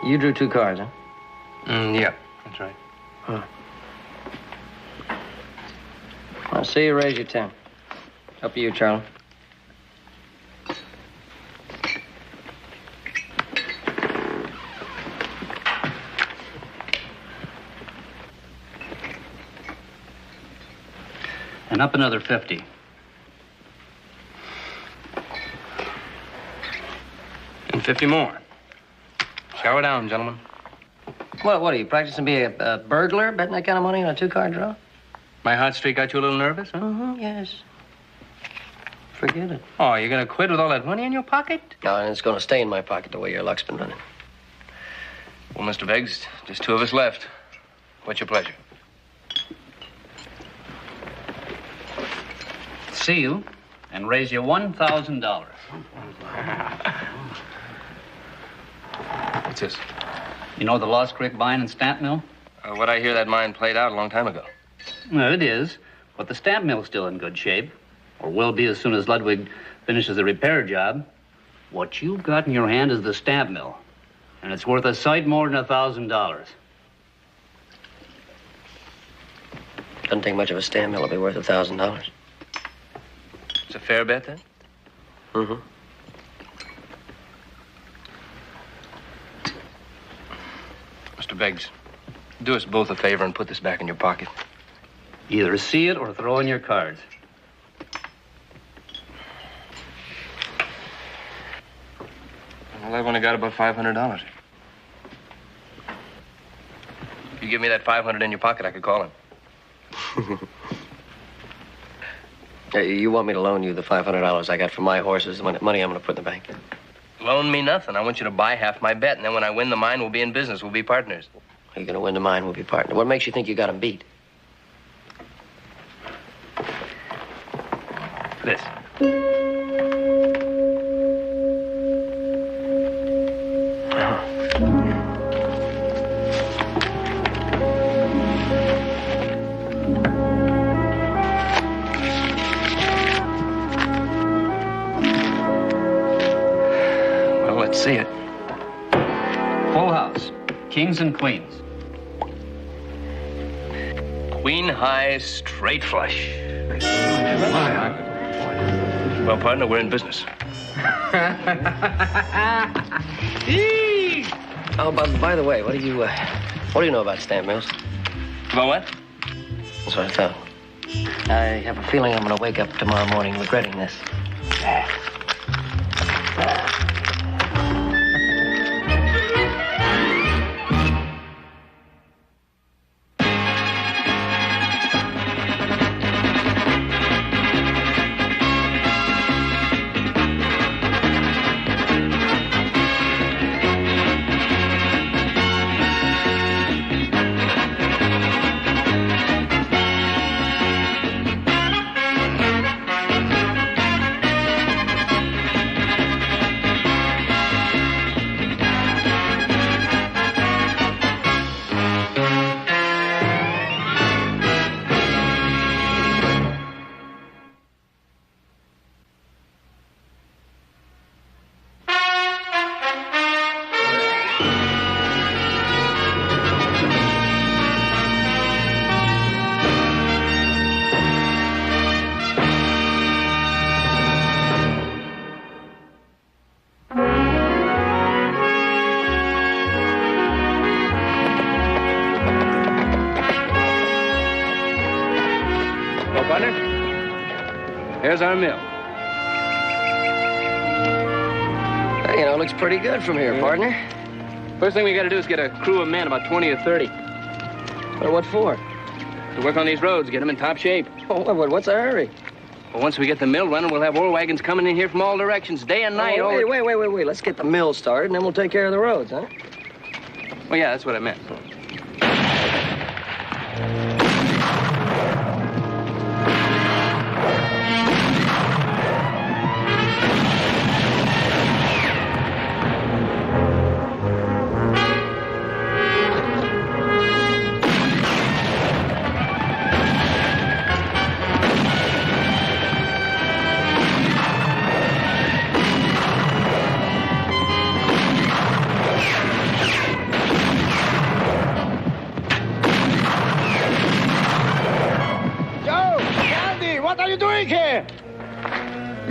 You drew 2 cards, huh? Yeah, that's right. Huh. I'll see you raise your 10. Up to you, Charlie. And up another 50. And 50 more. Shower down, gentlemen. What are you, practicing to be a burglar, betting that kind of money on a 2-card draw? My hot streak got you a little nervous, huh? Mm-hmm, yes. Forget it. Oh, you're gonna quit with all that money in your pocket? No, and it's gonna stay in my pocket the way your luck's been running. Well, Mr. Beggs, just 2 of us left. What's your pleasure? See you and raise you $1,000. What's this? You know the Lost Creek Mine and Stamp Mill? What I hear, that mine played out a long time ago. Well, it is, but the stamp mill's still in good shape, or will be as soon as Ludwig finishes the repair job. What you've got in your hand is the stamp mill, and it's worth a sight more than $1,000. Doesn't take much of a stamp mill to be worth $1,000. It's a fair bet, then? Mm-hmm. Mr. Beggs, do us both a favor and put this back in your pocket. Either see it or throw in your cards. Well, I've only got about $500. If you give me that 500 in your pocket, I could call him. You want me to loan you the $500 I got from my horses, the money I'm gonna put in the bank? Loan me nothing. I want you to buy half my bet, and then when I win the mine, we'll be in business. We'll be partners. You're gonna win the mine, we'll be partners. What makes you think you got him beat? This. Well, let's see it. Full house. Kings and queens. Queen high, straight flush. Well, partner, we're in business. Oh, by the way, what do you know about stamp mills? About what? That's what I thought. I have a feeling I'm gonna wake up tomorrow morning regretting this. Here's our mill. You know, it looks pretty good from here, partner. First thing we got to do is get a crew of men, about 20 or 30. Well, what for? To work on these roads, get them in top shape. Oh, what's the hurry? Well, once we get the mill running, we'll have ore wagons coming in here from all directions, day and night. Oh, wait. Let's get the mill started, and then we'll take care of the roads, huh? Well, yeah, that's what I meant.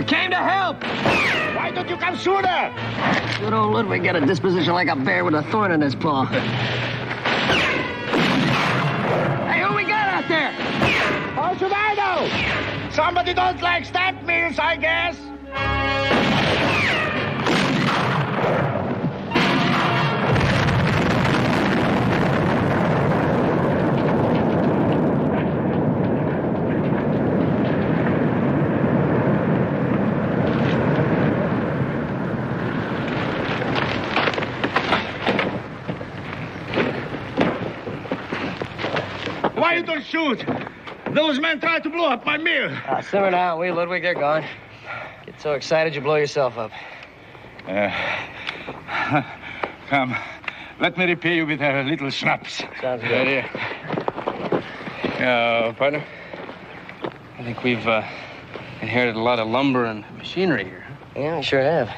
came to help. Why don't you come sooner? Good old Ludwig got a disposition like a bear with a thorn in his paw. Hey, who we got out there? How should I know? Somebody don't like stamp mills, I guess. Why you don't shoot? Those men tried to blow up my mill. Simmer down, will you, Ludwig? They're gone. Get so excited you blow yourself up. Come, let me repay you with a little schnapps. Sounds good. Partner, I think we've inherited a lot of lumber and machinery here. Yeah, we sure have.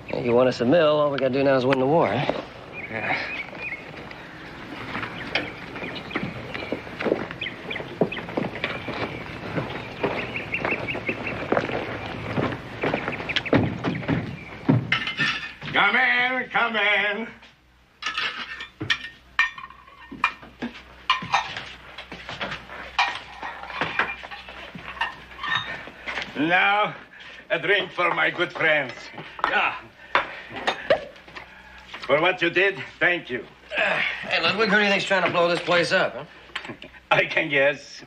Yeah, you want us a mill, all we gotta do now is win the war, huh? Yeah. Come in, come in. Now, a drink for my good friends. Yeah. For what you did, thank you. Hey, Ludwig, who do you think's trying to blow this place up, huh? I can guess.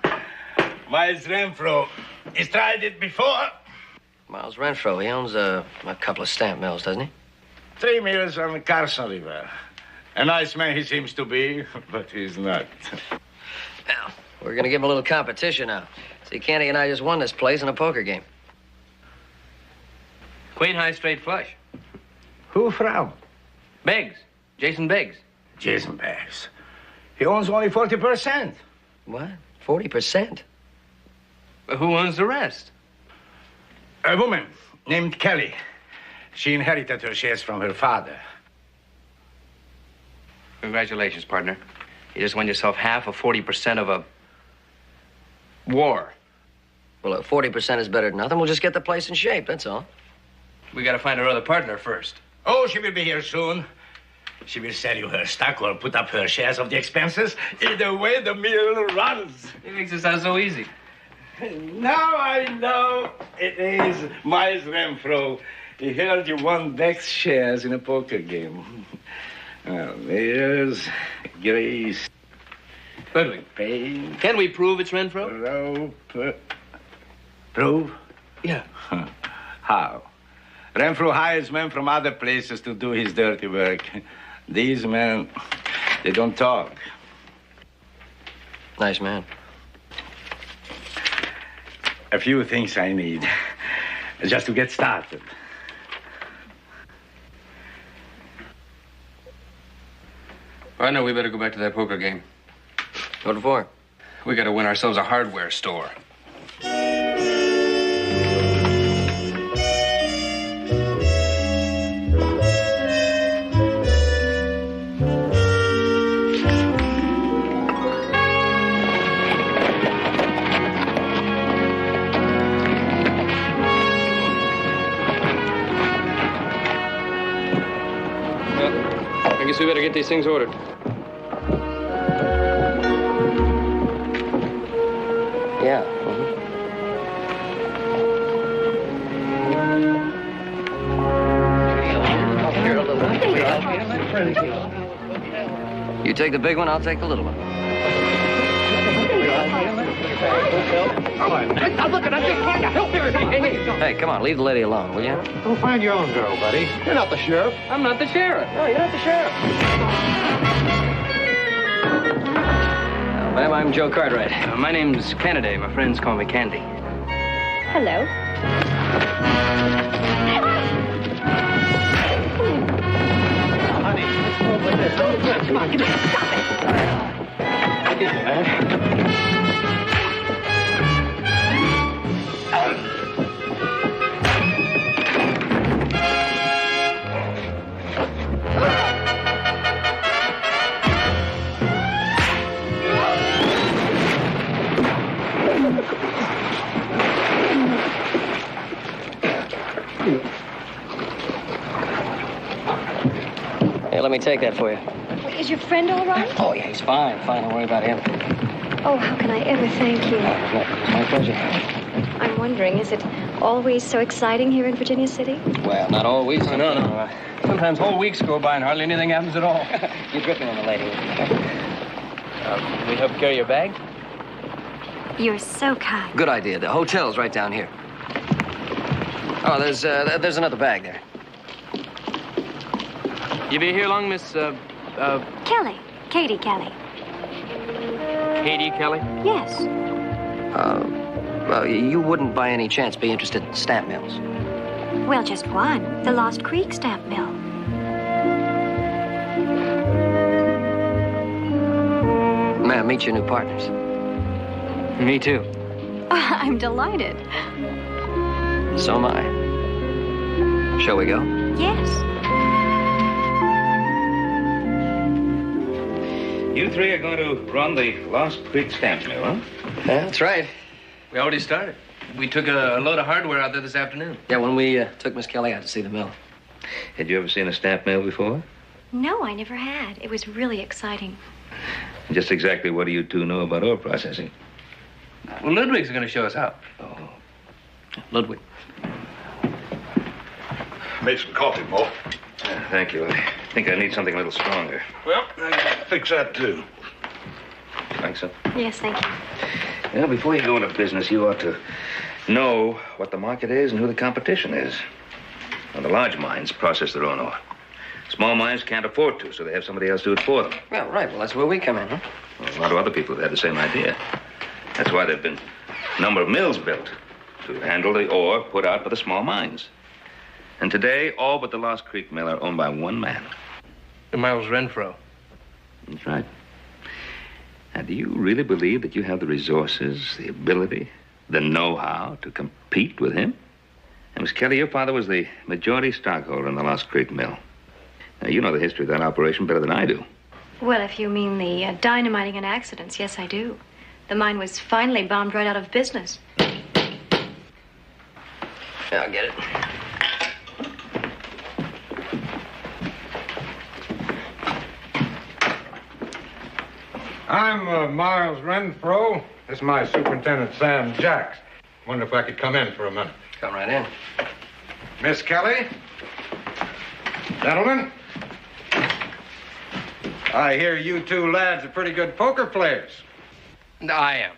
Miles Renfro. He's tried it before. Miles Renfro, he owns a couple of stamp mills, doesn't he? 3 mills on the Carson River. A nice man he seems to be, but he's not. Well, we're gonna give him a little competition now. See, Candy and I just won this place in a poker game. Queen high straight flush. Who from? Beggs. Jason Beggs. Jason Bags. He owns only 40%. What? 40%? But who owns the rest? A woman named Kelly. She inherited her shares from her father. Congratulations, partner. You just won yourself half of 40% of a war. Well, look, 40% is better than nothing. We'll just get the place in shape, that's all. We gotta find our other partner first. Oh, she will be here soon. She will sell you her stock or put up her shares of the expenses. Either way, the mill runs. He makes it sound so easy. Now I know it is Miles Renfro. He heard you won Beck's shares in a poker game. Well, there's Grace. Ludwig, Payne. can we prove it's Renfro? Rope. Prove? Yeah. How? Renfro hires men from other places to do his dirty work. These men, they don't talk. Nice man. A few things I need just to get started. Partner, we better go back to that poker game. What for? We gotta win ourselves a hardware store. I guess we better get these things ordered. Yeah. You take the big one, I'll take the little one. I'm looking, I'm just trying to help you. Hey, come on, leave the lady alone, will you? Go find your own girl, buddy. You're not the sheriff. I'm not the sheriff. No, you're not the sheriff. Ma'am, I'm Joe Cartwright. My name's Kennedy. My friends call me Candy. Hello. Honey, over this. Come on, give me. Stop it. Excuse me, man. me take that for you. Is your friend all right? Oh, yeah, he's fine. Fine, don't worry about him. Oh, how can I ever thank you? It's my pleasure. I'm wondering, is it always so exciting here in Virginia City? Well, not always. No. Sometimes whole weeks go by and hardly anything happens at all. You're dripping on the lady. Can we help carry your bag? You're so kind. Good idea. The hotel's right down here. Oh, there's another bag there. You be here long, Miss, Kelly. Katie Kelly. Katie Kelly? Yes. Well, you wouldn't by any chance be interested in stamp mills. Well, just one. The Lost Creek stamp mill. May I meet your new partners? Me too. I'm delighted. So am I. Shall we go? Yes. You three are going to run the Lost Creek stamp mill, huh? Yeah, that's right. We already started. We took a load of hardware out there this afternoon. Yeah, when we took Miss Kelly out to see the mill. Had you ever seen a stamp mill before? No, I never had. It was really exciting. Just exactly what do you two know about ore processing? Well, Ludwig's going to show us how. Oh. Ludwig. Made some coffee, Mo. Thank you. I think I need something a little stronger. Well, I can fix that, too. Think so? Yes, thank you. Well, before you go into business, you ought to know what the market is and who the competition is. Well, the large mines process their own ore. Small mines can't afford to, so they have somebody else do it for them. Well, right. Well, that's where we come in, huh? Well, a lot of other people have had the same idea. That's why there have been a number of mills built to handle the ore put out by the small mines. And today, all but the Lost Creek mill are owned by one man. Miles Renfro. That's right. Now, do you really believe that you have the resources, the ability, the know-how to compete with him? And Miss Kelly, your father was the majority stockholder in the Lost Creek mill. Now, you know the history of that operation better than I do. Well, if you mean the dynamiting and accidents, yes, I do. The mine was finally bombed right out of business. Yeah, I'll get it. I'm Miles Renfro. This is my superintendent, Sam Jacks. Wonder if I could come in for a minute. Come right in. Miss Kelly? Gentlemen? I hear you two lads are pretty good poker players. I am.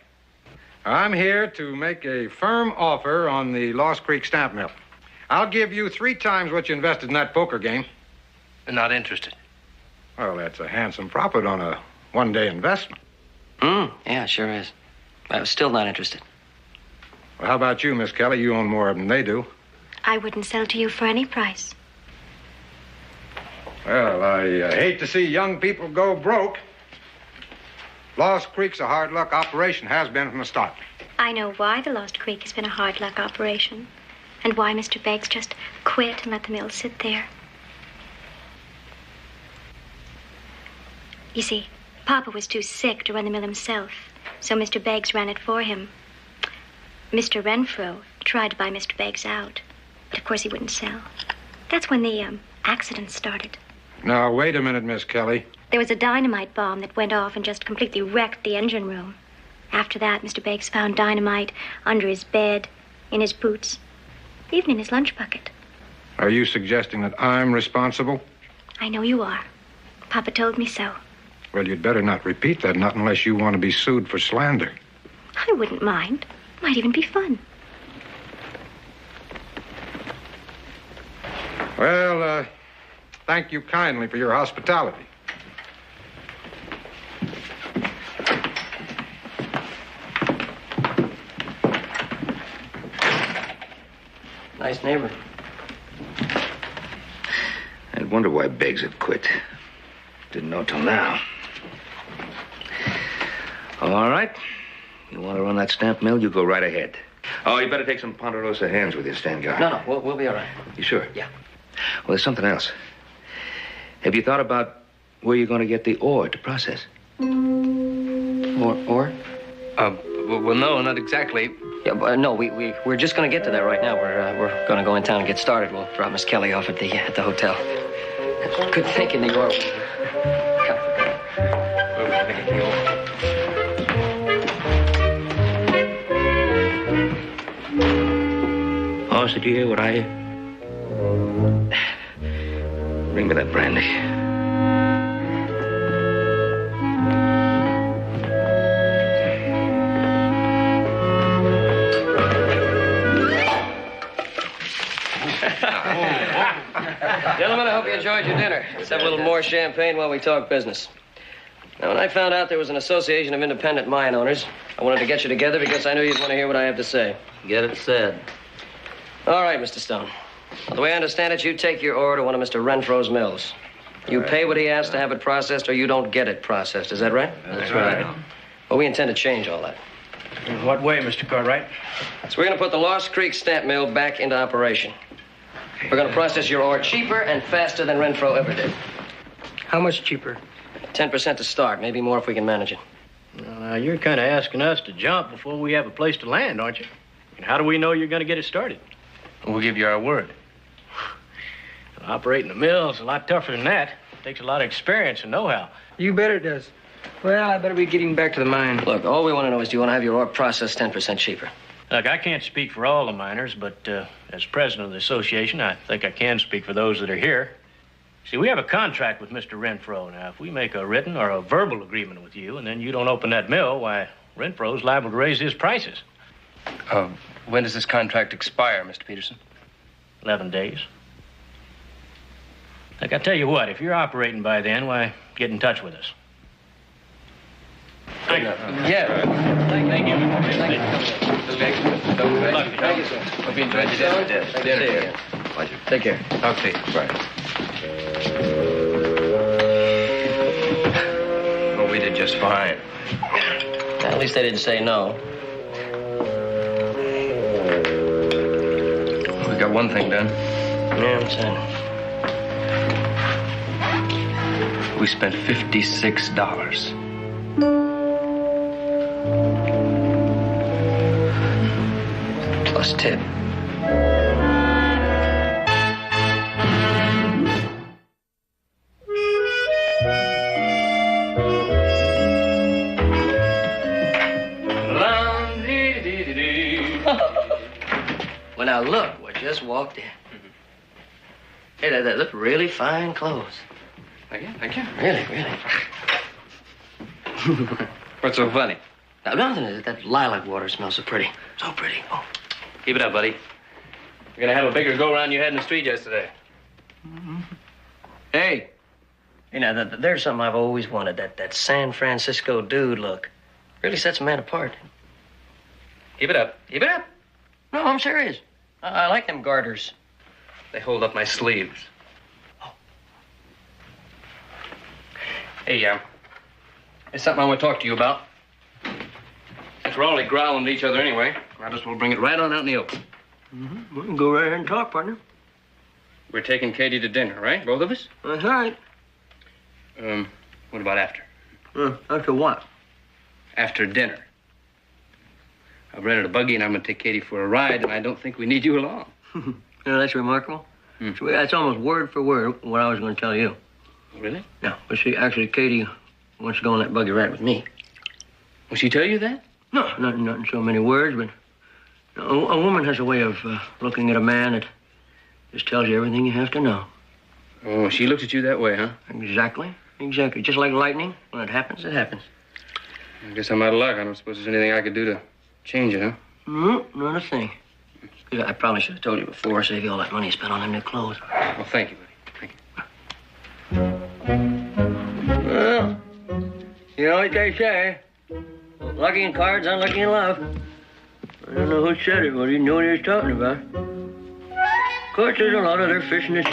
I'm here to make a firm offer on the Lost Creek stamp mill. I'll give you 3 times what you invested in that poker game. Not interested. Well, that's a handsome profit on a one-day investment. Yeah, sure is. I was still not interested. Well, how about you, Miss Kelly? You own more than they do. I wouldn't sell to you for any price. Well, I hate to see young people go broke. Lost Creek's a hard luck operation, has been from the start. I know why the Lost Creek has been a hard luck operation, and why Mr. Beggs just quit and let the mill sit there. You see, Papa was too sick to run the mill himself, so Mr. Beggs ran it for him. Mr. Renfro tried to buy Mr. Beggs out, but of course he wouldn't sell. That's when the accident started. Now, wait a minute, Miss Kelly. There was a dynamite bomb that went off and just completely wrecked the engine room. After that, Mr. Beggs found dynamite under his bed, in his boots, even in his lunch bucket. Are you suggesting that I'm responsible? I know you are. Papa told me so. Well, you'd better not repeat that, not unless you want to be sued for slander. I wouldn't mind. Might even be fun. Well, thank you kindly for your hospitality. Nice neighbor. I wonder why Beggs had quit. Didn't know till now. All right. You want to run that stamp mill, you go right ahead. Oh, you better take some Ponderosa hands with you, Stangard. No, we'll be all right. You sure? Yeah. Well, there's something else. Have you thought about where you're going to get the ore to process? Or? Well, no, not exactly. Yeah, but no, we're just going to get to that right now. We're going to go in town and get started. We'll drop Miss Kelly off at the hotel. Good thinking, New York. Oh, did you hear what I hear? Bring me that brandy. Gentlemen, I hope you enjoyed your dinner. Let's have a little more champagne while we talk business. Now, when I found out there was an association of independent mine owners, I wanted to get you together because I knew you'd want to hear what I have to say. Get it said. All right, Mr. Stone. Well, the way I understand it, you take your ore to one of Mr. Renfro's mills. You pay what he asks to have it processed, or you don't get it processed. Is that right? That's right. Well, we intend to change all that. In what way, Mr. Cartwright? So we're going to put the Lost Creek stamp mill back into operation. We're going to process your ore cheaper and faster than Renfro ever did. How much cheaper? 10% to start, maybe more if we can manage it. Well, now, you're kind of asking us to jump before we have a place to land, aren't you? And how do we know you're going to get it started? We'll give you our word. Operating a mill is a lot tougher than that. It takes a lot of experience and know-how. You bet it does. Well, I better be getting back to the mine. Look, all we want to know is do you want to have your ore processed 10% cheaper? Look, I can't speak for all the miners, but as president of the association, I think I can speak for those that are here. See, we have a contract with Mr. Renfro. Now, if we make a written or a verbal agreement with you and then you don't open that mill, why, Renfro's liable to raise his prices. When does this contract expire, Mr. Peterson? 11 days. Look, I tell you what, if you're operating by then, why, get in touch with us. Thank you. Yeah. Thank you. Good luck. Thank you, sir. Hope you enjoyed your dinner. Thank you. See you again. Pleasure. Take care. Talk to you. Right. Well, we did just fine. At least they didn't say no. We got one thing done. Yeah, I'm saying. We spent $56. Plus tip. Well, now look what just walked in. Hey, that look really fine clothes. Thank you. Thank you. Really, really. What's so funny? Now, nothing. That lilac water smells so pretty. So pretty. Oh. Keep it up, buddy. You're gonna have a bigger go-round you had in the street yesterday. Hey. You know, there's something I've always wanted. That San Francisco dude look. Really sets a man apart. Keep it up. Keep it up. No, I'm serious. I like them garters. They hold up my sleeves. Hey, there's something I want to talk to you about. Since we're only growling at each other anyway, I just will bring it right on out in the open. We can go right ahead and talk, partner. We're taking Katie to dinner, right? Both of us? That's right. What about after? After what? After dinner. I've rented a buggy and I'm going to take Katie for a ride, and I don't think we need you along. You know, that's remarkable. So that's almost word for word what I was going to tell you. Really? No, but see, actually, Katie wants to go on that buggy ride with me. Will she tell you that? No, not in so many words, but a woman has a way of looking at a man that just tells you everything you have to know. Oh, she looks at you that way, huh? Exactly. Just like lightning. When it happens, it happens. I guess I'm out of luck. I don't suppose there's anything I could do to change it, huh? No, not a thing. I probably should have told you before, save you all that money you spent on them new clothes. Well, thank you, buddy. Thank you. Well, you know what they say. Lucky in cards, unlucky in love. I don't know who said it, but he knew what he was talking about. Of course, there's a lot of their fish in this.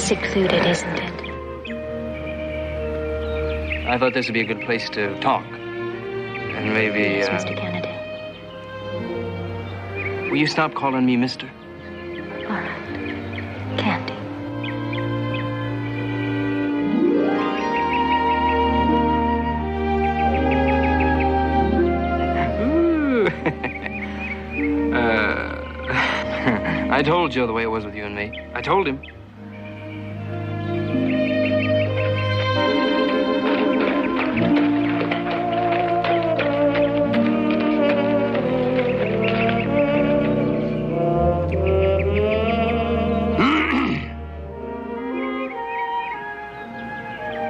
secluded, isn't it? I thought this would be a good place to talk. And maybe, Yes, Mr. Kennedy. will you stop calling me mister? All right. Candy. Ooh. I told Joe the way it was with you and me. I told him.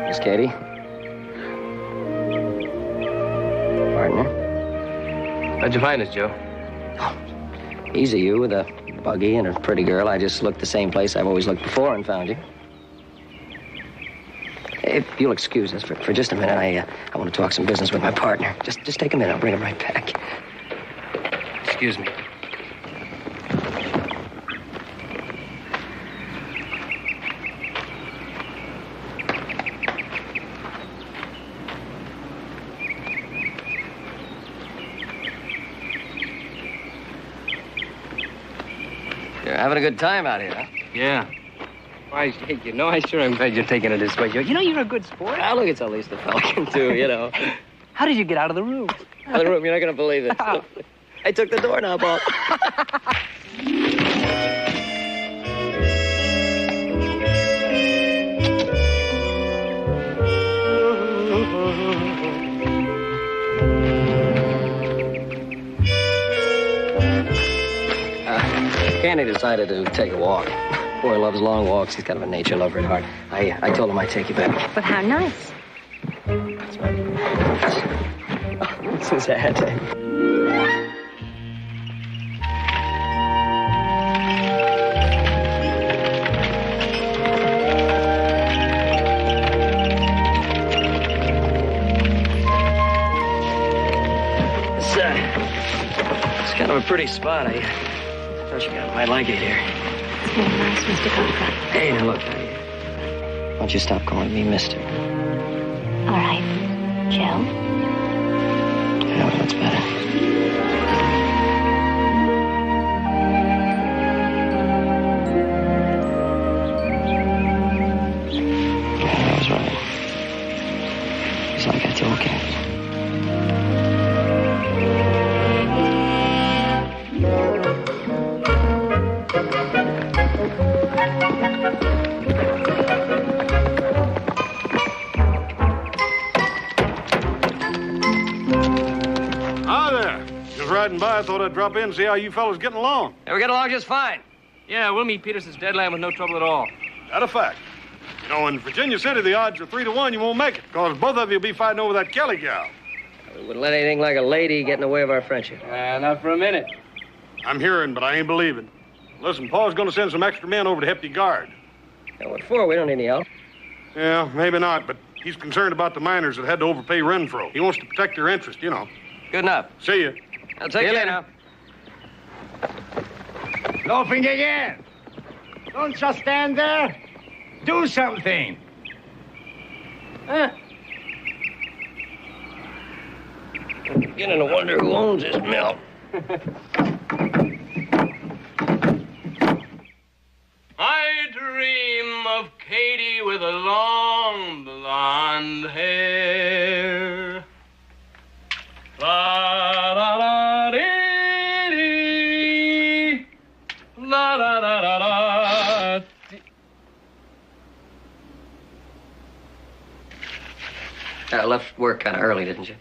Miss Katie? Partner? How'd you find us, Joe? Easy, you with a buggy and a pretty girl. I just looked the same place I've always looked before and found you. If you'll excuse us for just a minute, I want to talk some business with my partner. Just take a minute. I'll bring him right back. Excuse me. You're having a good time out here, huh? Yeah. Why, hey, you know, I sure am glad you're taking it this way, Joe. You know, you're a good sport. Ah, look, it's the least a fellow can do, you know. How did you get out of the room? Out of the room, you're not going to believe it. I took the doorknob off. Candy decided to take a walk. Boy loves long walks. He's kind of a nature lover at heart. I told him I'd take you back. But how nice. This is sad. It's kind of a pretty spot. I thought you might like it here. It's very nice, Mr. Cochran. Hey, now look. Why don't you stop calling me mister? All right. Joe? Yeah, well, that's better. Yeah, I was right. It's like I told Candy. Riding by, I thought I'd drop in and see how you fellas getting along. Yeah, we get along just fine. Yeah, we'll meet Peterson's deadline with no trouble at all. That a fact. You know, in Virginia City, the odds are 3-1 you won't make it, because both of you will be fighting over that Kelly gal. We wouldn't let anything like a lady get in the way of our friendship. Not for a minute. I'm hearing, but I ain't believing. Listen, Paul's going to send some extra men over to help you guard. Yeah, what for? We don't need any help. Yeah, maybe not, but he's concerned about the miners that had to overpay Renfro. He wants to protect their interest, you know. Good enough. See you. I'll take care now. Loafing again. Don't just stand there. Do something. Beginning to wonder who owns this mill. I dream of Katie with a long blonde hair. La la la dee, la la la la la. Left work kind of early, didn't you?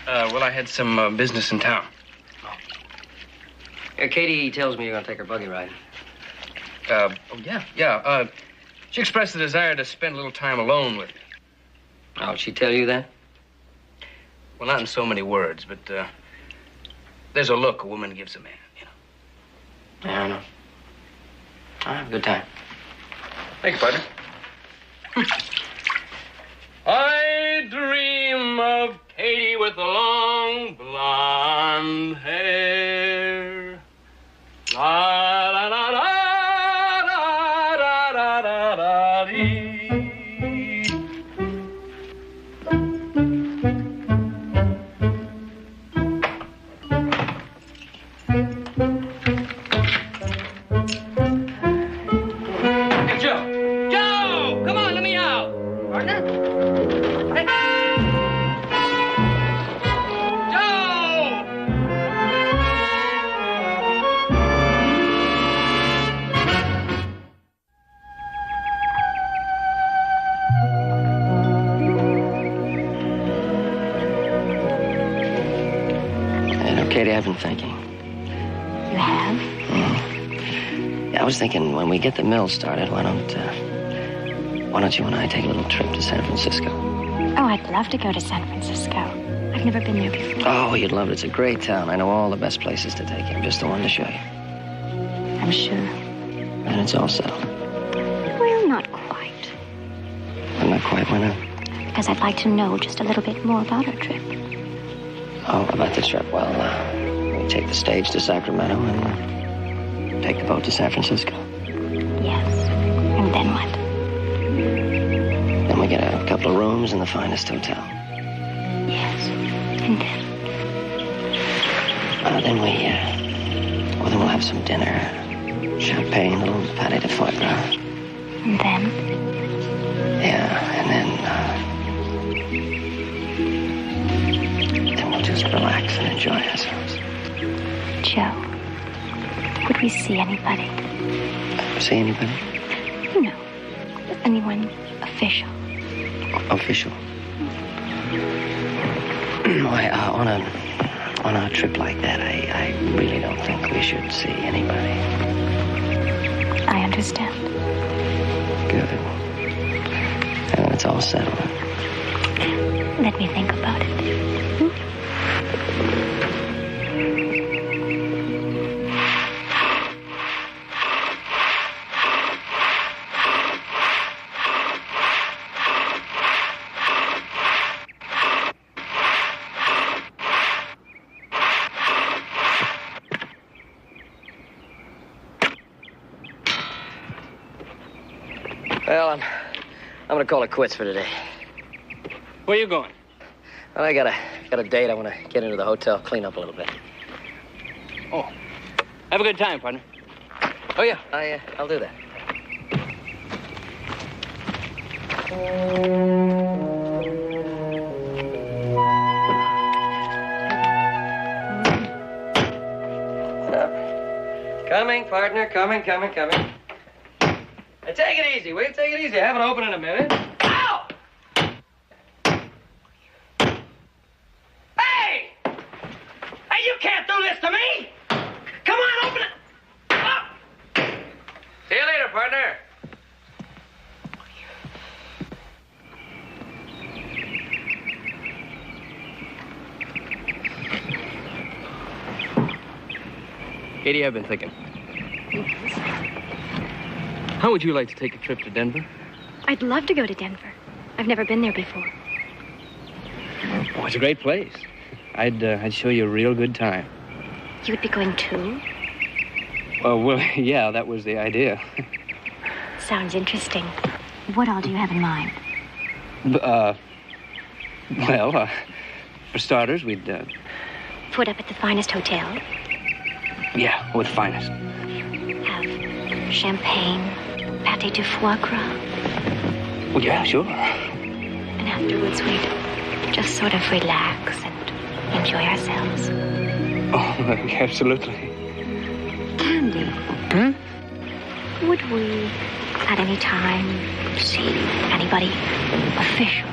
Well, I had some business in town. Katie tells me you're going to take her buggy ride. Oh, yeah. She expressed a desire to spend a little time alone with me. Oh, did she tell you that? Well, not in so many words, but there's a look a woman gives a man, you know. Yeah, I know. I'll have a good time. Thank you, partner. I dream of Katie with the long blonde hair. La la la la la la la Katie, I've been thinking. You have? Yeah, I was thinking when we get the mill started, why don't you and I take a little trip to San Francisco? Oh, I'd love to go to San Francisco. I've never been there before. Oh, you'd love it. It's a great town. I know all the best places to take you. I'm just the one to show you. I'm sure. And it's all settled. Well, not quite. Well, not quite. Why not? Because I'd like to know just a little bit more about our trip. Oh, about the trip. Well, we take the stage to Sacramento and take the boat to San Francisco. Yes. And then what? Then we get a couple of rooms in the finest hotel. Yes. And then? Then we'll have some dinner. Champagne, a little pâté de foie gras. And then? Yeah, and then we'll just relax and enjoy ourselves. Joe, would we see anybody? See anybody? You know, anyone official. Official? Why, on a trip like that, I really don't think we should see anybody. I understand. Good. And it's all settled. Let me think about it. Well, I'm gonna call it quits for today. Where you going? Well, I got a date. I want to get into the hotel, clean up a little bit. Oh. Have a good time, partner. Oh, yeah, I'll do that. Coming, partner, coming. Hey, take it easy, will you? Take it easy. I haven't opened in a minute. Ow! Hey! Hey, you can't do this to me! Come on, open it! Oh! See you later, partner. Katie, I've been thinking. How would you like to take a trip to Denver? I'd love to go to Denver. I've never been there before. Oh, it's a great place. I'd show you a real good time. You would be going too? Well, yeah, that was the idea. Sounds interesting. What all do you have in mind? For starters, we'd, Put up at the finest hotel. yeah, with finest. Have champagne, pâté de foie gras. Well, yeah, sure. And afterwards we'd just sort of relax and enjoy ourselves. Oh, absolutely. Candy. Huh? Would we, at any time, see anybody official?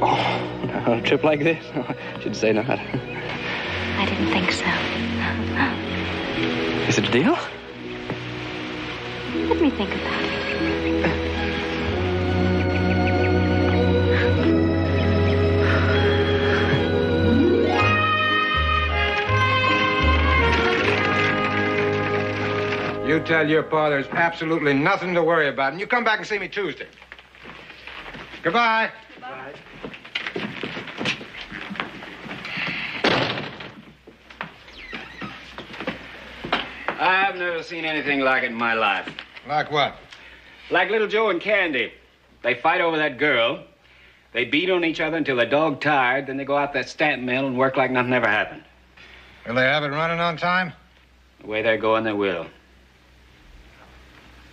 Oh, a trip like this? I should say not. I didn't think so. Is it a deal? Let me think about it. You tell your pa there's absolutely nothing to worry about, and you come back and see me Tuesday. Goodbye. Bye. I've never seen anything like it in my life. Like what? Like little Joe and Candy. They fight over that girl. They beat on each other until they're dog tired. Then they go out that stamp mill and work like nothing ever happened. Will they have it running on time? The way they're going, they will.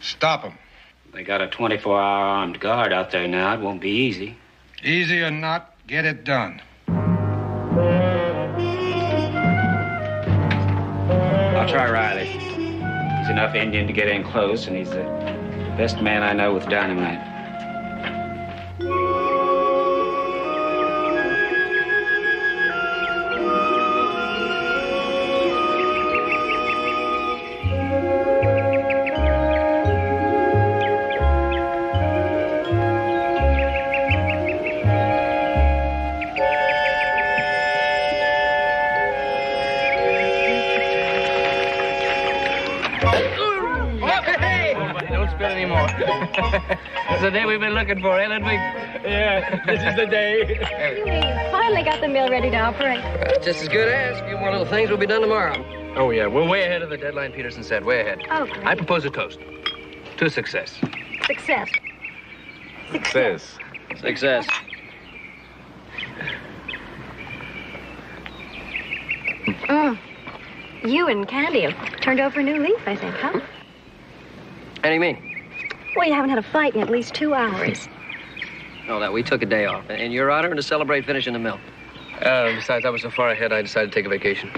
Stop them. They got a 24-hour armed guard out there now. It won't be easy. Easy or not, get it done. I'll try Riley. He's enough Indian to get in close, and he's the best man I know with dynamite. anymore. It's the day we've been looking for, eh, Ludwig? Yeah, this is the day. You finally got the mill ready to operate. Just as good as. A few more little things will be done tomorrow. Oh, yeah, we're way ahead of the deadline Peterson said, way ahead. Oh, great. I propose a toast to success. Success. Success. Success. You and Candy have turned over a new leaf, I think, huh? How do you mean? Well, you haven't had a fight in at least 2 hours. No, that we took a day off. In your honor and to celebrate finishing the mill. Besides, I was so far ahead, I decided to take a vacation.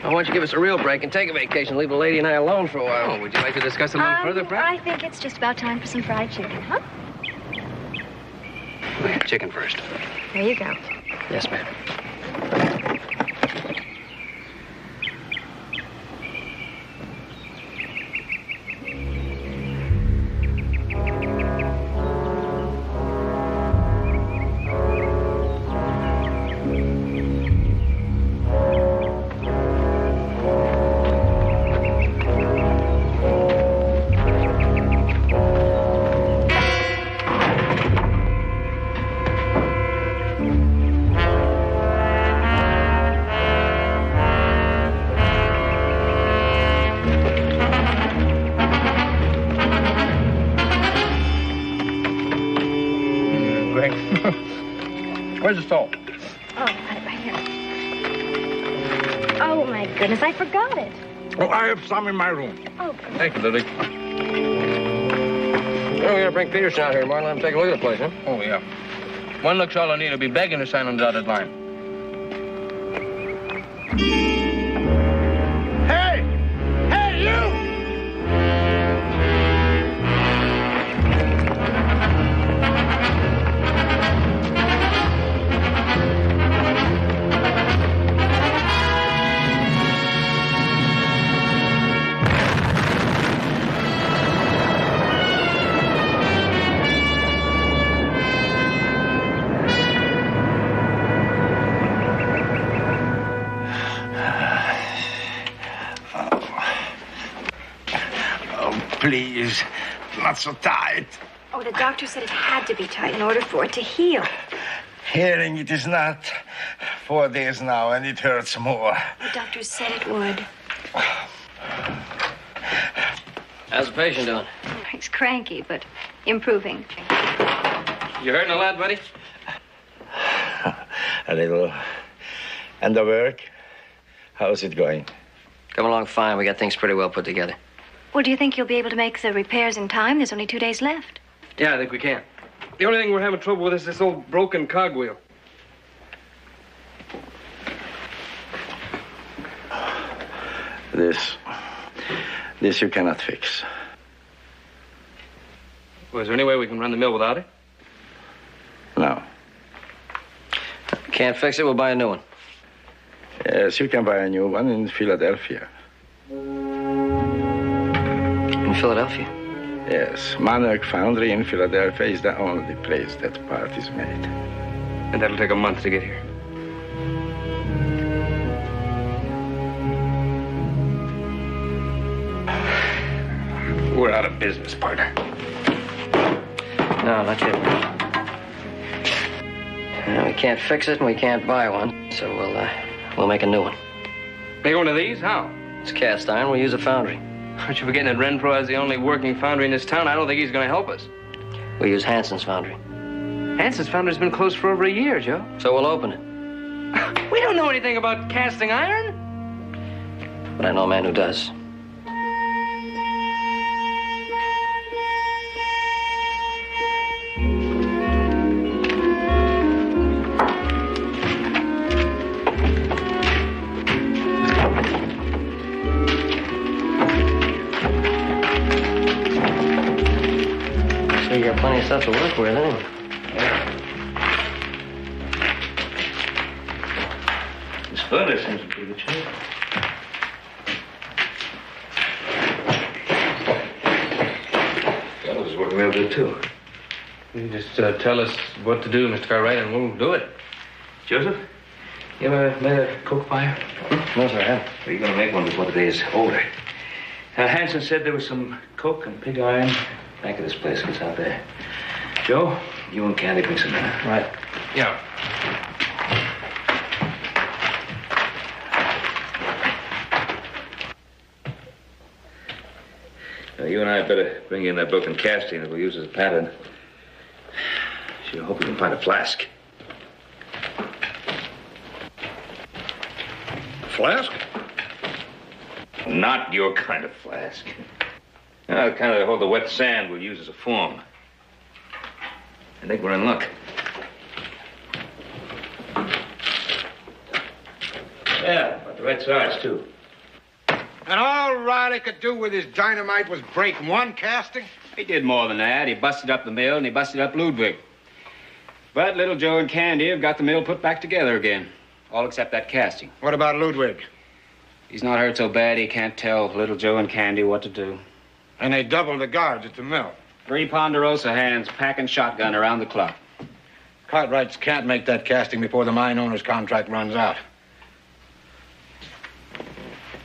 Why don't you give us a real break and take a vacation? Leave the lady and I alone for a while. Oh, would you like to discuss a little further, Frank? I think it's just about time for some fried chicken, huh? Chicken first. There you go. Yes, ma'am. Where's the salt? Oh, I got it right here. Oh, my goodness, I forgot it. Oh, I have some in my room. Oh, good. Thank you, Ludwig. Well, we gotta bring Peterson out here tomorrow and let him take a look at the place, huh? Oh, yeah. One look's all I need. I'll be begging to sign on the dotted line. Hey! Hey, you! Please, not so tight. Oh, the doctor said it had to be tight in order for it to heal. Hearing it is not 4 days now, and it hurts more. The doctor said it would. How's the patient doing? He's cranky, but improving. You hurting a lot, buddy? A little. And the work? How's it going? Coming along fine. We got things pretty well put together. Well, do you think you'll be able to make the repairs in time? There's only 2 days left. Yeah, I think we can. The only thing we're having trouble with is this old broken cogwheel. This you cannot fix. Well, is there any way we can run the mill without it? No. Can't fix it, we'll buy a new one. Yes, you can buy a new one in Philadelphia. In Philadelphia? Yes, Monarch Foundry in Philadelphia is the only place that part is made. And that'll take a month to get here. We're out of business, partner. No, not yet. We can't fix it and we can't buy one, so we'll make a new one. Make one of these? How? It's cast iron, we'll use a foundry. Aren't you forgetting that Renfro has the only working foundry in this town? I don't think he's going to help us. We'll use Hanson's foundry. Hanson's foundry's been closed for over a year, Joe. So we'll open it. We don't know anything about casting iron. But I know a man who does. You got plenty of stuff to work with, anyway. This furnace seems in pretty good shape. That was working real good, too. You just tell us what to do, Mr. Cartwright, and we'll do it. Joseph, you ever made a coke fire? No, sir, I haven't. Well, you're going to make one before the day is older. Hanson said there was some coke and pig iron back at this place. It's out there. Joe, you and Candy bring some in. Right. Yeah. Now, you and I better bring in that broken casting that we'll use as a pattern. Sure hope we can find a flask. Flask? Not your kind of flask. The kind that hold the wet sand we'll use as a form. I think we're in luck. Yeah, about the right size, too. And all Riley could do with his dynamite was break one casting? He did more than that. He busted up the mill and he busted up Ludwig. But little Joe and Candy have got the mill put back together again. All except that casting. What about Ludwig? He's not hurt so bad he can't tell little Joe and Candy what to do. And they doubled the guards at the mill. 3 Ponderosa hands packing shotgun around the clock. Cartwrights can't make that casting before the mine owner's contract runs out.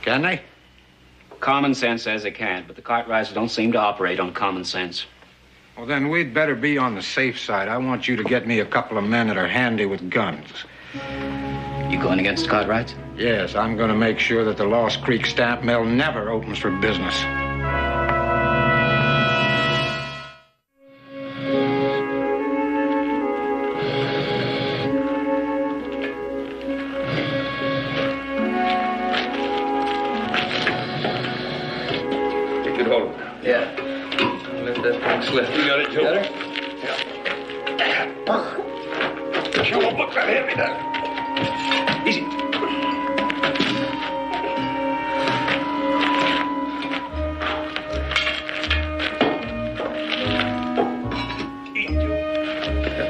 Can they? Common sense says they can't, but the Cartwrights don't seem to operate on common sense. Well, then we'd better be on the safe side. I want you to get me a couple of men that are handy with guns. You going against the Cartwrights? Yes, I'm going to make sure that the Lost Creek stamp mill never opens for business. Take good hold of it now. Yeah. Lift that thing slip. You got it, Joe? Got her? Joe, look that heavy now. Easy.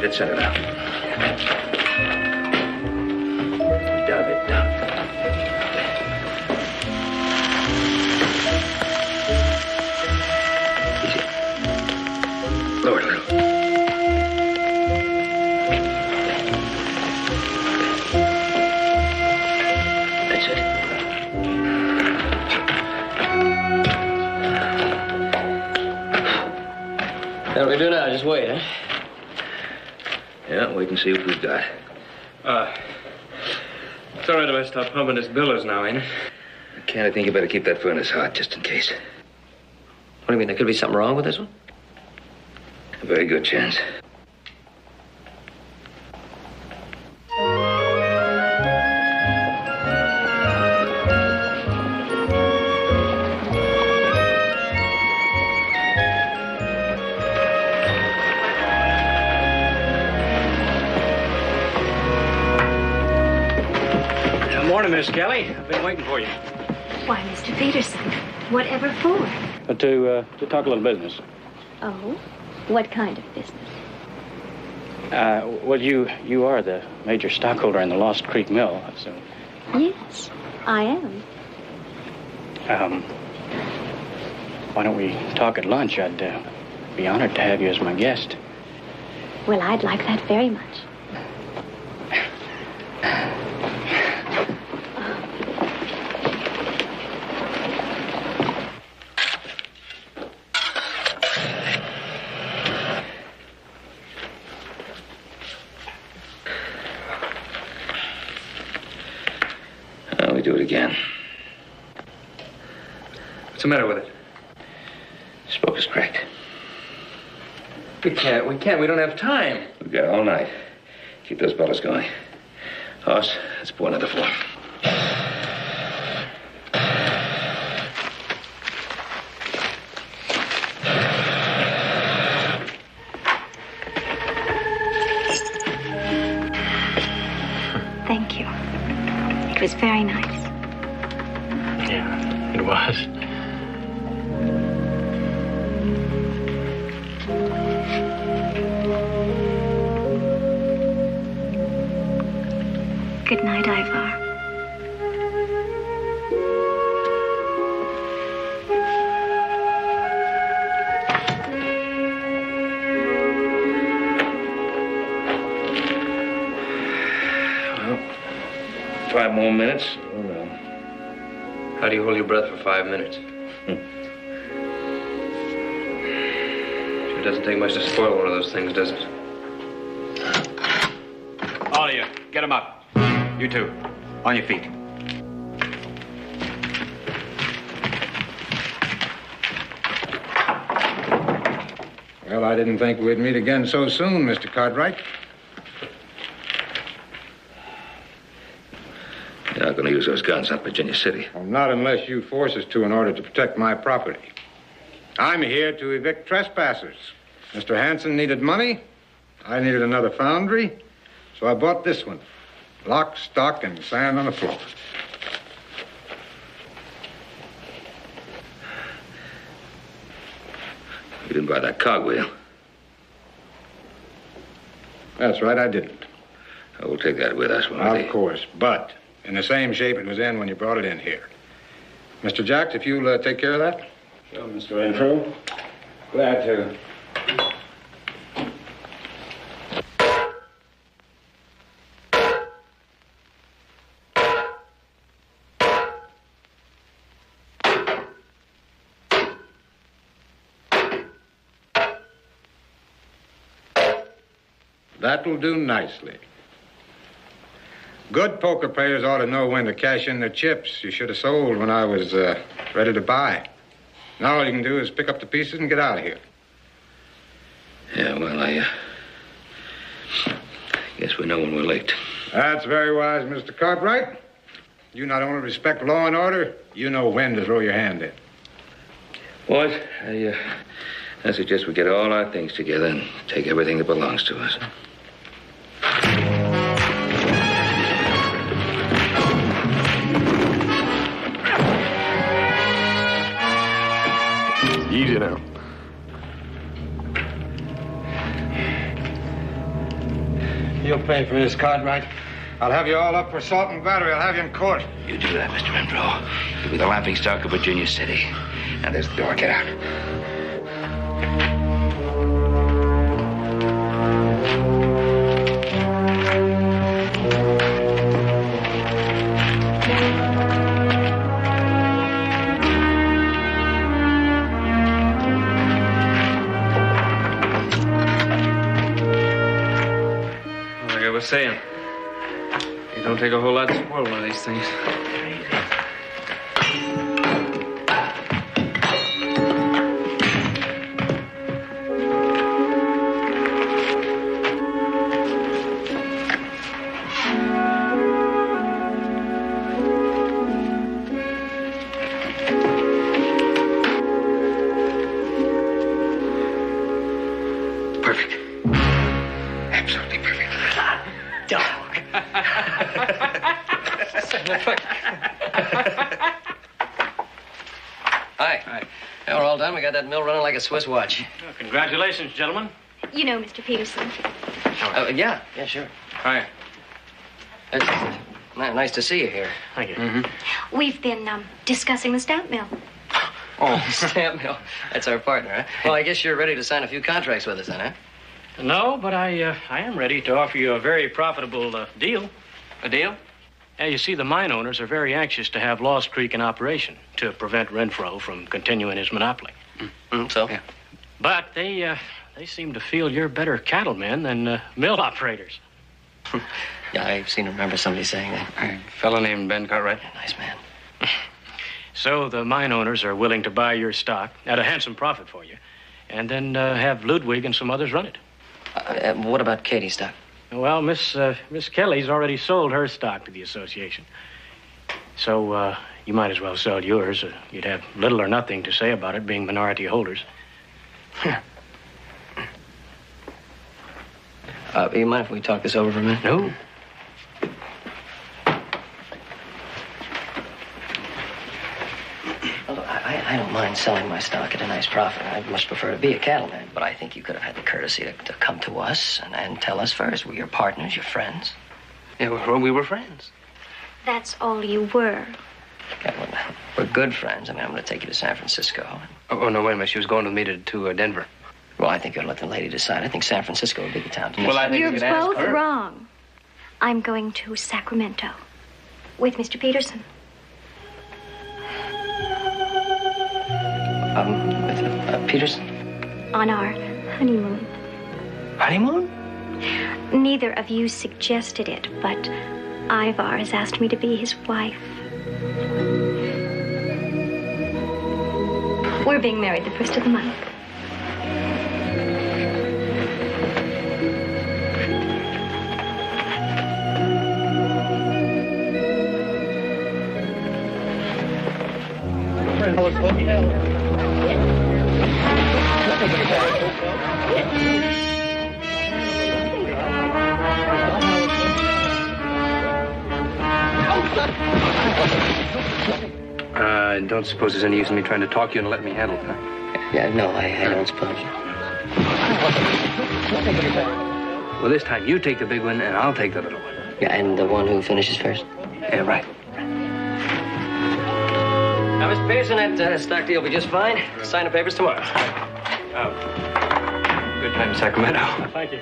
Let's set it out. Down a bit, down. Easy. Lower it a little. That's it. What do we do now? Just wait, huh? Yeah, wait and see what we've got. It's all right if I stop pumping this billows now, ain't it? Ken, I think you better keep that furnace hot just in case. What do you mean? There could be something wrong with this one? A very good chance. Morning, Miss Kelly. I've been waiting for you. Why, Mr. Peterson, whatever for? To talk a little business. Oh, what kind of business? Well, you are the major stockholder in the Lost Creek Mill, so... Yes, I am. Why don't we talk at lunch? I'd be honored to have you as my guest. Well, I'd like that very much. We do it again. What's the matter with it? Spoke is cracked. We can't. We don't have time. We've got all night. Keep those bottles going. Hoss, let's pour another four. Thank you. It was very nice. Yeah, it was. Good night, Ivar. Well, 5 more minutes. Oh, no. How do you hold your breath for 5 minutes? Sure doesn't take much to spoil one of those things, does it? All of you, get him up. You two, on your feet. Well, I didn't think we'd meet again so soon, Mr. Cartwright. You're not going to use those guns up Virginia City. Well, not unless you force us to in order to protect my property. I'm here to evict trespassers. Mr. Hanson needed money. I needed another foundry. So I bought this one. Lock, stock, and sand on the floor. You didn't buy that cogwheel. That's right, I didn't. We'll take that with us when we leave. Of course, but in the same shape it was in when you brought it in here. Mr. Jacks, if you'll take care of that. Sure, Mr. Renfrew. Glad to. That will do nicely. Good poker players ought to know when to cash in their chips. You should have sold when I was ready to buy. Now all you can do is pick up the pieces and get out of here. Yeah, well, I guess we know when we're late. That's very wise, Mr. Cartwright. You not only respect law and order, you know when to throw your hand in. Boys, I suggest we get all our things together and take everything that belongs to us. Easy now. You'll pay for this, Cartwright. I'll have you all up for assault and battery. I'll have you in court. You do that, Mr. Renfrew. You'll be the laughingstock of Virginia City. Now, there's the door. Get out. Like I was saying, it don't take a whole lot to spoil one of these things. Perfect. Absolutely perfect. Hi. Yeah, we're all done. We got that mill running like a Swiss watch. Well, congratulations, gentlemen. You know, Mr. Peterson. Yeah, sure. Hi. It's nice to see you here. Thank you. We've been discussing the stamp mill. Oh, stamp mill. That's our partner, huh? Well, I guess you're ready to sign a few contracts with us then, huh? No, but I am ready to offer you a very profitable deal. A deal? Yeah, you see, the mine owners are very anxious to have Lost Creek in operation to prevent Renfro from continuing his monopoly. So? Yeah. But they seem to feel you're better cattlemen than mill operators. Yeah, I seem to remember somebody saying that. A fellow named Ben Cartwright. Yeah, nice man. So the mine owners are willing to buy your stock at a handsome profit for you, and then have Ludwig and some others run it. What about Katie's stock? Well, Miss Kelly's already sold her stock to the association. So you might as well sell yours. You'd have little or nothing to say about it, being minority holders. You mind if we talk this over for a minute? No. Well, I don't mind selling my stock at a nice profit. I'd much prefer to be a cattleman. But I think you could have had the courtesy to come to us and tell us first. We're your partners, your friends. Yeah, well, we were friends. That's all you were. Yeah, well, we're good friends. I mean, I'm going to take you to San Francisco. Oh, no, wait a minute. She was going with me to Denver. Well, I think you'll let the lady decide. I think San Francisco would be the town to miss. Well, I think You're we could ask both her. wrong. I'm going to Sacramento with Mr. Peterson. Peters? On our honeymoon. Honeymoon? Neither of you suggested it, but Ivar has asked me to be his wife. We're being married the 1st of the month. I don't suppose there's any use in me trying to talk you into letting me handle it, huh? Yeah, no, I don't suppose. Well, this time you take the big one and I'll take the little one. Yeah, and the one who finishes first? Yeah, right. Now, Mr. Peterson, that stock deal will be just fine. Sign the papers tomorrow. Good time in Sacramento. Thank you.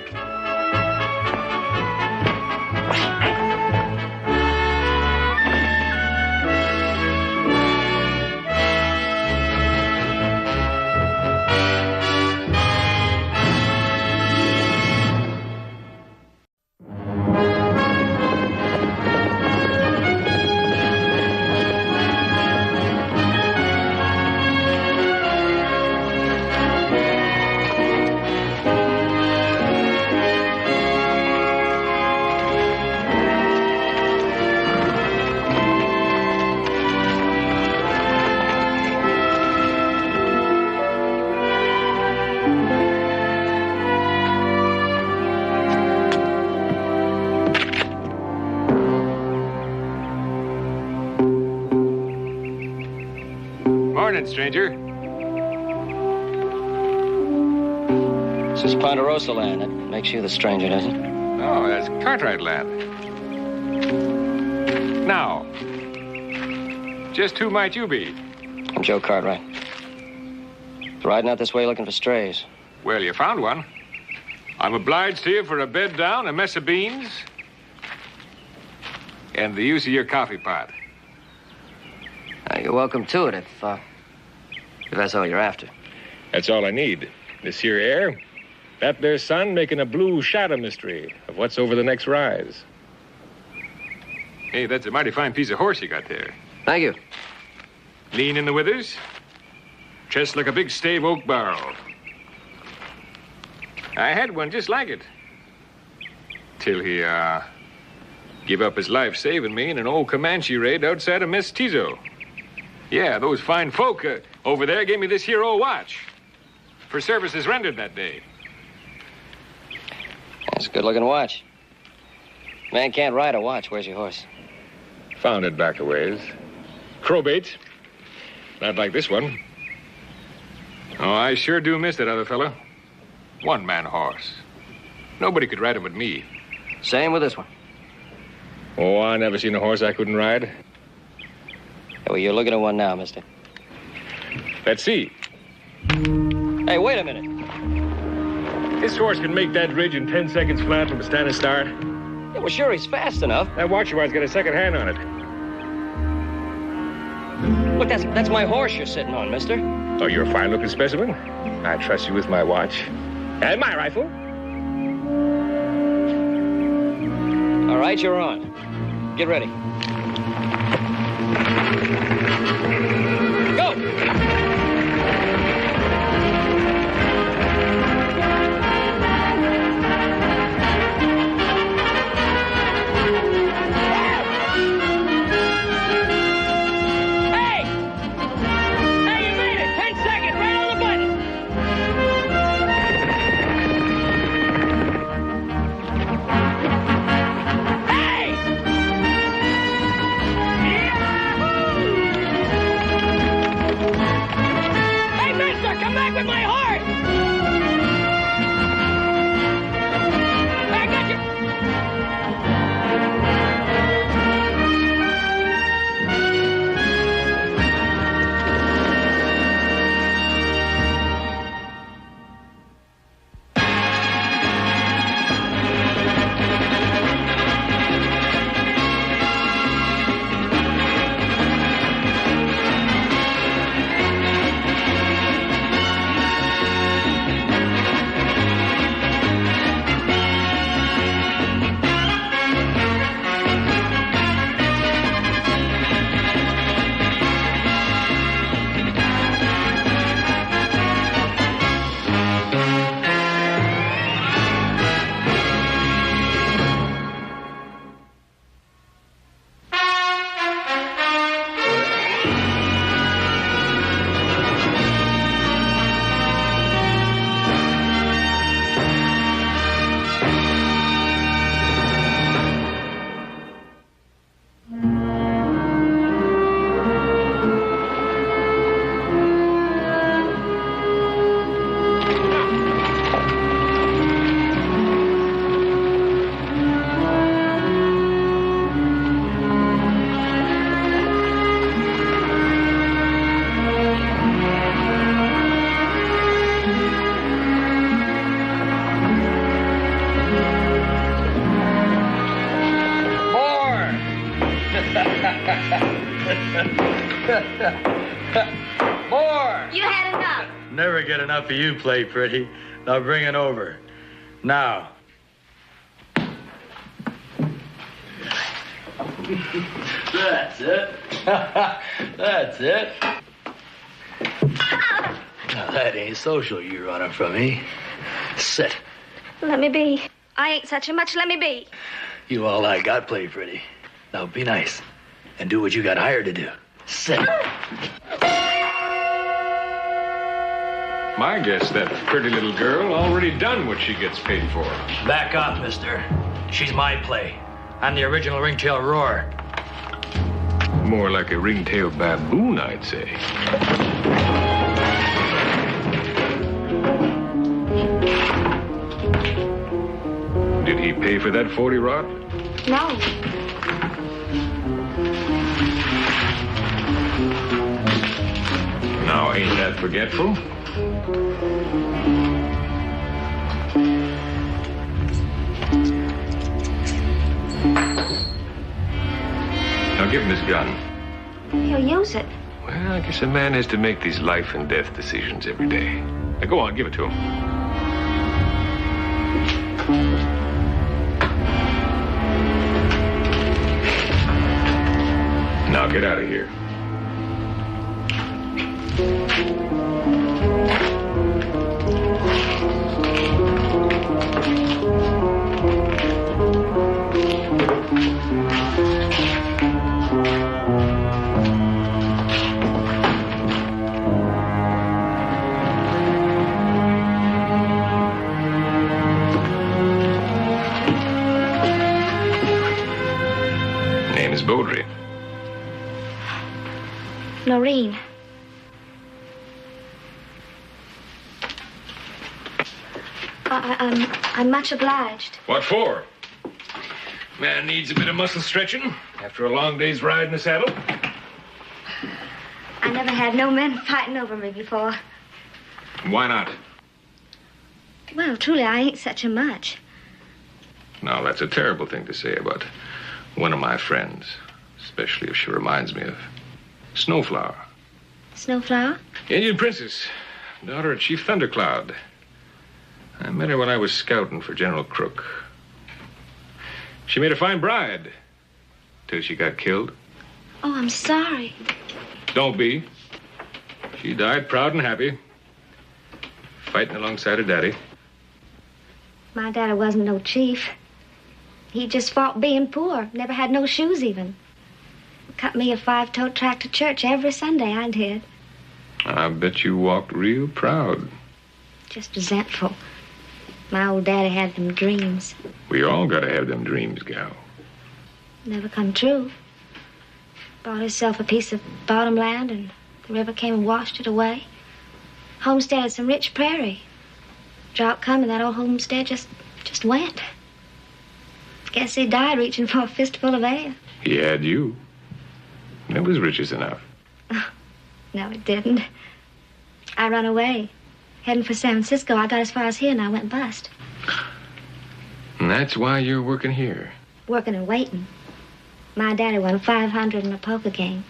Morning, stranger. This is Ponderosa land. That makes you the stranger, doesn't it? Oh, that's Cartwright land. Now, just who might you be? I'm Joe Cartwright. Riding out this way looking for strays. Well, you found one. I'm obliged to you for a bed down, a mess of beans, and the use of your coffee pot. You're welcome to it if that's all you're after. That's all I need. This here air, that there sun making a blue shadow mystery of what's over the next rise. Hey, that's a mighty fine piece of horse you got there. Thank you. Lean in the withers, chest like a big stave oak barrel. I had one just like it. Till he, give up his life saving me in an old Comanche raid outside of Mestizo. Yeah, those fine folk over there gave me this here old watch for services rendered that day. That's a good-looking watch. Man can't ride a watch. Where's your horse? Found it back a ways. Crowbait. Not like this one. Oh, I sure do miss that other fella. One-man horse. Nobody could ride him but me. Same with this one. Oh, I never seen a horse I couldn't ride. Well, you're looking at one now, mister. Let's see. Hey, wait a minute. This horse can make that ridge in 10 seconds flat from a standing start. Yeah, well, sure, he's fast enough. That watch of ours got a second hand on it. Look, that's my horse you're sitting on, mister. Oh, you're a fine-looking specimen. I trust you with my watch. And my rifle. All right, you're on. Get ready. Go! More! You had enough. Never get enough of you, Play Pretty. Now bring it over. Now. That's it. That's it. Now, that ain't social you running from me. Sit. Let me be. I ain't such a much. Let me be. You all I got, Play Pretty. Now be nice and do what you got hired to do. Sit. My guess that pretty little girl already done what she gets paid for. Back off, mister. She's my play. I'm the original ringtail roar. More like a ringtail baboon, I'd say. Did he pay for that 40 rod? No. Now, ain't that forgetful? Now give him his gun. He'll use it. Well, I guess a man has to make these life and death decisions every day. Now go on, give it to him. Now get out of here. Name is Beaudry. Noreen. I'm much obliged. What for? Man needs a bit of muscle stretching after a long day's ride in the saddle. I never had no men fighting over me before. Why not? Well, truly, I ain't such a much. Now, that's a terrible thing to say about one of my friends, especially if she reminds me of Snowflower. Snowflower? Indian princess, daughter of Chief Thundercloud. I met her when I was scouting for General Crook. She made a fine bride till she got killed. Oh, I'm sorry. Don't be. She died proud and happy, fighting alongside her daddy. My daddy wasn't no chief. He just fought being poor. Never had no shoes even. Cut me a 5-toed track to church every Sunday, I did. I bet you walked real proud. Just resentful. My old daddy had them dreams. We all gotta have them dreams, gal. Never come true. Bought himself a piece of bottom land, and the river came and washed it away. Homesteaded some rich prairie. Drought come, and that old homestead just went. Guess he died reaching for a fistful of air. He had you. It was riches enough. No, it didn't. I run away. Heading for San Francisco. I got as far as here, and I went bust. And that's why you're working here. Working and waiting. My daddy won 500 in a poker game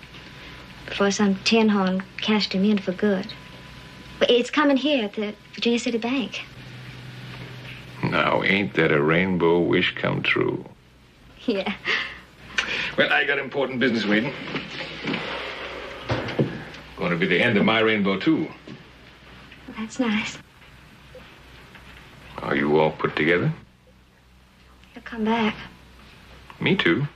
before some tin horn cashed him in for good. But it's coming here at the Virginia City Bank. Now, ain't that a rainbow wish come true? Yeah. Well, I got important business waiting. Going to be the end of my rainbow, too. That's nice. Are you all put together? He'll come back. Me too.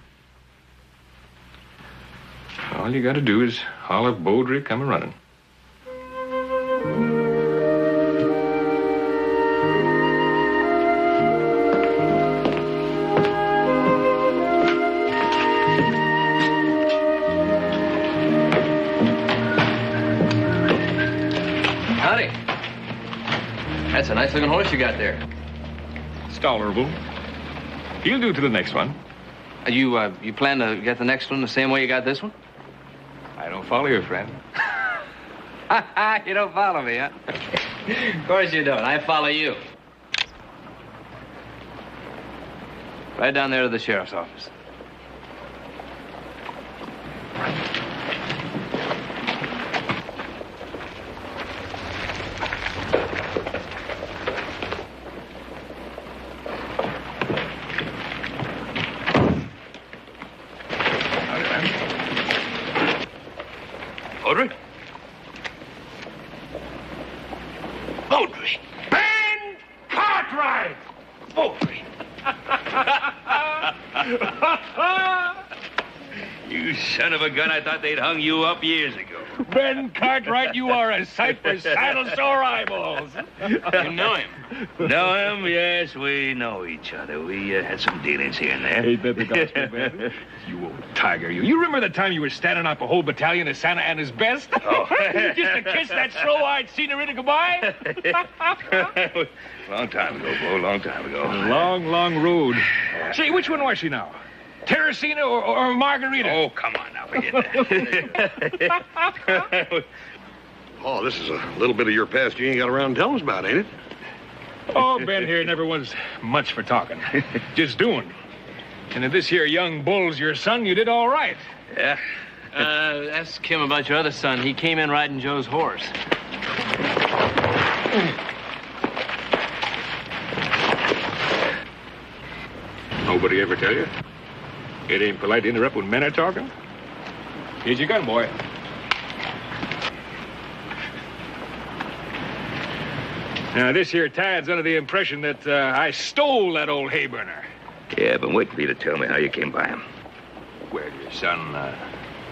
All you got to do is holler Beaudry come a-running. Howdy. That's a nice-looking horse you got there. It's tolerable. He'll do to the next one. You plan to get the next one the same way you got this one? I don't follow you, friend. You don't follow me, huh? Of course you don't. I follow you. Right down there to the sheriff's office. Baudry? Baudry! Ben Cartwright! Baudry! You son of a gun, I thought they'd hung you up years ago. Ben Cartwright, you are a sight for saddle sore eyeballs. You know him? Know him? Yes, we know each other. We had some dealings here and there. Ain't that the gospel, Ben? You old tiger, you. You remember the time you were standing up a whole battalion of Santa Anna's best? Oh. Just to kiss that slow-eyed scenery goodbye? Long time ago, Bo, long time ago. A long, long road. Say, which one was she now? Teresina or Margarita? Oh, come on now, forget that. Oh, this is a little bit of your past you ain't got around telling us about, ain't it? Oh, Ben here never was much for talking. Just doing. And if this here young bull's your son, you did all right. Yeah. Ask him about your other son. He came in riding Joe's horse. Nobody ever tell you? It ain't polite to interrupt when men are talking. Here's your gun, boy. Now, this here Tad's under the impression that I stole that old hay burner. Yeah, but wait for you to tell me how you came by him. Well, your son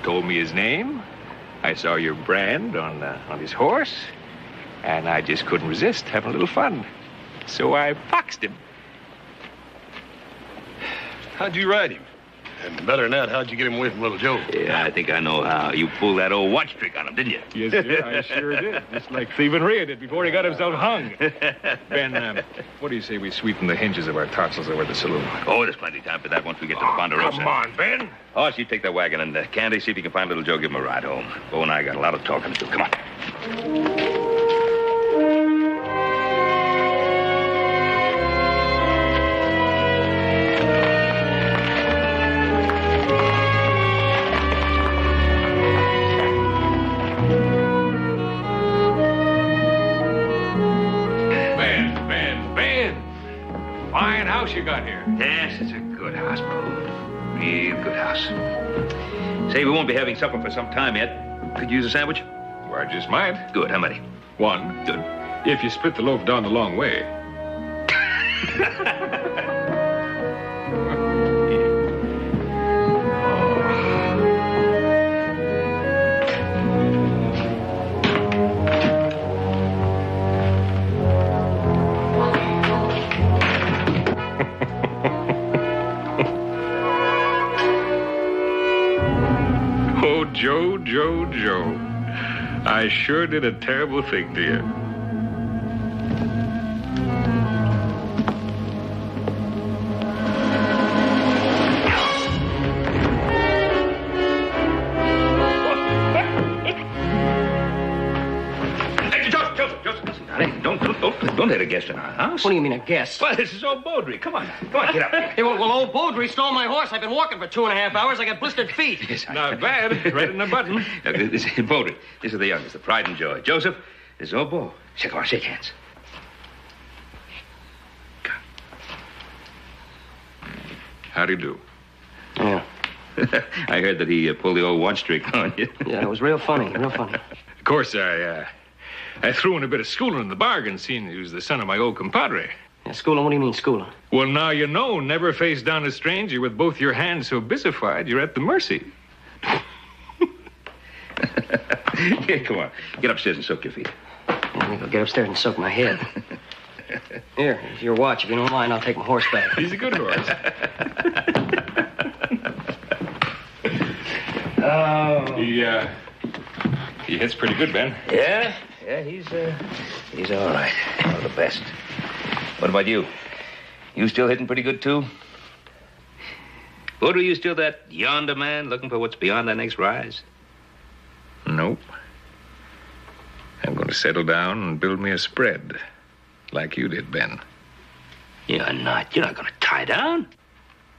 told me his name. I saw your brand on his horse. And I just couldn't resist having a little fun. So I foxed him. How'd you ride him? And better than that, how'd you get him away from little Joe? Yeah, I think I know how. You pulled that old watch trick on him, didn't you? Yes, sir, I sure did. Just like Thieving Rhea did before he got himself hung. Ben, what do you say we sweeten the hinges of our tonsils over at the saloon? Oh, there's plenty of time for that once we get to the Ponderosa. Come on, Ben. Hoss, you take that wagon and Candy, see if you can find little Joe, give him a ride home. Bo and I got a lot of talking to do. Come on. Fine house you got here. Yes, it's a good house, Bo. Real good house. Say, we won't be having supper for some time yet. Could you use a sandwich? Well, I just might. Good. How many? One. Good. If you split the loaf down the long way. Joe, I sure did a terrible thing to you. Don't let a guest in our house. What do you mean, a guest? Well, this is old Baudry. Come on. Come on, get up here. Hey, well, old Baudry stole my horse. I've been walking for 2.5 hours. I got blistered feet. Yes, Not bad. Right in the button. This is Baudry. This is the youngest, the pride and joy. Joseph, this is old Bo. Come on, shake hands. How'd he do? Yeah. I heard that he pulled the old watch trick on you. Yeah, it was real funny, real funny. Of course, I threw in a bit of schooling in the bargain, seeing he was the son of my old compadre. Yeah, schooling? What do you mean, schooling? Well, now you know, never face down a stranger with both your hands so busified, you're at the mercy. Here, come on. Get upstairs and soak your feet. Let me go get upstairs and soak my head. Here, it's your watch. If you don't mind, I'll take my horse back. He's a good horse. Oh. He hits pretty good, Ben. Yeah, he's all right. One of the best. What about you? You still hitting pretty good, too? Or are you still that yonder man looking for what's beyond that next rise? Nope. I'm going to settle down and build me a spread, like you did, Ben. You're not. You're not going to tie down.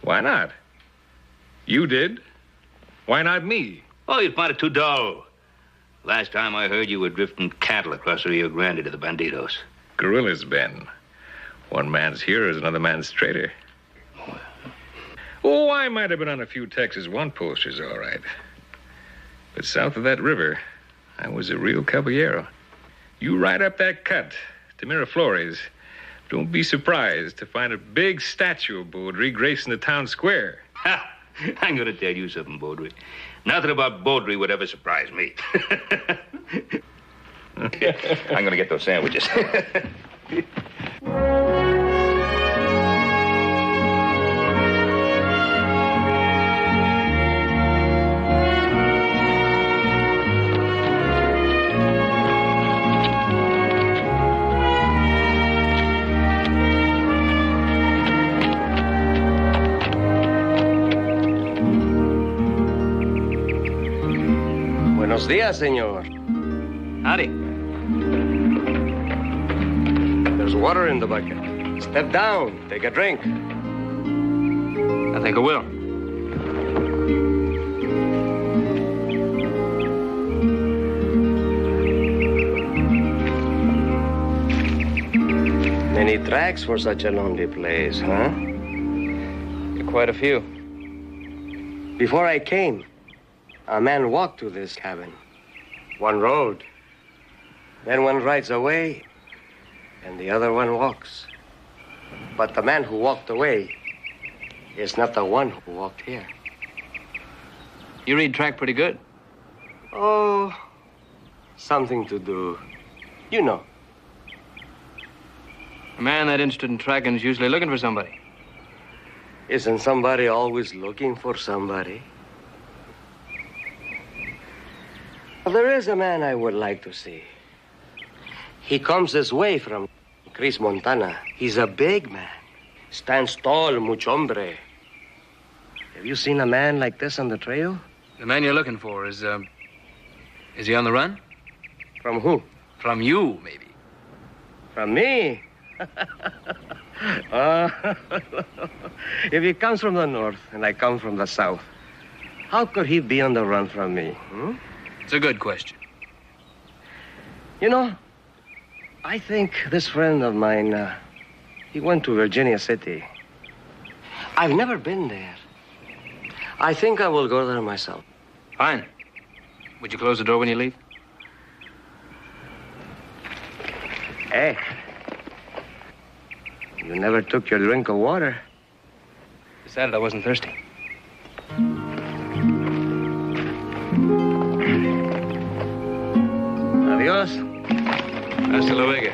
Why not? You did. Why not me? Oh, you find it too dull. Last time I heard you were drifting cattle across the Rio Grande to the bandidos. Guerrillas, Ben. One man's hero is another man's traitor. Oh, I might have been on a few Texas one posters, all right. But south of that river, I was a real caballero. You ride up that cut to Miraflores. Don't be surprised to find a big statue of Baudry gracing the town square. Ha! I'm going to tell you something, Baudry. Nothing about Baudry would ever surprise me. I'm going to get those sandwiches. Buenos días, senor. Howdy. There's water in the bucket. Step down. Take a drink. I think I will. Many tracks for such a lonely place, huh? Quite a few. Before I came, a man walked to this cabin. One rode. Then one rides away, and the other one walks. But the man who walked away is not the one who walked here. You read track pretty good. Oh, something to do. You know. A man that interested in tracking is usually looking for somebody. Isn't somebody always looking for somebody? There is a man I would like to see. He comes this way from Chris, Montana. He's a big man. Stands tall, mucho hombre. Have you seen a man like this on the trail? The man you're looking for is he on the run? From who? From you, maybe. From me? If he comes from the north and I come from the south, how could he be on the run from me? It's a good question. You know, I think this friend of mine, he went to Virginia City. I've never been there. I think I will go there myself. Fine. Would you close the door when you leave? Hey, you never took your drink of water. Decided I wasn't thirsty. Adios. Hasta luego.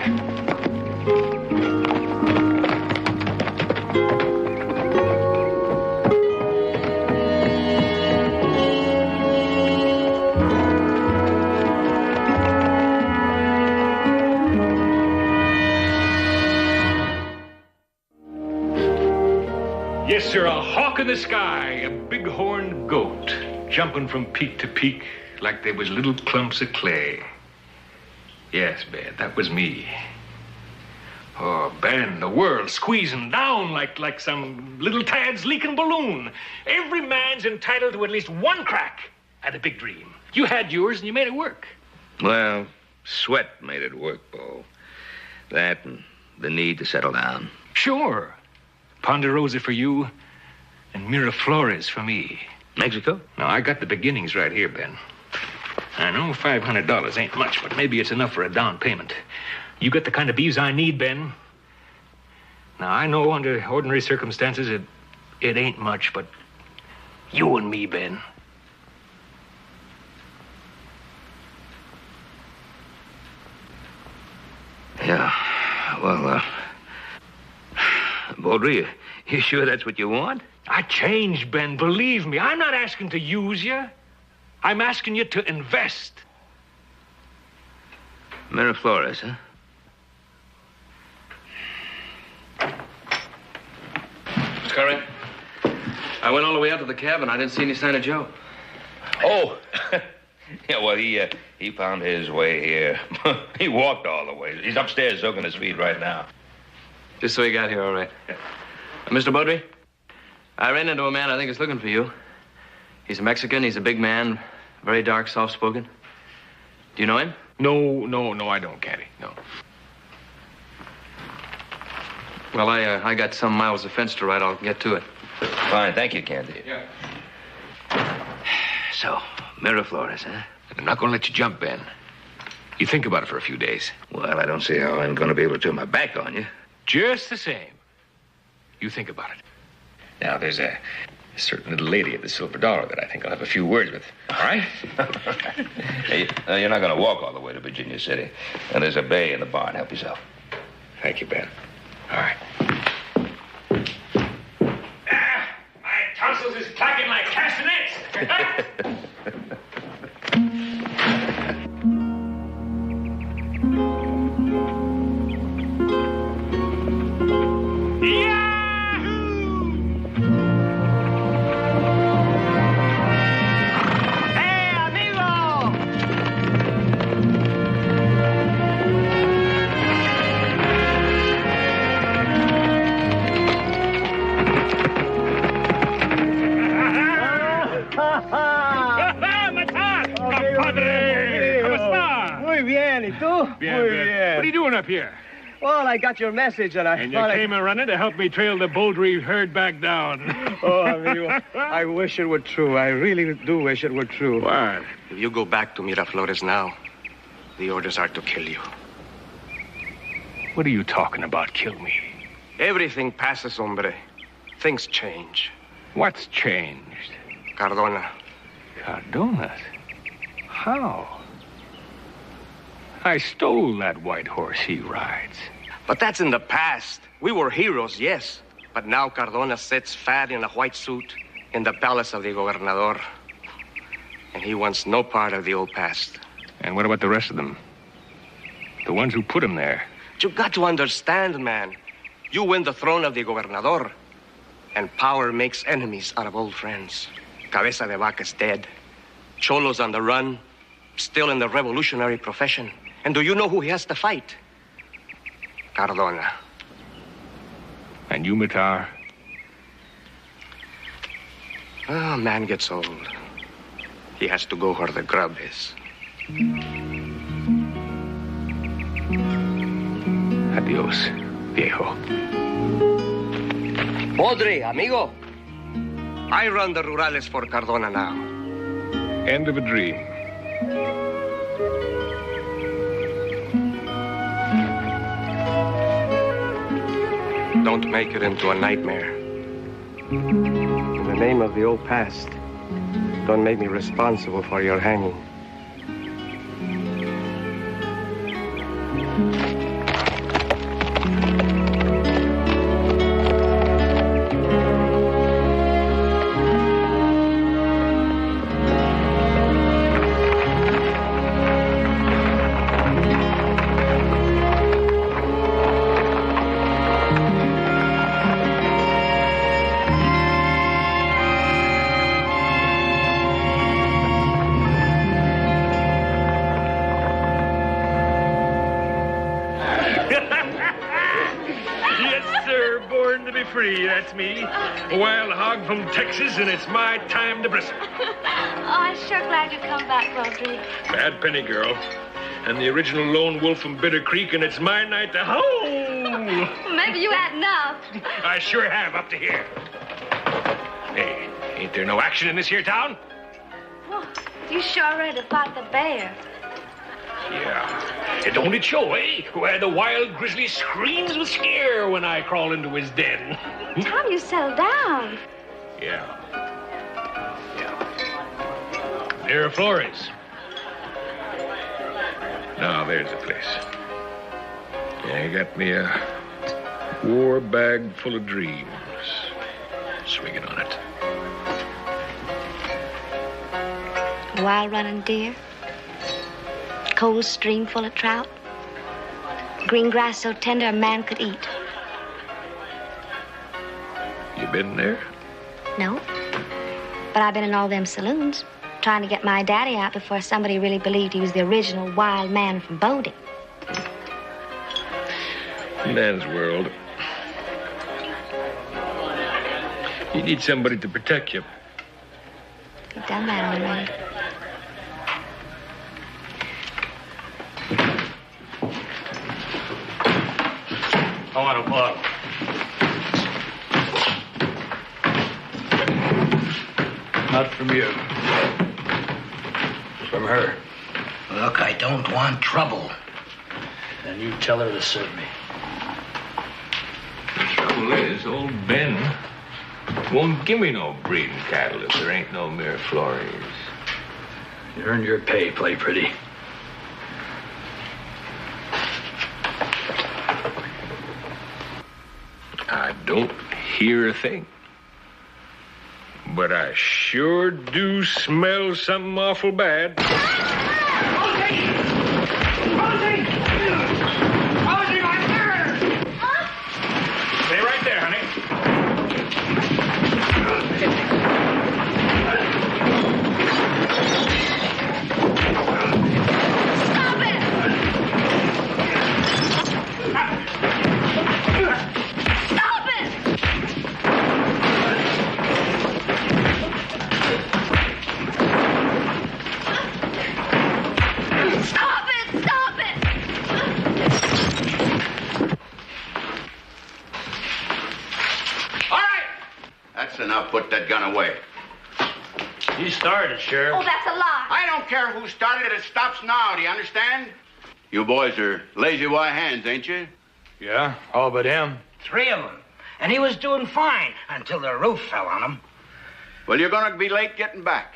Yes, sir, a hawk in the sky, a big-horned goat, jumping from peak to peak like they was little clumps of clay. Yes, Ben, that was me. Oh, Ben, the world squeezing down like some little tad's leaking balloon. Every man's entitled to at least one crack at a big dream. You had yours and you made it work. Well, sweat made it work, Bo. That and the need to settle down. Sure. Ponderosa for you and Miraflores for me. Mexico? Now, I got the beginnings right here, Ben. I know $500 ain't much, but maybe it's enough for a down payment. You got the kind of beeves I need, Ben. Now, I know under ordinary circumstances it ain't much, but you and me, Ben. Yeah, well, Baudry, you sure that's what you want? I changed, Ben, believe me. I'm not asking to use you. I'm asking you to invest. Miraflores, huh? Curry, I went all the way out to the cabin. I didn't see any sign of Joe. Oh, yeah, well, he found his way here. He walked all the way. He's upstairs soaking his feet right now. Just so he got here, all right. Yeah. Mr. Baudry, I ran into a man I think is looking for you. He's a Mexican. He's a big man, very dark, soft-spoken. Do you know him? No, I don't, Candy. No. Well, I got some miles of fence to ride. I'll get to it. Fine, thank you, Candy. Yeah. So, Miraflores, huh? I'm not going to let you jump, Ben. You think about it for a few days. Well, I don't see how I'm going to be able to turn my back on you. Just the same. You think about it. Now, there's a certain little lady at the Silver Dollar that I think I'll have a few words with. All right? Hey, you're not going to walk all the way to Virginia City. And there's a bay in the barn. Help yourself. Thank you, Ben. All right. My tonsils is clacking like castanets. Muy bien, ¿y tú? Muy bien. What are you doing up here? Well, I got your message and And you came a running to help me trail the Bouldry herd back down. Oh, amigo, I wish it were true. I really do wish it were true. What? If you go back to Miraflores now, the orders are to kill you. What are you talking about, kill me? Everything passes, hombre. Things change. What's changed? Cardona. Cardona? How? I stole that white horse he rides. But that's in the past. We were heroes, yes. But now Cardona sits fat in a white suit in the palace of the gobernador. And he wants no part of the old past. And what about the rest of them? The ones who put him there? You got to understand, man. You win the throne of the gobernador, and power makes enemies out of old friends. Cabeza de Vaca's dead. Cholo's on the run, still in the revolutionary profession. And do you know who he has to fight? Cardona. And you, Matar? Oh, man gets old. He has to go where the grub is. Adios, viejo. Podre, amigo. I run the Rurales for Cardona now. End of a dream. Don't make it into a nightmare. In the name of the old past, don't make me responsible for your hanging. That's me. A wild hog from Texas, and it's my time to bristle. Oh, I'm sure glad you come back, Rodrigo. Bad penny girl. And the original lone wolf from Bitter Creek, and it's my night to howl. Maybe you had enough. I sure have up to here. Hey, ain't there no action in this here town? Oh, you sure ready to fight the bear? Yeah. Don't it show, eh? Where the wild grizzly screams with scare when I crawl into his den. Tom, you settle down. Yeah. Miraflores. Now, there's the place. Yeah, got me a war bag full of dreams. Swinging on it. Wild running deer. Cold stream full of trout. Green grass so tender a man could eat. You been there? No. But I've been in all them saloons, trying to get my daddy out before somebody really believed he was the original wild man from Bodie. Man's world. You need somebody to protect you. You've done that already. I want a bottle. Not from you. From her. Look, I don't want trouble. Then you tell her to serve me. The trouble is, old Ben won't give me no breeding cattle if there ain't no Miraflores. You earned your pay, play pretty. I don't hear a thing. But I sure do smell something awful bad. Stay right there, honey. Stop it! Stop it! Stop it! Stop it! That's enough. Put that gun away. You started, Sheriff. Oh, that's a lie. I don't care who started it. It stops now. Do you understand? You boys are lazy Y hands, ain't you? Yeah, all but him. 3 of them. And he was doing fine until the roof fell on him. Well, you're going to be late getting back.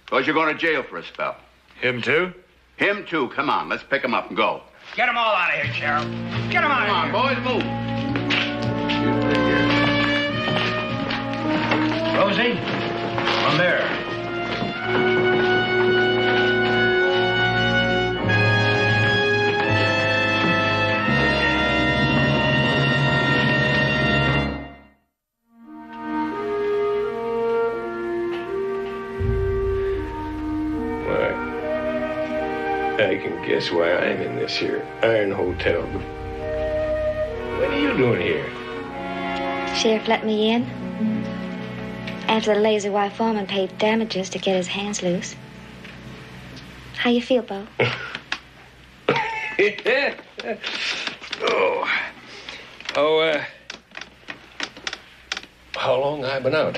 Because you're going to jail for a spell. Him too? Him too. Come on, let's pick him up and go. Get them all out of here, Sheriff. Get them out of here. Come on, boys, move. Rosie, come there. Why, I can guess why I'm in this here Iron Hotel. But what are you doing here? Sheriff let me in. After the lazy Y foreman paid damages to get his hands loose. How you feel, Bo? How long I been out?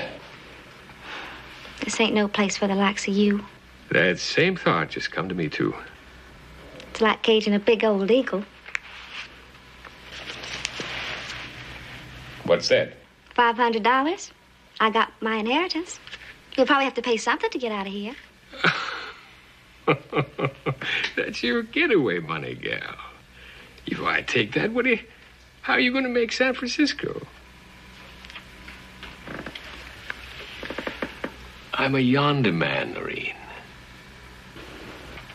This ain't no place for the likes of you. That same thought just come to me, too. It's like caging a big old eagle. What's that? $500. I got my inheritance. You'll probably have to pay something to get out of here. That's your getaway money, gal. If I take that, how are you going to make San Francisco? I'm a yonder man, Noreen.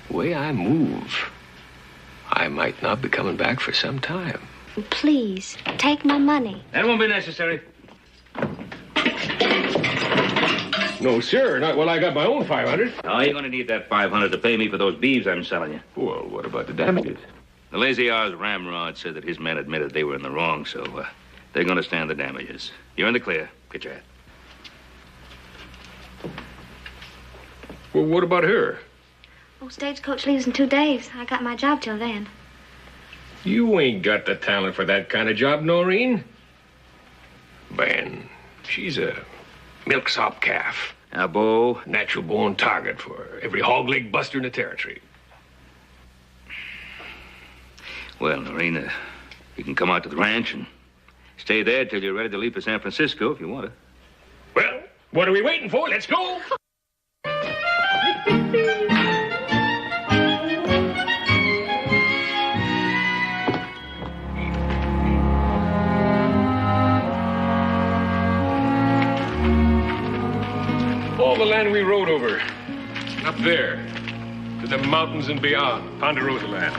The way I move, I might not be coming back for some time. Please, take my money. That won't be necessary. No, sir. Not while I got my own 500. Oh, you're going to need that 500 to pay me for those beeves I'm selling you. Well, what about the damages? The Lazy R's Ramrod said that his men admitted they were in the wrong, so they're going to stand the damages. You're in the clear. Get your hat. Well, what about her? Oh, stagecoach leaves in 2 days. I got my job till then. You ain't got the talent for that kind of job, Noreen. Ben, she's a milksop calf. Now, Bo. Natural born target for every hog leg buster in the territory. Well, Noreen, you can come out to the ranch and stay there till you're ready to leave for San Francisco if you want to. Well, what are we waiting for? Let's go. All the land we rode over, up there, to the mountains and beyond, Ponderosa land.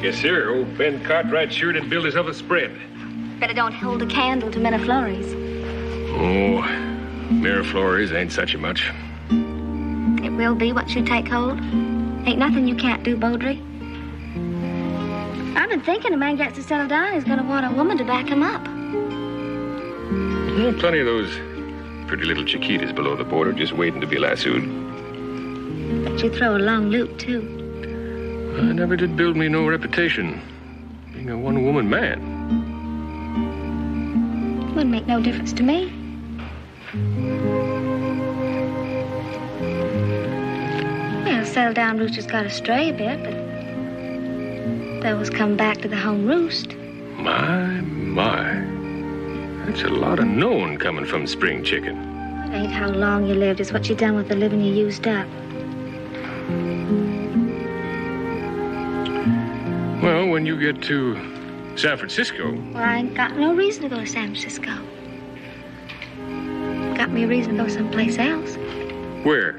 Yes, sir, old Ben Cartwright sure did build us up a spread. Bet it don't hold a candle to Miraflores. Oh, Miraflores ain't such a much. It will be once you take hold. Ain't nothing you can't do, Beaudry. I've been thinking a man gets to settle down, he's gonna want a woman to back him up. Plenty of those pretty little Chiquitas below the border just waiting to be lassoed. But you throw a long loop, too. I never did build me no reputation being a one-woman man. Wouldn't make no difference to me. Well, settled down roosters got astray a bit, but those come back to the home roost. My. That's a lot of knowing coming from spring chicken. It ain't how long you lived, it's what you done with the living you used up. Well, when you get to San Francisco... Well, I ain't got no reason to go to San Francisco. Got me a reason to go someplace else. Where?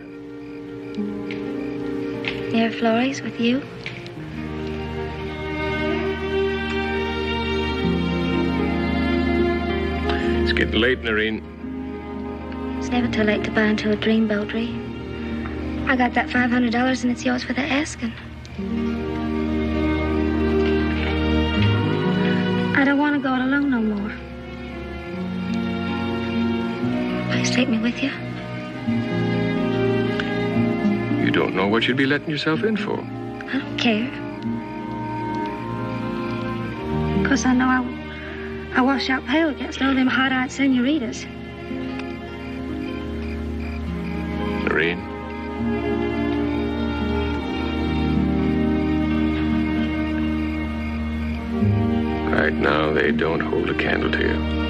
Near Flores with you. It's getting late, Noreen. It's never too late to buy into a dream, Beaudry. I got that $500 and it's yours for the asking. I don't want to go it alone no more. Please take me with you. You don't know what you'd be letting yourself in for. I don't care. Because I know I wash out pale against all them hot-eyed senoritas. Noreen? Right now, they don't hold a candle to you.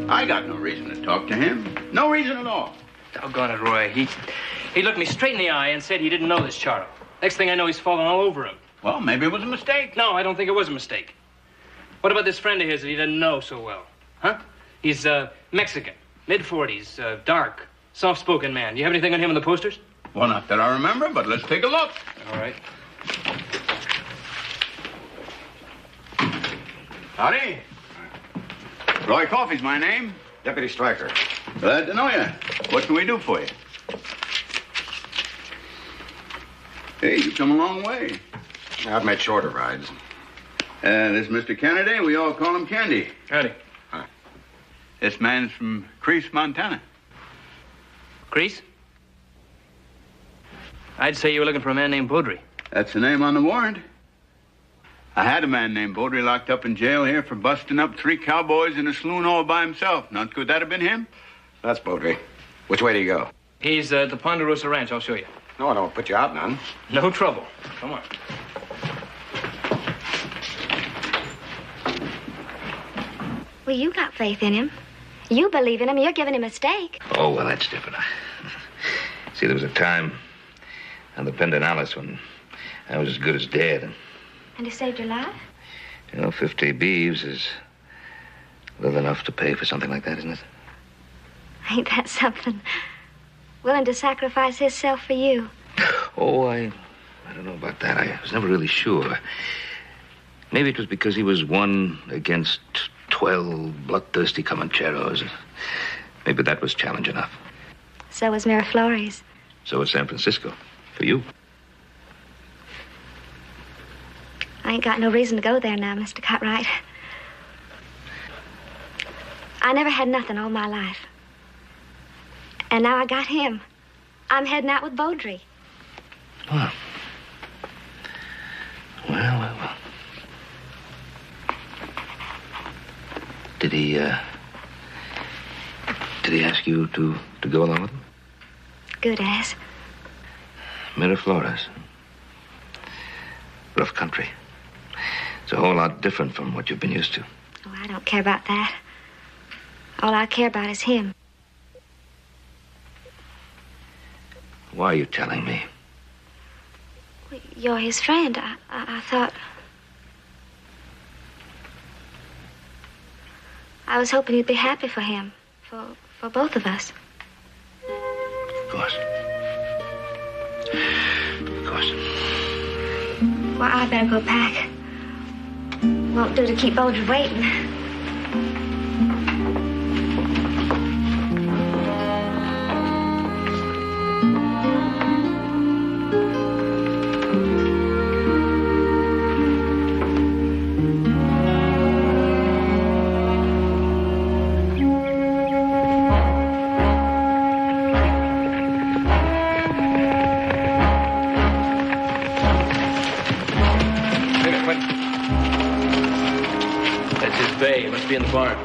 I got no reason to talk to him. No reason at all. Doggone it, Roy. He looked me straight in the eye and said he didn't know this Charo. Next thing I know, he's falling all over him. Well, maybe it was a mistake. No, I don't think it was a mistake. What about this friend of his that he didn't know so well? Huh? He's Mexican, mid-40s, dark, soft-spoken man. You have anything on him on the posters? Well, not that I remember, but let's take a look. All right. Howdy. Roy Coffey's my name. Deputy Stryker. Glad to know you. What can we do for you? Hey, you come a long way. I've made shorter rides. This is Mr. Kennedy. We all call him Candy. Howdy. Hi. This man's from Crease, Montana. Crease? I'd say you were looking for a man named Beaudry. That's the name on the warrant. I had a man named Beaudry locked up in jail here for busting up 3 cowboys in a saloon all by himself. Not could that have been him? That's Beaudry. Which way do you go? He's at the Ponderosa Ranch. I'll show you. No, I don't put you out none. No trouble. Come on. Well, you got faith in him. You believe in him. You're giving him a stake. Oh, well, that's different. See, there was a time on the Pedernales when I was as good as dead. And he saved your life? You know, 50 beeves is little enough to pay for something like that, isn't it? Ain't that something? Willing to sacrifice himself for you. Oh, I don't know about that. I was never really sure. Maybe it was because he was 1 against 12 bloodthirsty Comancheros. Maybe that was challenge enough. So was Miraflores. So was San Francisco. For you. I ain't got no reason to go there now, Mr. Cartwright. I never had nothing all my life. And now I got him. I'm heading out with Beaudry. Well. Well. Did he ask you to go along with him? Good ass. Miraflores. Rough country. It's a whole lot different from what you've been used to. Oh, I don't care about that. All I care about is him. Why are you telling me? You're his friend. I thought... I was hoping you'd be happy for him. For both of us. Of course. course. Well, I better go pack. Won't do to keep Bodie waiting. Bay. It must be in the barn.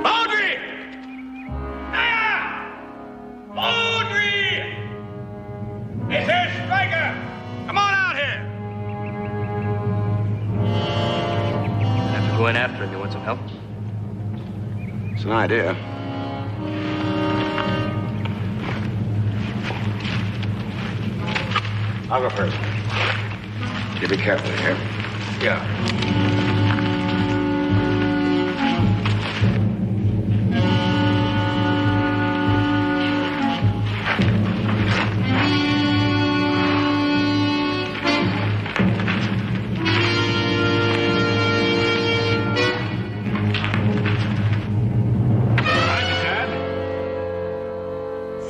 Audrey! Hiya! Audrey! This is Striker! Come on out here! I have to go in after him. You want some help? It's an idea. I'll go first. You be careful here. Yeah.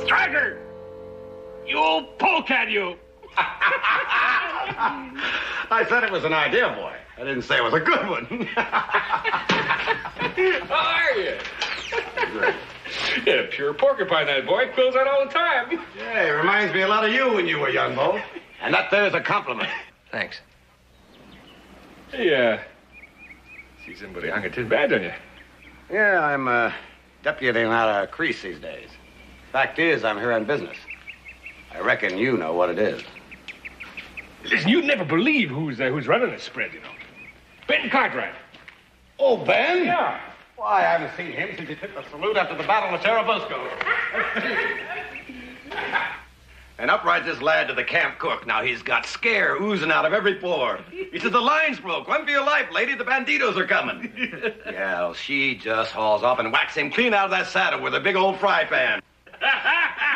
Striker! You old polecat, you! I said it was an idea, boy. I didn't say it was a good one. How are you? Yeah, pure porcupine, that boy. Quills out all the time. Yeah, it reminds me a lot of you when you were young, Bo. And that there's a compliment. Thanks. Hey, see somebody hung a tin badge on you. Yeah, I'm deputying out of Crease these days. Fact is, I'm here on business. I reckon you know what it is. Listen, you'd never believe who's running this spread, you know. Ben Cartwright. Oh, Ben? Yeah. Why, I haven't seen him since he took the salute after the Battle of Churubusco. And up rides this lad to the camp cook. Now, he's got scare oozing out of every pore. He says, the line's broke. Run for your life, lady. The banditos are coming. Yeah, well, she just hauls up and whacks him clean out of that saddle with a big old fry pan.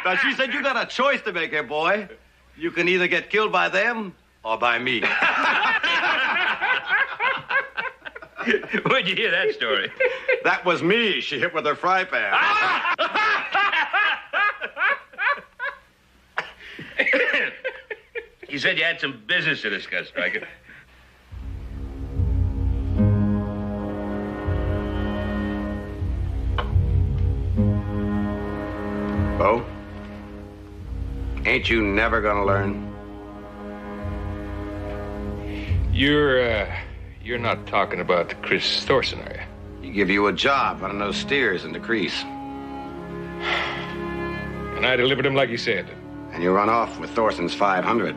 Now, she said, you got a choice to make here, boy. You can either get killed by them or by me. Where'd you hear that story? That was me she hit with her fry pan. You said you had some business to discuss, Striker. Bo, ain't you never gonna learn? You're not talking about Chris Thorson, are you? He give you a job running those steers in the Crease. And I delivered him like he said. And you run off with Thorson's 500.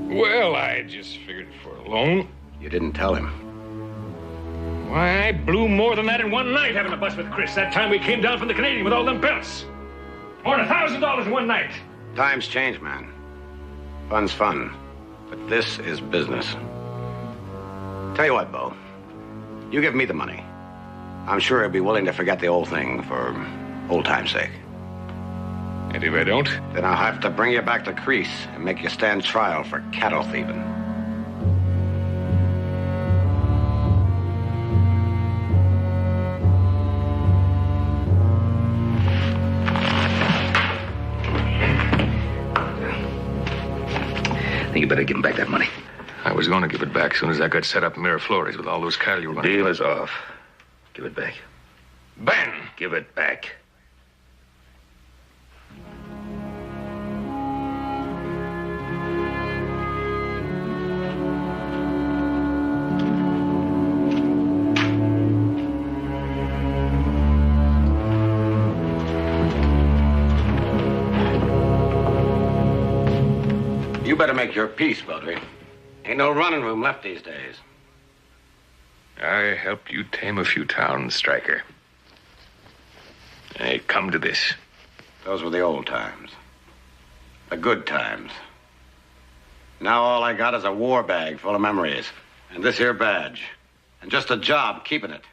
Well, I just figured for a loan. You didn't tell him. Why, I blew more than that in one night having a bus with Chris that time we came down from the Canadian with all them belts. More than $1,000 in one night. Times change, man. Fun's fun. But this is business. Tell you what, Bo. You give me the money. I'm sure he'll be willing to forget the old thing for old time's sake. And if I don't? Then I'll have to bring you back to Crease and make you stand trial for cattle thieving. I think you better give him back that money. I was going to give it back as soon as I got set up in Miraflores with all those cattle you were going to... Deal is off. Give it back. Ben! Give it back. You better make your peace, Baudry. Ain't no running room left these days. I helped you tame a few towns, Striker. Hey, come to this. Those were the old times. The good times. Now all I got is a war bag full of memories. And this here badge. And just a job keeping it.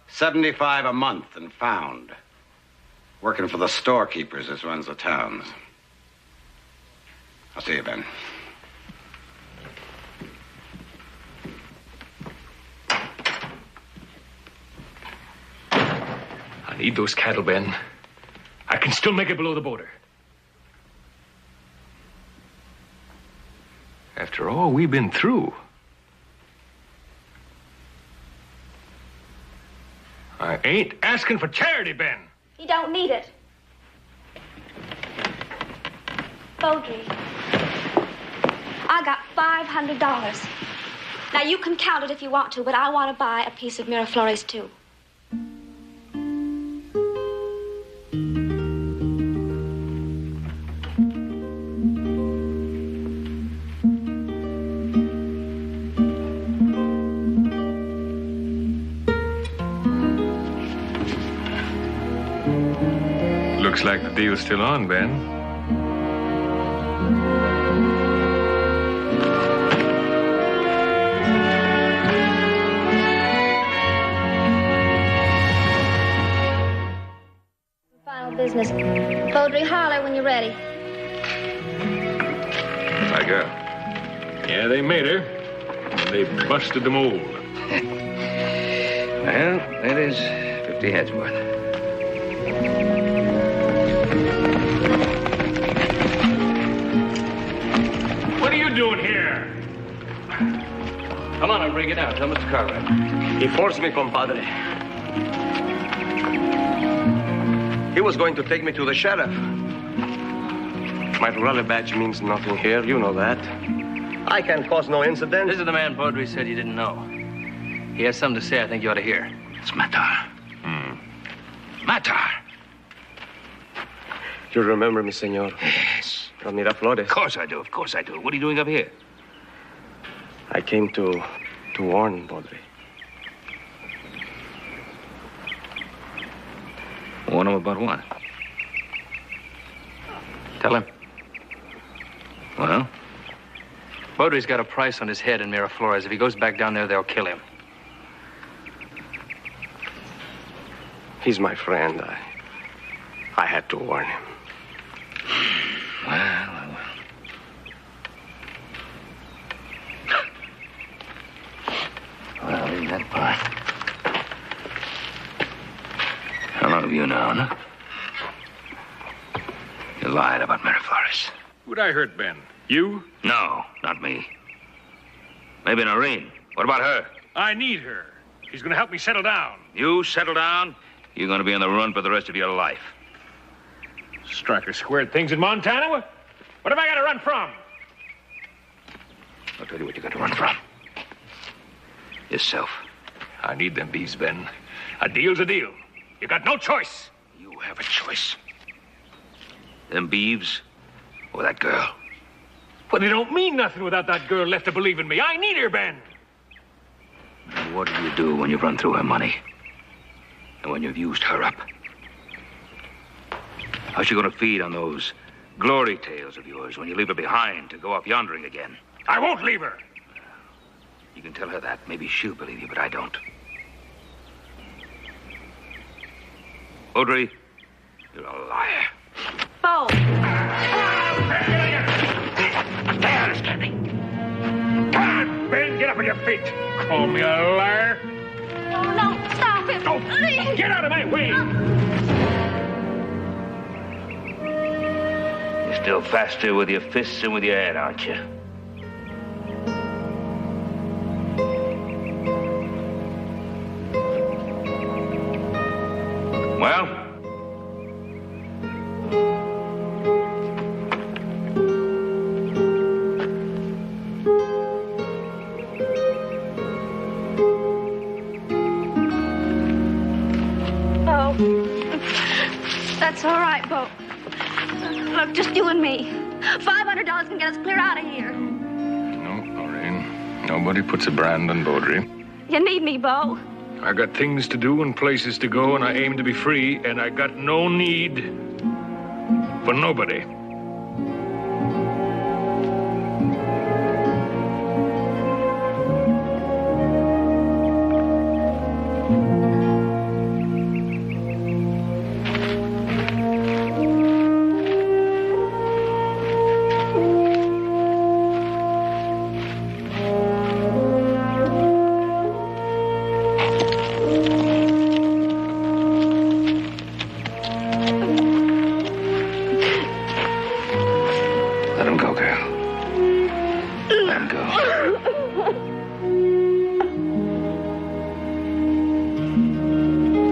75 a month and found. Working for the storekeepers as runs the towns. I'll see you, Ben. I need those cattle, Ben. I can still make it below the border. After all we've been through. I ain't asking for charity, Ben. You don't need it. Beaudry, I got $500. Now, you can count it if you want to, but I want to buy a piece of Miraflores, too. Looks like the deal's still on, Ben. Final business. Beaudry, holler when you're ready. My girl. Yeah, they made her. And they busted the mold. Well, that is 50 heads worth. What are you doing here? Come on, I'll bring it out. Tell Mr. Cartwright. He forced me, compadre. He was going to take me to the sheriff. My rally badge means nothing here. You know that. I can cause no incident. This is the man Beaudry said you didn't know. He has something to say I think you ought to hear. It's Matar. Matar. You remember me, senor? Yes. From Miraflores. Of course I do. Of course I do. What are you doing up here? I came to warn Beaudry. Warn him about what? Tell him. Well? Beaudry's got a price on his head in Miraflores. If he goes back down there, they'll kill him. He's my friend. I had to warn him. Well. Well, leave that part. How long have you known? You lied about Miraflores. Who'd I hurt, Ben? You? No, not me. Maybe Noreen. What about her? I need her. She's going to help me settle down. You settle down, you're going to be on the run for the rest of your life. Stryker squared things in Montana. What have I got to run from? I'll tell you what you got to run from. Yourself. I need them bees, Ben. A deal's a deal. You got no choice. You have a choice. Them beeves or that girl. But it don't mean nothing without that girl left to believe in me. I need her, Ben. And what do you do when you've run through her money? And when you've used her up? How's she going to feed on those glory tales of yours when you leave her behind to go off yondering again? I won't leave her. You can tell her that. Maybe she'll believe you, but I don't. Beaudry, you're a liar. Bo! Stay out of standing. Come on, Ben, get up on your feet. Call me a liar. Oh, no, stop it. Oh, Please. get out of my way. You're still faster with your fists than with your head, aren't you? Well? Bo. That's all right, Bo. Look, just you and me. $500 can get us clear out of here. No, Noreen. Nobody puts a brand on Beaudry. You need me, Bo. I got things to do and places to go, and I aim to be free, and I got no need for nobody. Let him go, girl. Let him go.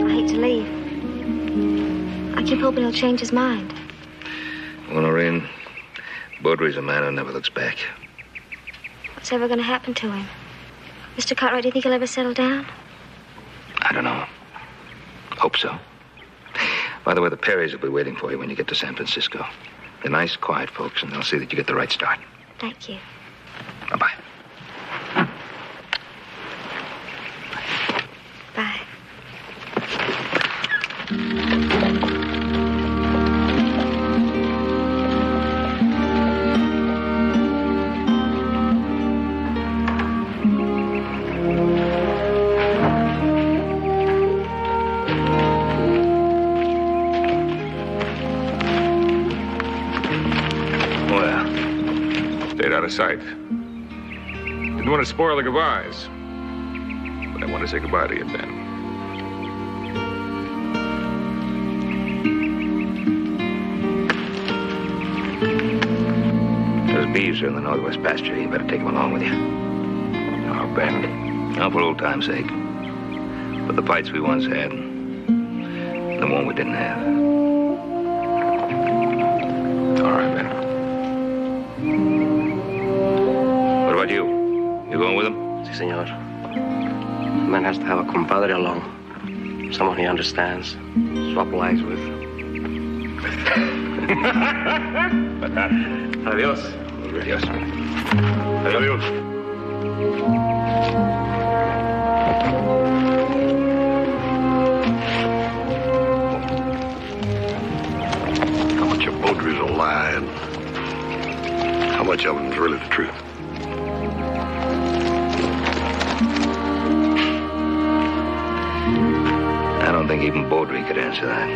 I hate to leave. I keep hoping he'll change his mind. Well, Noreen, Baudry's a man who never looks back. What's ever going to happen to him? Mr. Cartwright, do you think he'll ever settle down? I don't know. Hope so. By the way, the Perrys will be waiting for you when you get to San Francisco. They're nice, quiet folks, and they'll see that you get the right start. Thank you. Bye-bye. Bye. Out of sight. Didn't want to spoil the goodbyes, but I want to say goodbye to you, Ben. Those beeves are in the northwest pasture. You better take them along with you. Oh, Ben. Not for old time's sake. For the fights we once had, and the one we didn't have. All right, Ben. What about you? You going with him? Si, senor. A man has to have a compadre along. Someone he understands. Swap lives with. Adios. Adios. Adios. How much of Baudry's a lie and how much of it is really the truth? I don't think even Baudry could answer that.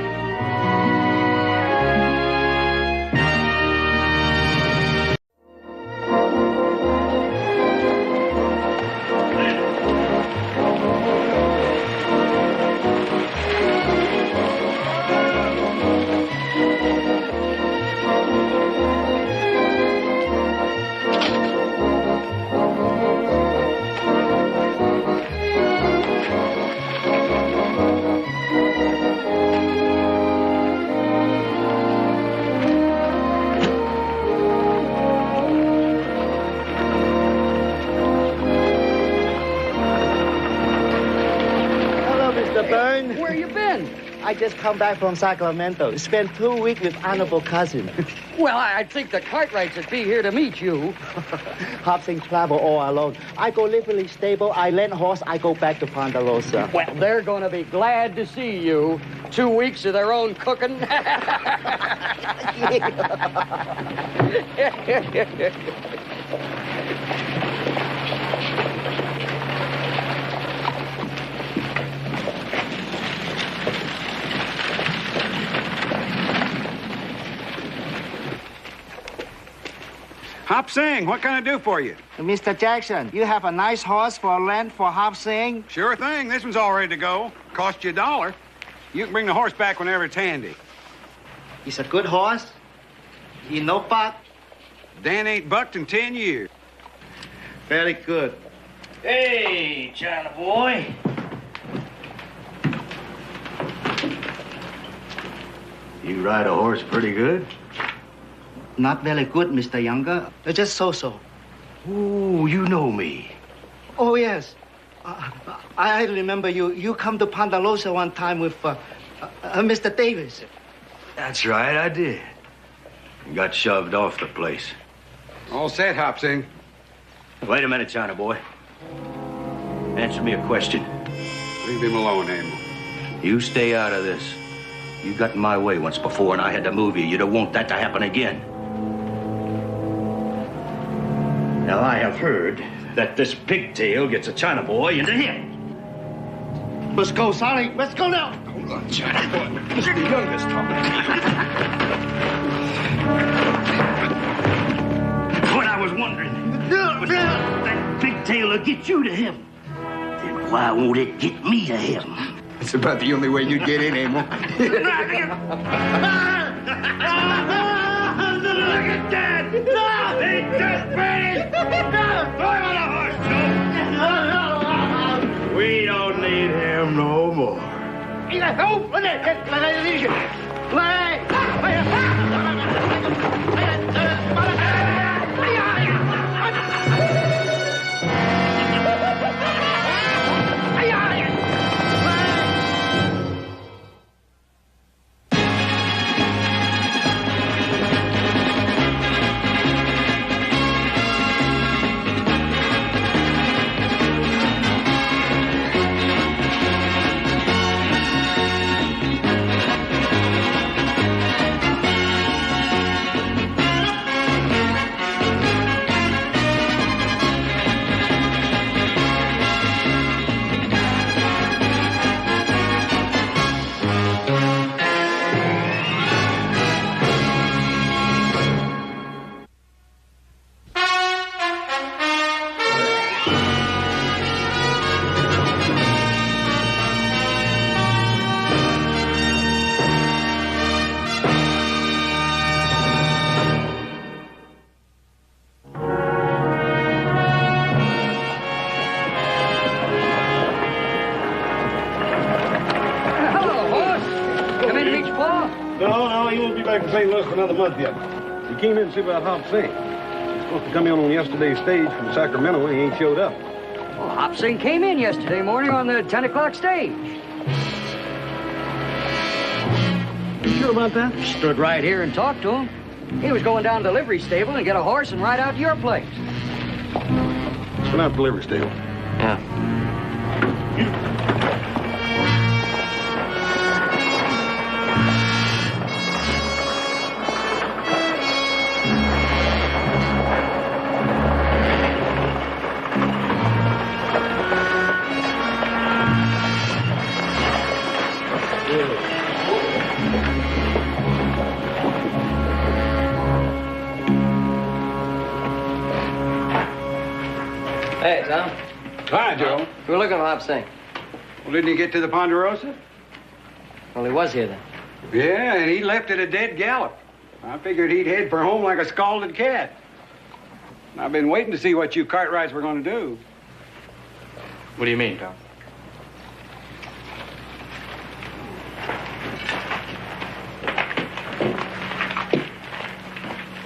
I just come back from Sacramento. Spent 2 weeks with honorable cousin. Well, I think the Cartwrights would be here to meet you. Hobson travel all alone. I go Liberty Stable, I lend horse, I go back to Ponderosa. Well, they're going to be glad to see you. 2 weeks of their own cooking. Hop Sing, what can I do for you? Mr. Jackson, you have a nice horse for rent for Hop Sing? Sure thing. This one's all ready to go. Cost you $1. You can bring the horse back whenever it's handy. He's a good horse. He no buck. Dan ain't bucked in 10 years. Very good. Hey, China boy. You ride a horse pretty good? Not very good, Mr. Younger. Just so-so. Ooh, you know me. Oh, yes. I remember you. You come to Ponderosa one time with Mr. Davis. That's right, I did. Got shoved off the place. All set, Hop Sing. Wait a minute, China boy. Answer me a question. Leave him alone, Emil. You stay out of this. You got in my way once before, and I had to move you. You don't want that to happen again. Now, I have heard that this pigtail gets a China boy in the head. Let's go, Sonny. Let's go now. Hold on, China boy. Mr. Youngest talking. When I was wondering, that pigtail will get you to him. Then why won't it get me to him? It's about the only way you'd get in, Emil. Look at that! Just finish! Throw him on the horse, Joe! We don't need him no more. No, he won't be back in St. Louis for another month yet. He came in to see about Hop Sing. He's supposed to come in on yesterday's stage from Sacramento, and he ain't showed up. Well, Hop Sing came in yesterday morning on the 10 o'clock stage. You sure about that? Stood right here and talked to him. He was going down to the livery stable and get a horse and ride out to your place. Let's go out to the livery stable. Yeah. Hey, Tom. Hi, Joe. We're looking for Hop Sing. Well, didn't he get to the Ponderosa? Well, he was here then. Yeah, and he left at a dead gallop. I figured he'd head for home like a scalded cat. I've been waiting to see what you Cartwrights were going to do. What do you mean, Tom?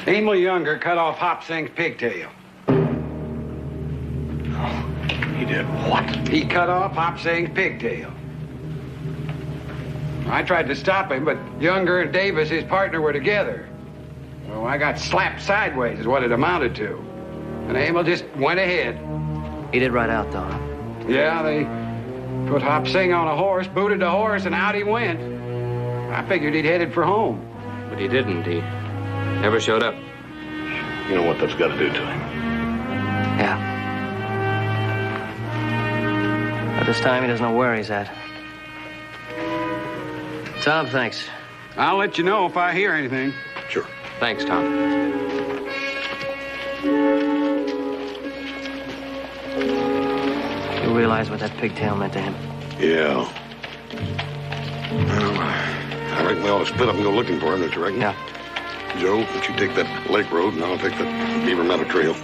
Emil Younger cut off Hop Sing's pigtail. He did what? He cut off Hop Sing's pigtail. I tried to stop him, but Younger and Davis, his partner, were together. Well, I got slapped sideways is what it amounted to. And Emil just went ahead. He did ride out, though. Yeah, they put Hop Sing on a horse, booted the horse, and out he went. I figured he'd headed for home. But he didn't. He never showed up. You know what that's got to do to him? Yeah. But this time he doesn't know where he's at. Tom, thanks. I'll let you know if I hear anything. Sure. Thanks, Tom. You realize what that pigtail meant to him? Yeah. Well, I reckon we ought to split up and go looking for him, don't you reckon? Yeah. Joe, why don't you take that lake road, and I'll take that Beaver Meadow trail.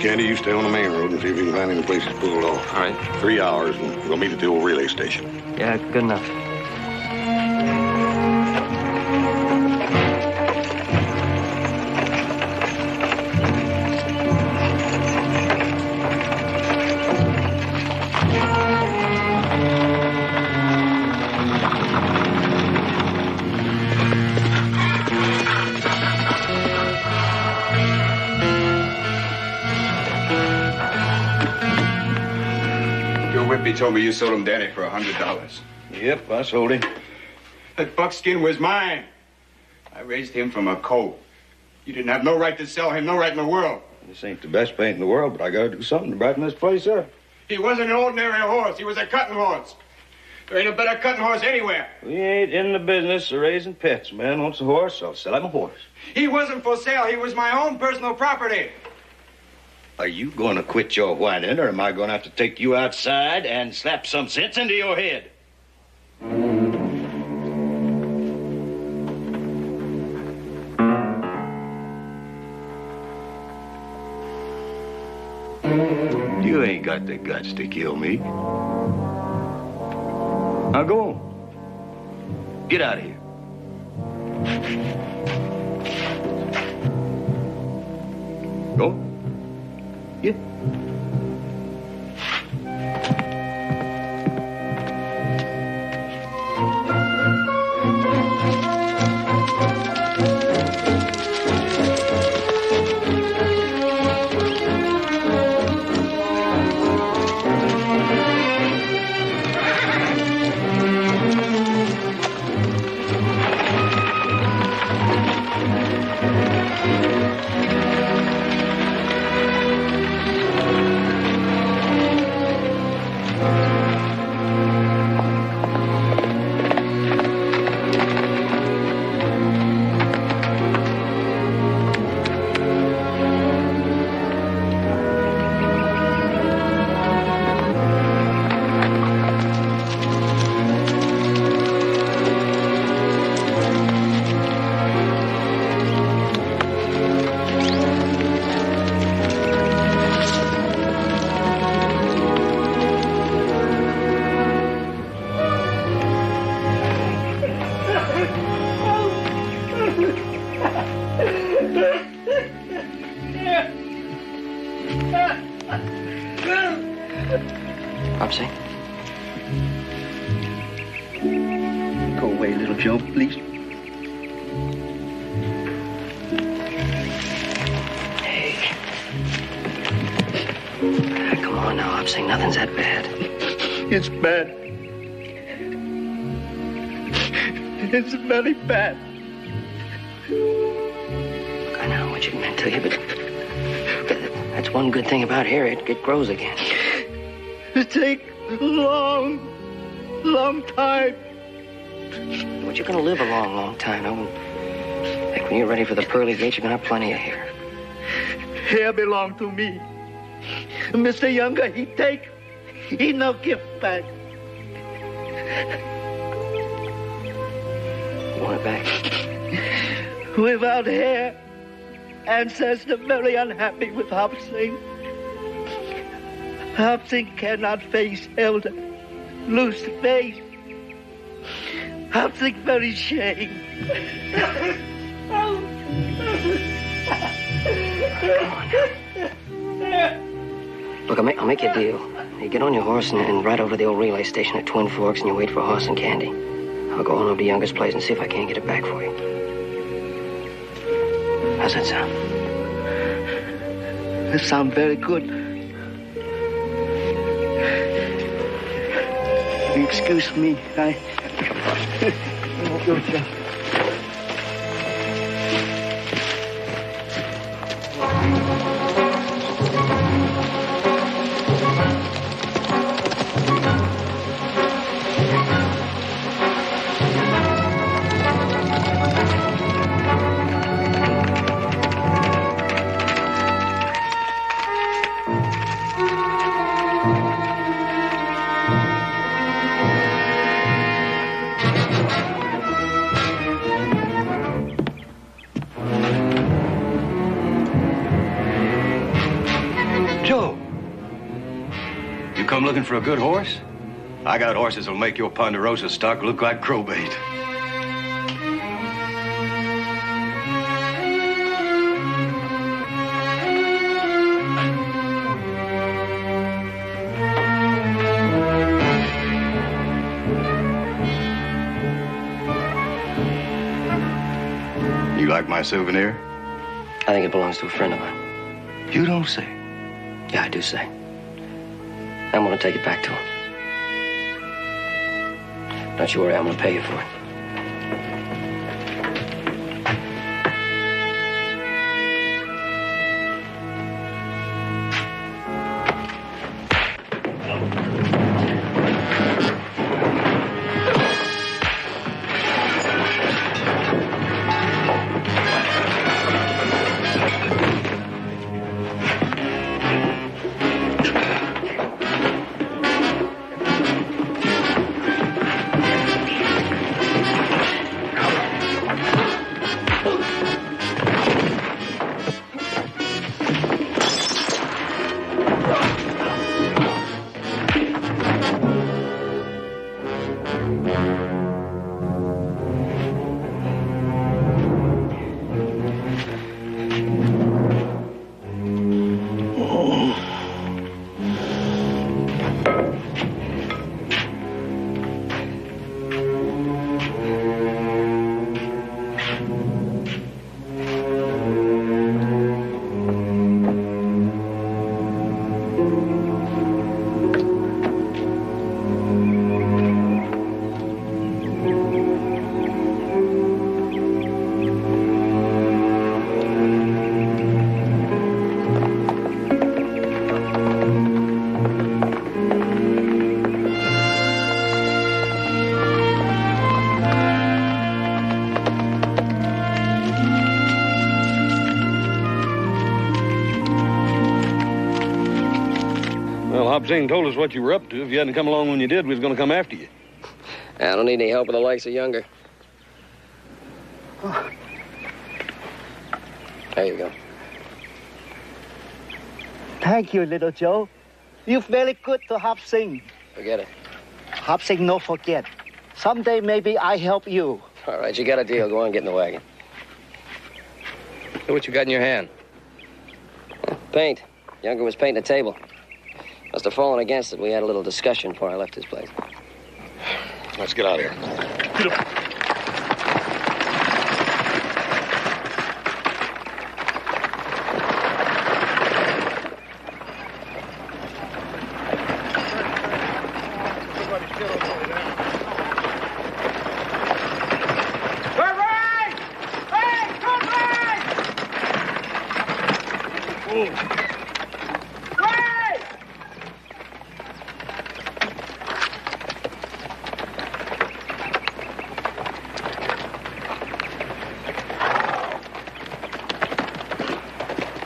Candy, you stay on the main road and see if you can find any place he's pulled off. All right. 3 hours, and we'll meet at the old relay station. Yeah, good enough. He told me you sold him Danny for $100. Yep, I sold him. That buckskin was mine. I raised him from a colt. You didn't have no right to sell him, no right in the world. This ain't the best paint in the world, but I gotta do something to brighten this place up. He wasn't an ordinary horse. He was a cutting horse. There ain't a better cutting horse anywhere. We ain't in the business of raising pets. Man wants a horse, I'll sell him a horse. He wasn't for sale. He was my own personal property. Are you going to quit your whining, or am I going to have to take you outside and slap some sense into your head? You ain't got the guts to kill me. Now go on. Get out of here. Go. Yeah. Popsy? Go away, little Joe, please. Hey. Come on now, Popsy. Nothing's that bad. It's bad. It's very bad. Look, I know what you meant to you, but that's one good thing about hair. It grows again. It takes a long, long time. But you're going to live a long, long time. Now, when you're ready for the pearly gates, you're going to have plenty of hair. Hair belong to me. Mr. Younger, he no give back. You want it back? Without hair, ancestor very unhappy with Hobson. Hobson cannot face elder. Lose face. Hobson very shame. Look, I'll make you a deal. You get on your horse and ride over to the old relay station at Twin Forks and you wait for a horse and candy. I'll go on over to Younger's place and see if I can't get it back for you. How's that sound? That sounds very good. Excuse me, Come looking for a good horse? I got horses that'll make your Ponderosa stock look like crowbait. You like my souvenir? I think it belongs to a friend of mine. You don't say. Yeah, I do say. I'm going to take it back to him. Don't you worry, I'm going to pay you for it. Hop Sing told us what you were up to. If you hadn't come along when you did, we was going to come after you. I don't need any help with the likes of Younger. There you go. Thank you, little Joe. You're very good to Hop Sing. Forget it. Hop Sing, no forget. Someday maybe I help you. All right, you got a deal. Go on, get in the wagon. Look what you got in your hand. Paint. Younger was painting a table. Must have fallen against it. We had a little discussion before I left his place. Let's get out of here.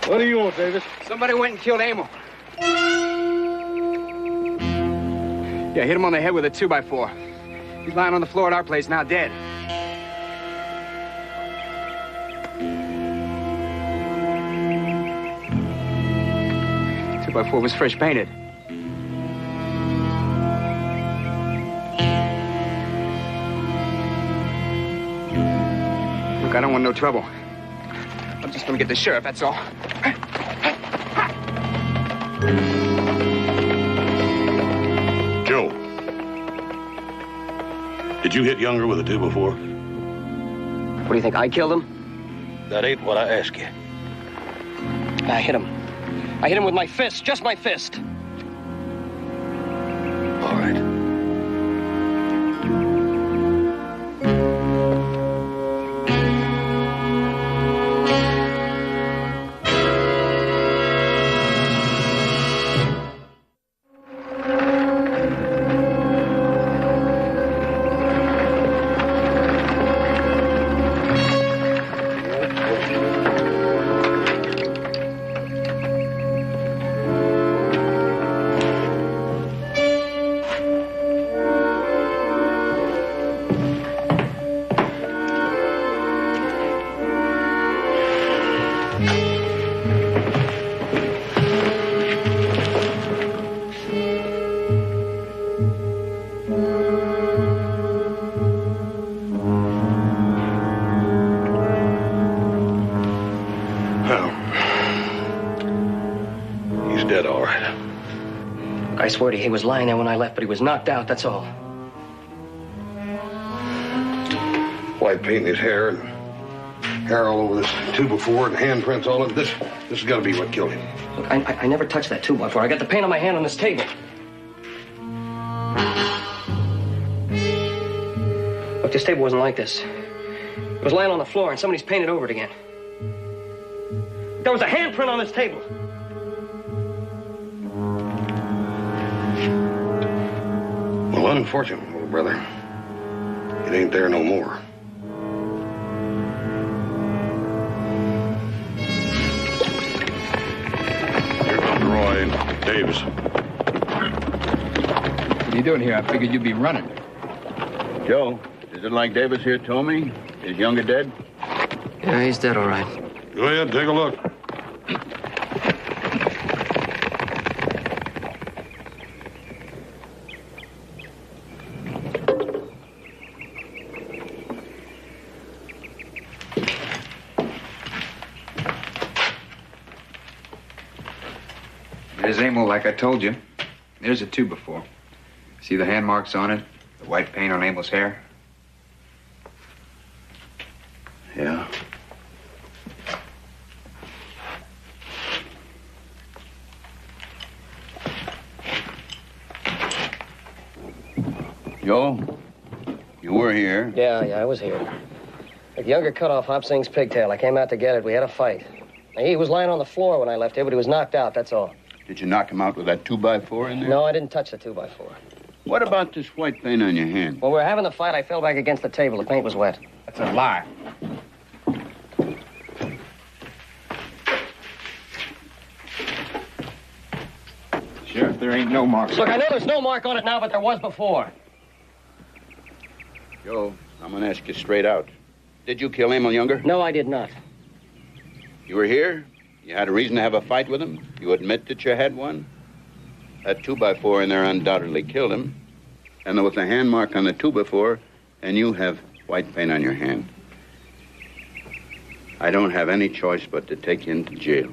What do you want, Davis? Somebody went and killed Emil. Yeah, hit him on the head with a 2x4. He's lying on the floor at our place now, dead. Two by four was fresh painted. Look, I don't want no trouble. I'm just gonna get the sheriff, that's all. Joe, did you hit Younger with a 2x4? What do you think, I killed him? That ain't what I asked you. I hit him. I hit him with my fist, just my fist. All right. I swear to you, he was lying there when I left, but he was knocked out, that's all. White paint in his hair and hair all over this 2x4 and handprints all over this. This has got to be what killed him. Look, I never touched that 2x4. I got the paint on my hand on this table. Look, this table wasn't like this. It was lying on the floor, and somebody's painted over it again. There was a handprint on this table. Well, unfortunate, little brother. It ain't there no more. Here comes Roy Davis. What are you doing here? I figured you'd be running. Joe, is it like Davis here told me? Is Younger dead? Yeah, he's dead, all right. Go ahead, take a look. There's Emil, like I told you. There's a 2x4. See the hand marks on it? The white paint on Emil's hair? Yeah. Joe, you were here. Yeah, I was here. Look, Younger cut off Hop Sing's pigtail. I came out to get it. We had a fight. Now, he was lying on the floor when I left here, but he was knocked out, that's all. Did you knock him out with that 2x4 in there? No, I didn't touch the 2x4. What about this white paint on your hand? When we were having the fight, I fell back against the table. The paint was wet. That's a lie. Sheriff, there ain't no mark. Look, I know there's no mark on it now, but there was before. Joe, I'm going to ask you straight out. Did you kill Emil Younger? No, I did not. You were here? You had a reason to have a fight with him? You admit that you had one? That 2x4 in there undoubtedly killed him. And there was a hand mark on the 2x4, and you have white paint on your hand. I don't have any choice but to take you into jail.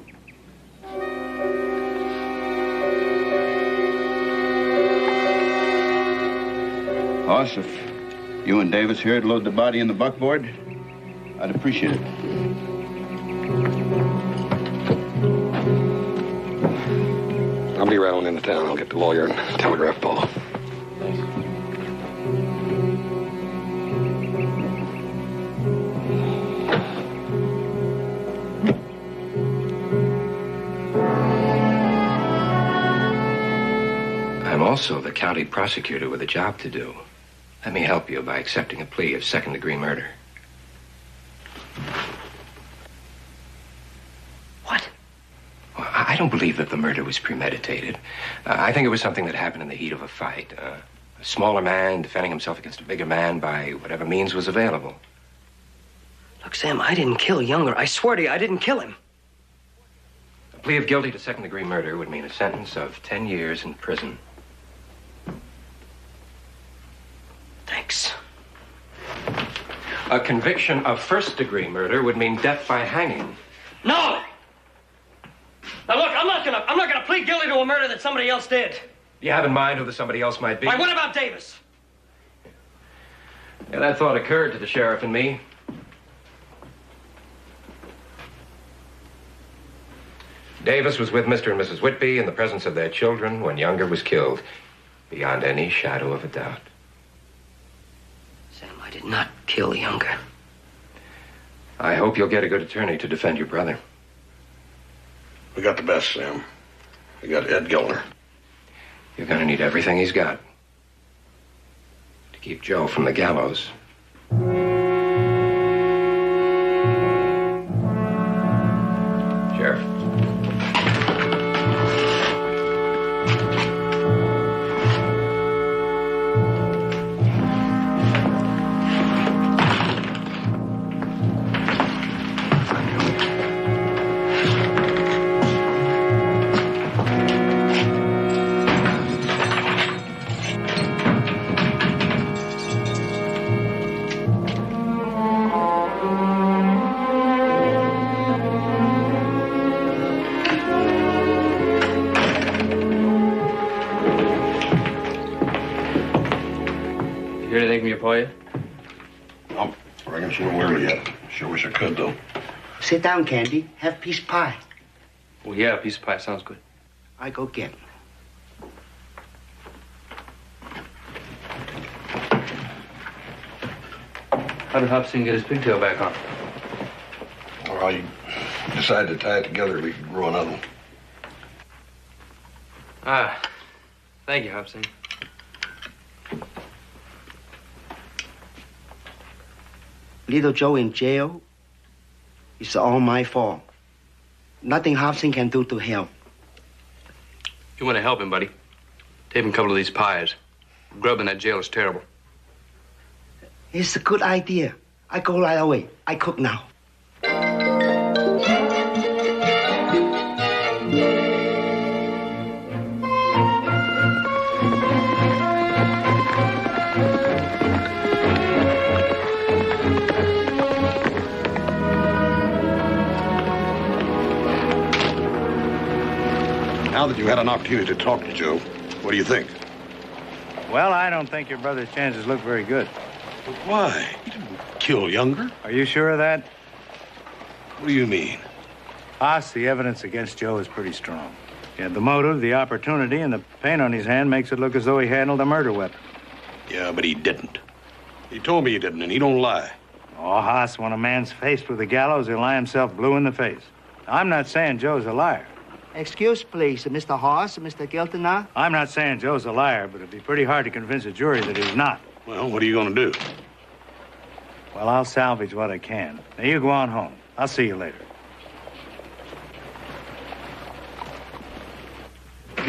Boss, if you and Davis here would load the body in the buckboard, I'd appreciate it. I'll be right on into town. I'll get the lawyer and telegraph Paul. I'm also the county prosecutor with a job to do. Let me help you by accepting a plea of second-degree murder. What? Well, I don't believe that the murder was premeditated. I think it was something that happened in the heat of a fight. A smaller man defending himself against a bigger man by whatever means was available. Look, Sam, I didn't kill Younger. I swear to you, I didn't kill him. A plea of guilty to second-degree murder would mean a sentence of 10 years in prison. Thanks. A conviction of first-degree murder would mean death by hanging. No! Now look, I'm not gonna plead guilty to a murder that somebody else did. You have in mind who the somebody else might be? Why, what about Davis? Yeah, that thought occurred to the sheriff and me. Davis was with Mr. and Mrs. Whitby in the presence of their children when Younger was killed, beyond any shadow of a doubt. Sam, I did not kill Younger. I hope you'll get a good attorney to defend your brother. We got the best, Sam. We got Ed Gellner. You're gonna need everything he's got to keep Joe from the gallows. Sheriff. Hear anything from your pa yet? Nope. Reckon she won't early yet. Sure wish I could, though. Sit down, Candy. Have piece pie. Well, yeah, a piece of pie sounds good. I go get. How did Hobson get his pigtail back on? Well, you decided to tie it together, we could grow another one. Ah, thank you, Hobson. Little Joe in jail. It's all my fault. Nothing Hobson can do to help. You want to help him, buddy? Take him a couple of these pies. Grub in that jail is terrible. It's a good idea. I go right away. I cook now. Now that you had an opportunity to talk to Joe, what do you think? Well, I don't think your brother's chances look very good. But why? He didn't kill Younger. Are you sure of that? What do you mean? Haas, the evidence against Joe is pretty strong. He had the motive, the opportunity, and the paint on his hand makes it look as though he handled a murder weapon. Yeah, but he didn't. He told me he didn't, and he don't lie. Oh, Haas, when a man's faced with the gallows, he'll lie himself blue in the face. I'm not saying Joe's a liar. Excuse, please, Mr. Hoss, Mr. Giltner. I'm not saying Joe's a liar, but it'd be pretty hard to convince a jury that he's not. Well, what are you going to do? Well, I'll salvage what I can. Now, you go on home. I'll see you later.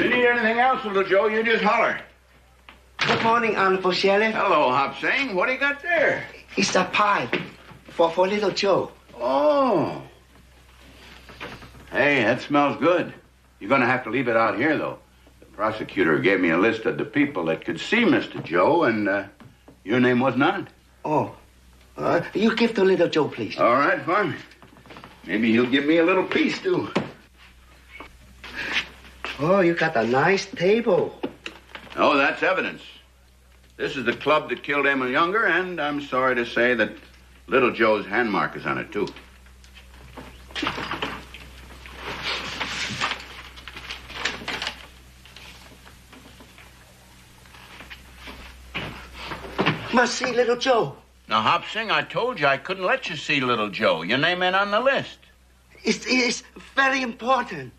you need anything else, little Joe, you just holler. Good morning, Honorable Sheriff. Hello, Hop Sing. What do you got there? It's a pie for little Joe. Oh. Hey, that smells good. You're going to have to leave it out here, though. The prosecutor gave me a list of the people that could see Mr. Joe, and your name wasn't on it. Oh. You give to little Joe, please. All right, fine. Maybe he'll give me a little piece, too. Oh, you got a nice table. Oh, that's evidence. This is the club that killed Emil Younger, and I'm sorry to say that little Joe's hand mark is on it, too. Must see little Joe. Now, Hop Sing, I told you I couldn't let you see little Joe. Your name ain't on the list. It's very important.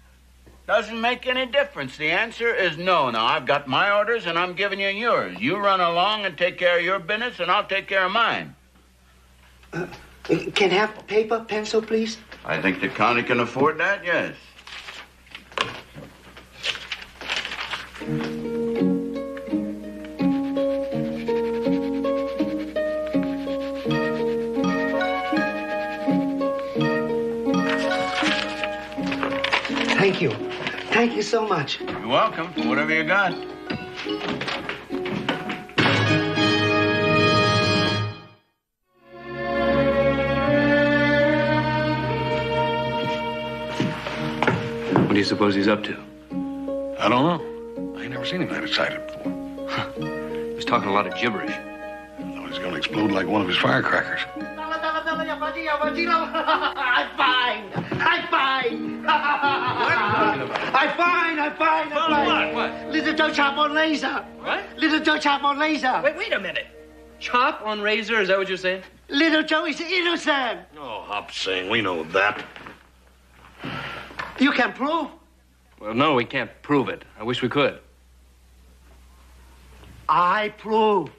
Doesn't make any difference. The answer is no. Now, I've got my orders, and I'm giving you yours. You run along and take care of your business, and I'll take care of mine. Can I have paper, pencil, please? I think the county can afford that, yes. Thank you. Thank you so much. You're welcome for whatever you got. What do you suppose he's up to? I don't know. I ain't never seen him that excited before. He's talking a lot of gibberish. I thought he's gonna explode like one of his firecrackers. I find. What? Little Joe chop on laser. What? Little Joe chop on laser. Wait a minute. Chop on razor? Is that what you're saying? Little Joe is innocent. Oh, Hop Sing, we know that. You can prove. Well, no, we can't prove it. I wish we could. I prove.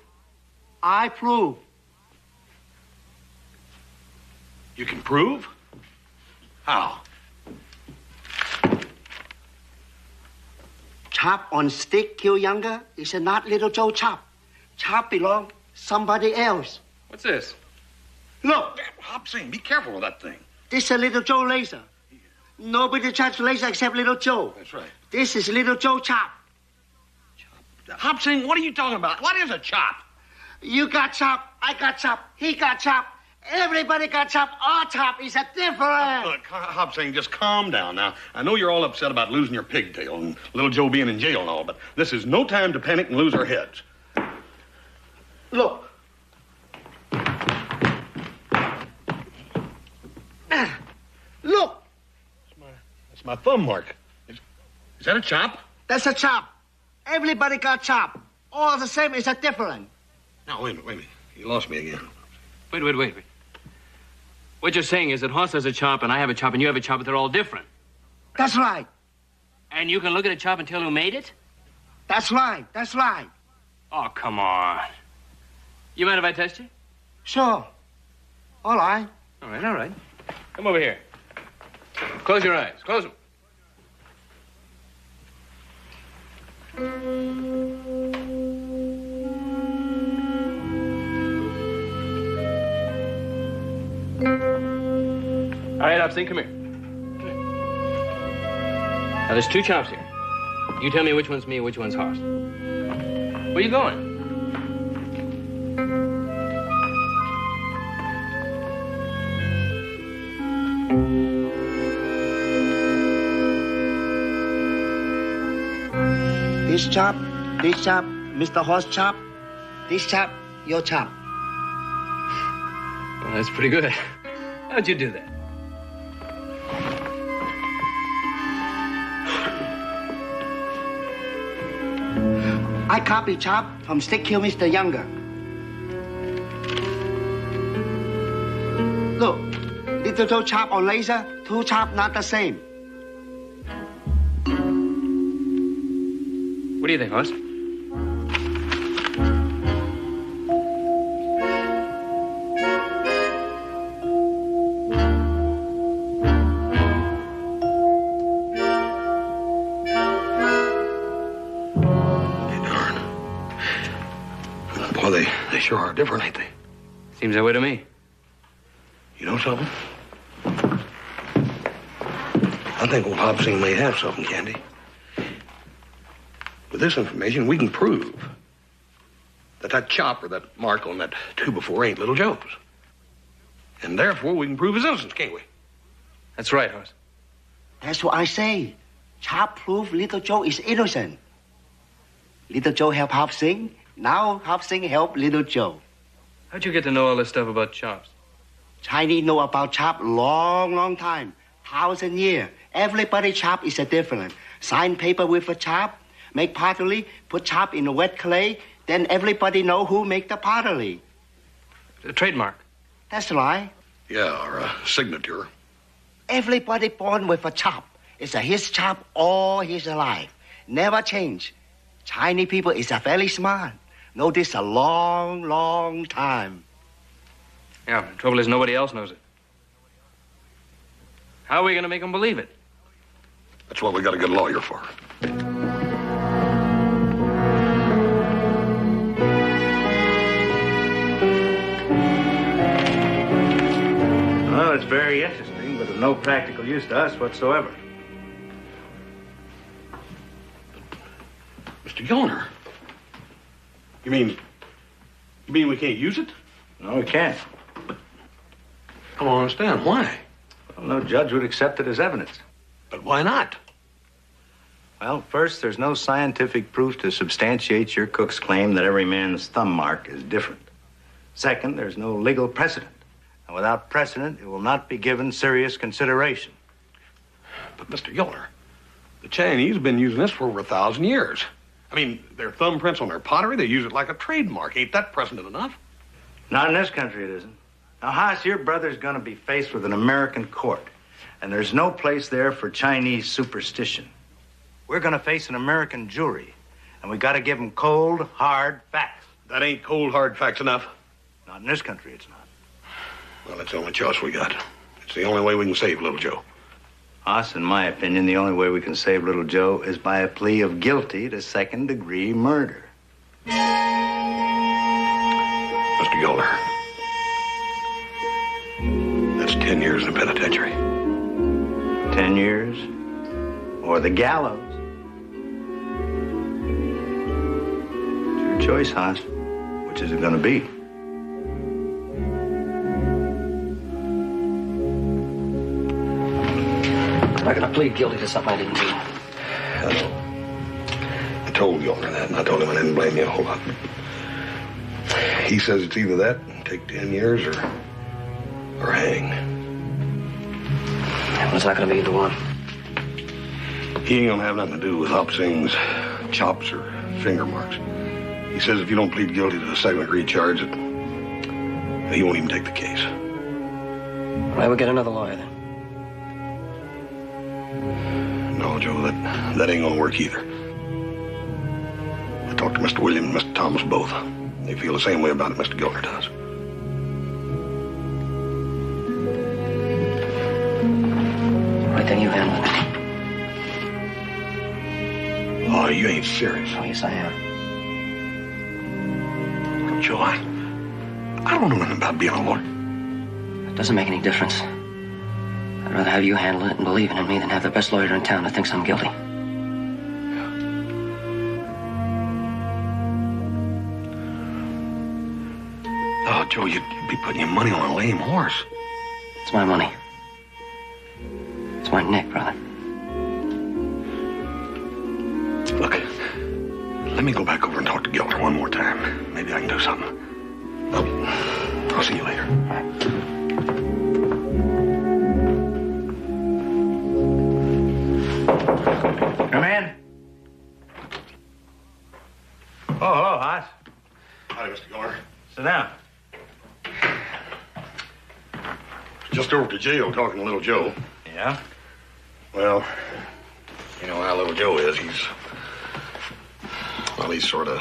You can prove? How? Chop on stick kill Younger is not little Joe chop. Chop belong somebody else. What's this? Look. Hop Sing, be careful with that thing. This is little Joe laser. Nobody chops laser except little Joe. That's right. This is little Joe chop. Hop Sing, what are you talking about? What is a chop? You got chop, I got chop, he got chop. Everybody got chop. Our chop is a different. Look, Hop Sing, just calm down now. I know you're all upset about losing your pigtail and little Joe being in jail and all, but this is no time to panic and lose our heads. Look. Look. That's my thumb mark. Is that a chop? That's a chop. Everybody got chop. All the same is a different. No, wait a minute. You lost me again. Wait. What you're saying is that Hoss has a chop and I have a chop and you have a chop, but they're all different. That's right. And you can look at a chop and tell who made it? That's right. Oh, come on. You mind if I test you? Sure. All right. All right. Come over here. Close your eyes. Close them. All right, Hop Sing, come here. Now, there's two chops here. You tell me which one's me and which one's Hoss. Where you going? This chop, Mr. Hoss chop. This chop, your chop. Well, that's pretty good. How'd you do that? I copy chop from stick kill Mr. Younger. Look, little Joe chop on laser, two chop not the same. What do you think, Hoss? sure are different, ain't they? Seems that way to me. You know something? I think old Hop Sing may have something, Candy. With this information, we can prove that chop or that mark on that 2x4 ain't Little Joe's. And therefore, we can prove his innocence, can't we? That's right, Hoss. That's what I say. Chop proof Little Joe is innocent. Little Joe help Hop Sing. Now Hop Sing help Little Joe. How'd you get to know all this stuff about chops? Chinese know about chop long time. 1,000 years. Everybody chop is a different. Sign paper with a chop, make pottery, put chop in a wet clay, then everybody know who make the pottery. A trademark. That's right. Yeah, or a signature. Everybody born with a chop. It's his chop all his life. Never change. Chinese people is very smart. Know this a long time. Yeah, the trouble is nobody else knows it. How are we going to make them believe it? That's what we got a good lawyer for. Well, it's very interesting, but of no practical use to us whatsoever. Mr. Gilner, you mean we can't use it? No, we can't. I don't understand. Why? Well, no judge would accept it as evidence. But why not? Well, first, there's no scientific proof to substantiate your cook's claim that every man's thumb mark is different. Second, there's no legal precedent. And without precedent, it will not be given serious consideration. But, Mr. Gilner, the Chinese have been using this for over 1,000 years. I mean, their thumbprints on their pottery, they use it like a trademark. Ain't that precedent enough? Not in this country, it isn't. Now, Haas, your brother's going to be faced with an American court, and there's no place there for Chinese superstition. We're going to face an American jury, and we got to give them cold, hard facts. That ain't cold, hard facts enough. Not in this country, it's not. Well, that's the only choice we got. It's the only way we can save Little Joe. Haas, in my opinion, the only way we can save Little Joe is by a plea of guilty to second-degree murder. Mr. Gilner, that's 10 years in the penitentiary. 10 years? Or the gallows? It's your choice, Haas. Which is it going to be? I'm not going to plead guilty to something I didn't do. I told Gilner that, and I told him I didn't blame you a whole lot. He says it's either that, take 10 years, or hang. Well, it's not going to be either one. He ain't gonna have nothing to do with Hop Sing's chops or finger marks. He says if you don't plead guilty to the second-degree charge, that he won't even take the case. Well, we'll get another lawyer then. No, Joe, that ain't gonna work either. I talked to Mr. William and Mr. Thomas both. They feel the same way about it Mr. Gilner does. Right then, you handle it. Oh, you ain't serious. Oh, yes, I am. Joe, I don't know nothing about being a lawyer. It doesn't make any difference. I'd rather have you handle it and believing in me than have the best lawyer in town that thinks I'm guilty. Oh, Joe, you'd be putting your money on a lame horse. It's my money. It's my neck, brother. Look, let me go back over and talk to Gilner one more time. Maybe I can do something. I'll see you later. Come in. Oh, hello, Haas. Howdy, Mr. Gilner. Sit down. Just over to jail talking to Little Joe. Yeah? Well, you know how Little Joe is. He's sort of...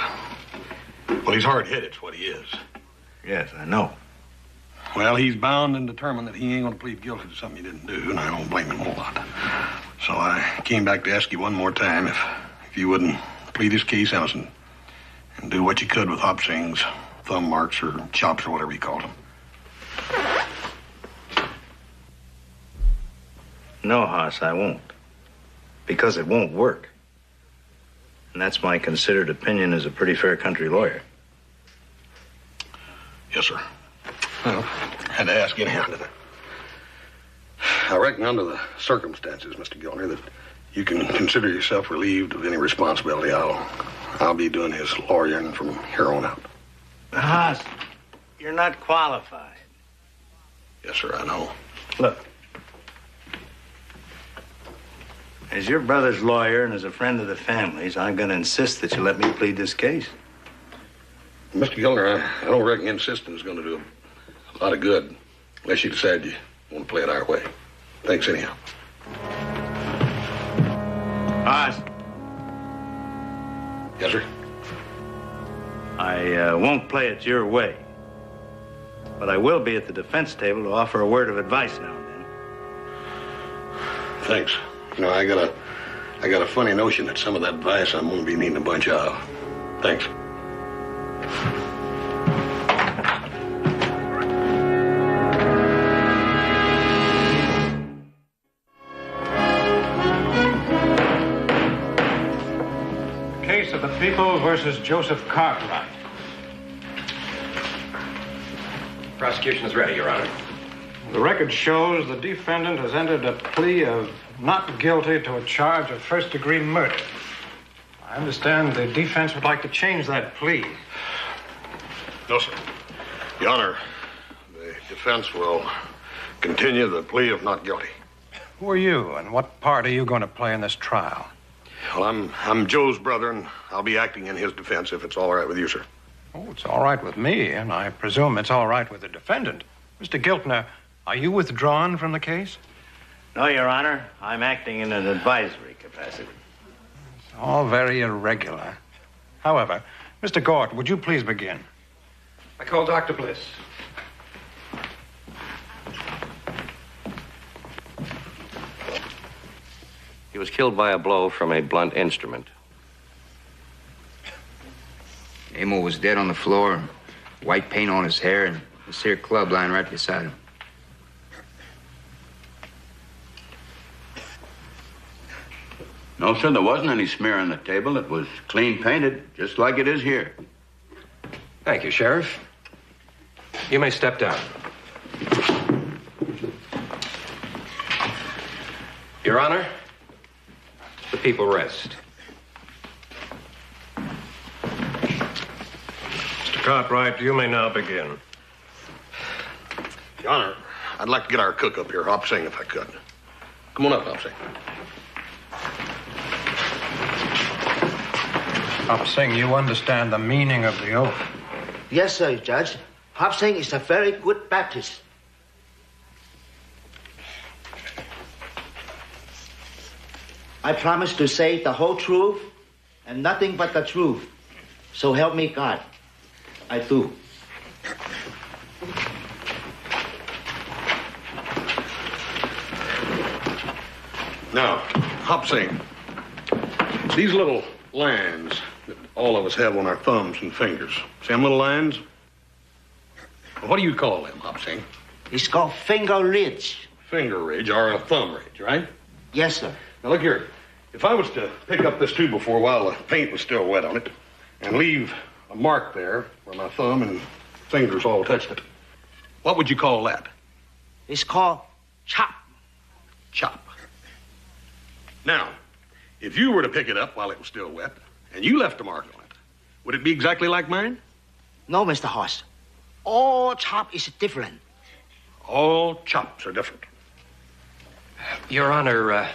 Well, he's hard-headed, it's what he is. Yes, I know. Well, he's bound and determined that he ain't going to plead guilty to something he didn't do, and I don't blame him a whole lot. So I came back to ask you one more time if you wouldn't plead his case innocent and do what you could with Hop Sing's thumb marks or chops or whatever you called them. No, Haas, I won't. Because it won't work. And that's my considered opinion as a pretty fair country lawyer. Yes, sir. Well, had to ask anyhow. I reckon under the circumstances, Mr. Gilner, that you can consider yourself relieved of any responsibility. I'll be doing his lawyering from here on out. Haas, you're not qualified. Yes, sir, I know. Look. As your brother's lawyer and as a friend of the family's, I'm going to insist that you let me plead this case. Mr. Gilner, I don't reckon insisting is going to do a lot of good unless you decide you want to play it our way. Thanks anyhow. Haas. Yes, sir? I won't play it your way. But I will be at the defense table to offer a word of advice now and then. Thanks. You know, I got a funny notion that some of that advice I'm going to be needing a bunch of. Thanks. Case of the People versus Joseph Cartwright. Prosecution is ready, Your Honor. The record shows the defendant has entered a plea of not guilty to a charge of first-degree murder. I understand the defense would like to change that plea. No, sir. Your Honor, the defense will continue the plea of not guilty. Who are you, and what part are you going to play in this trial? Well, I'm Joe's brother, and I'll be acting in his defense if it's all right with you, sir. Oh, it's all right with me, and I presume it's all right with the defendant. Mr. Giltner, are you withdrawn from the case? No, Your Honor. I'm acting in an advisory capacity. It's all very irregular. However, Mr. Gort, would you please begin? I call Dr. Bliss. He was killed by a blow from a blunt instrument. Emil was dead on the floor, white paint on his hair, and a sear club lying right beside him. No, sir, there wasn't any smear on the table. It was clean painted, just like it is here. Thank you, Sheriff. You may step down. Your Honor, the people rest. Mr. Cartwright, you may now begin. Your Honor, I'd like to get our cook up here, Hop Sing, if I could. Come on up, Hop Sing. Hop Sing, you understand the meaning of the oath? Yes, sir, Judge. Hop Sing is a very good Baptist. I promise to say the whole truth and nothing but the truth. So help me God. I do. Now, Hop Sing, these little lines that all of us have on our thumbs and fingers. See them little lines? What do you call them, Hop Sing? It's called finger ridge. Finger ridge or a thumb ridge, right? Yes, sir. Now, look here. If I was to pick up this 2x4 while the paint was still wet on it and leave a mark there where my thumb and fingers all touched it, what would you call that? It's called chop. Chop. Now, if you were to pick it up while it was still wet and you left a mark on it, would it be exactly like mine? No, Mr. Hoss. All chop is different. All chops are different. Your Honor,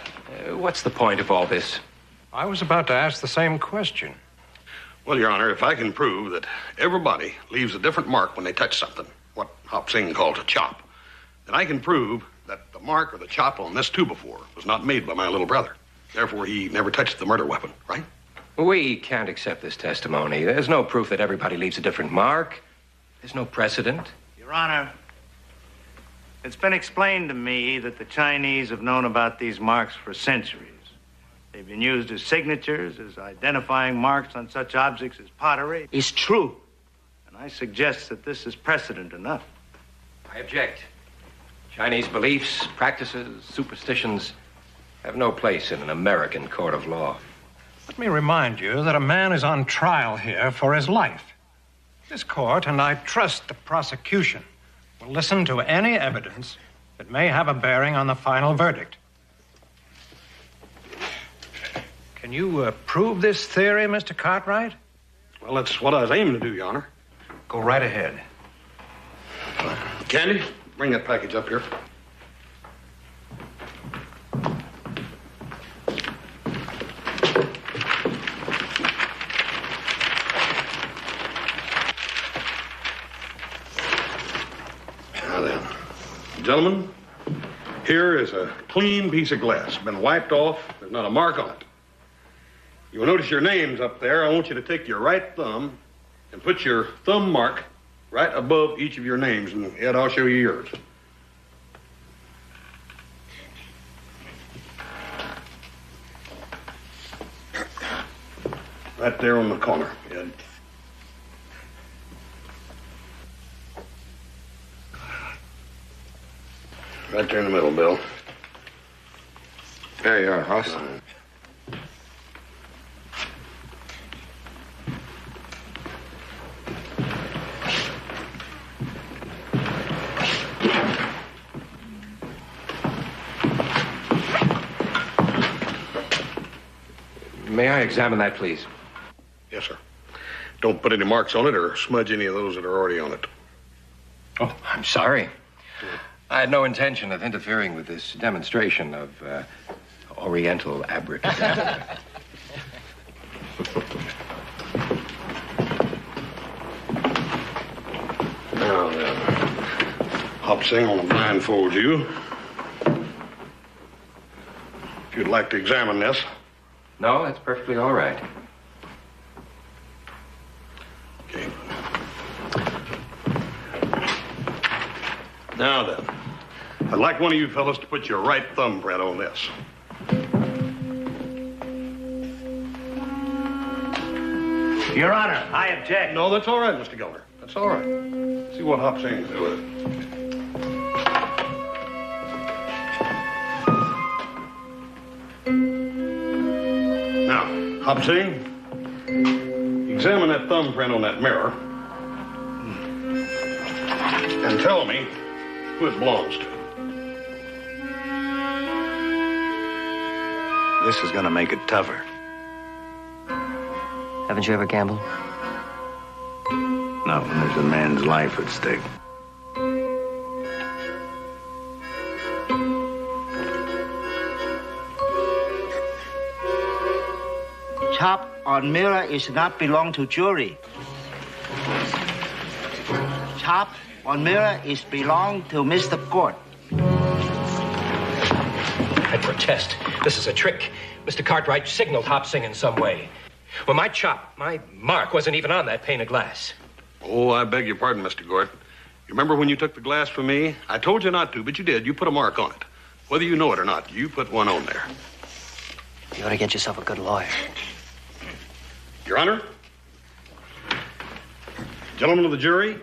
what's the point of all this? I was about to ask the same question. Well, Your Honor, if I can prove that everybody leaves a different mark when they touch something, what Hop Sing calls a chop, then I can prove that the mark or the chop on this 2x4 was not made by my little brother. Therefore, he never touched the murder weapon, right? We can't accept this testimony. There's no proof that everybody leaves a different mark. There's no precedent. Your Honor, it's been explained to me that the Chinese have known about these marks for centuries. They've been used as signatures, as identifying marks on such objects as pottery. It's true. And I suggest that this is precedent enough. I object. Chinese beliefs, practices, superstitions have no place in an American court of law. Let me remind you that a man is on trial here for his life. This court, and I trust the prosecution, will listen to any evidence that may have a bearing on the final verdict. Can you prove this theory, Mr. Cartwright? Well, that's what I was aiming to do, Your Honor. Go right ahead. Candy, bring that package up here. Now then, gentlemen, here is a clean piece of glass. Been wiped off. There's not a mark on it. You will notice your names up there. I want you to take your right thumb and put your thumb mark right above each of your names, and Ed, I'll show you yours. Right there on the corner, Ed. Right there in the middle, Bill. There you are, Hoss. May I examine that, please? Yes, sir. Don't put any marks on it or smudge any of those that are already on it. Oh, I'm sorry. I had no intention of interfering with this demonstration of Oriental abracadabra. Now then, Hop Sing, I want to blindfold you. If you'd like to examine this. No, that's perfectly all right. Okay. Now then, I'd like one of you fellas to put your right thumbprint on this. Your Honor, I object. No, that's all right, Mr. Gellner. That's all right. See what Hop Sing can do with it. Now, Hop Sing, examine that thumbprint on that mirror and tell me who it belongs to. This is going to make it tougher. Haven't you ever gambled? Not when there's a man's life at stake. Chop on mirror is not belong to jury. Chop on mirror is belong to Mr. Court. I protest. This is a trick. Mr. Cartwright signaled Hop Sing in some way. Well, my mark wasn't even on that pane of glass. Oh, I beg your pardon, Mr. Gort. You remember when you took the glass from me? I told you not to, but you did. You put a mark on it. Whether you know it or not, you put one on there. You ought to get yourself a good lawyer. Your Honor, gentlemen of the jury,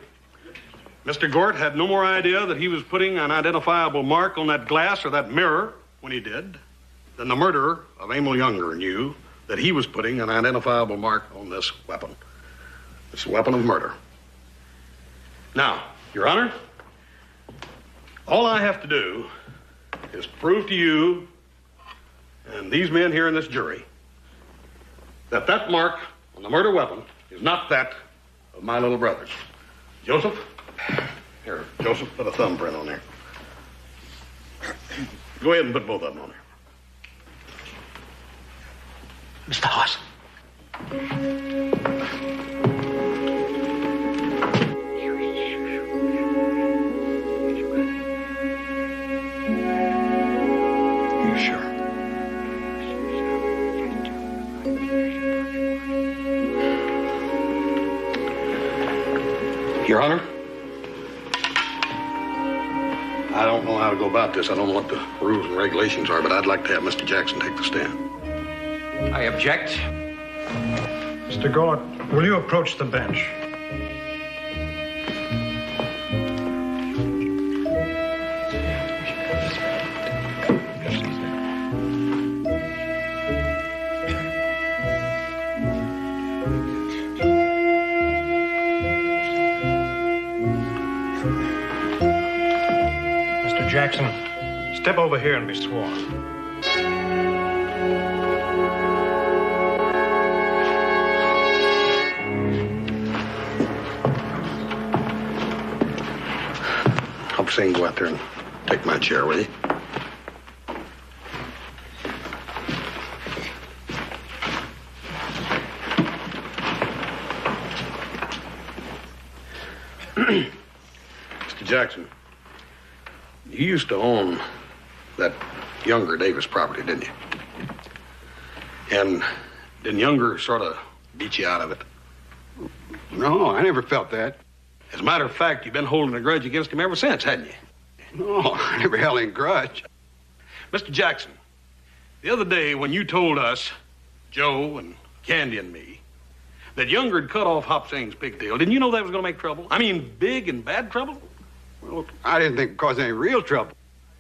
Mr. Gort had no more idea that he was putting an identifiable mark on that glass or that mirror when he did than the murderer of Emil Younger knew that he was putting an identifiable mark on this weapon of murder. Now, Your Honor, all I have to do is prove to you and these men here in this jury that that mark on the murder weapon is not that of my little brothers. Joseph? Here, Joseph, put a thumbprint on there. Go ahead and put both of them on there. Mr. Hoss. You sure? Your Honor, I don't know how to go about this. I don't know what the rules and regulations are, but I'd like to have Mr. Jackson take the stand. I object. Mr. Gort, will you approach the bench? Jackson, step over here and be sworn. Hop Sing, go out there and take my chair, will you? Mr. Jackson, you used to own that Younger Davis property, didn't you? And didn't Younger sort of beat you out of it? No, I never felt that. As a matter of fact, you've been holding a grudge against him ever since, hadn't you? No, I never held any grudge. Mr. Jackson, the other day when you told us, Joe and Candy and me, that Younger had cut off Hop Sing's pigtail, didn't you know that was going to make trouble? I mean, big and bad trouble? Well, I didn't think it caused any real trouble.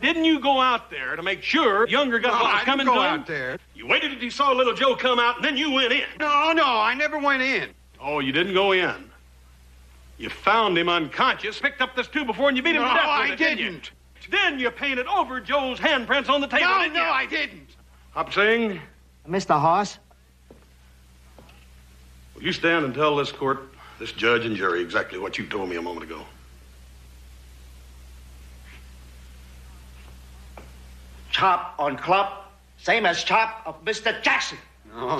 Didn't you go out there to make sure Younger got what was coming to him? I didn't go out there. You waited until you saw little Joe come out, and then you went in. No, I never went in. Oh, you didn't go in. You found him unconscious, picked up this 2x4, and you beat him to death with I it, didn't. Then you painted over Joe's handprints on the table, didn't you? No, I didn't. Hop Sing, Mr. Hoss? will you stand and tell this court, this judge and jury, exactly what you told me a moment ago? Chop on club, same as chop of Mr. Jackson. No.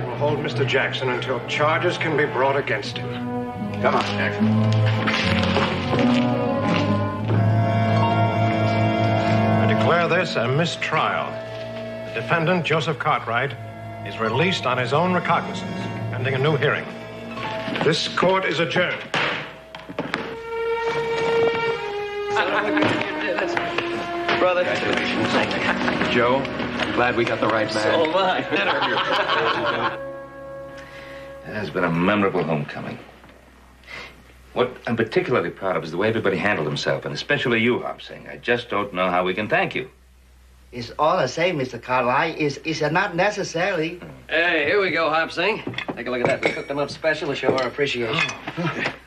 We'll hold Mr. Jackson until charges can be brought against him. Come on, Jackson. I declare this a mistrial. The defendant, Joseph Cartwright, is released on his own recognizance, pending a new hearing. This court is adjourned. Brother. Joe, I'm glad we got the right man. So am I. It has been a memorable homecoming. What I'm particularly proud of is the way everybody handled himself, and especially you, Hop Sing. I just don't know how we can thank you. It's all the same, Mr. Cartwright. It's not necessary. Hey, here we go, Hop Sing. Take a look at that. We cooked them up special to show our appreciation.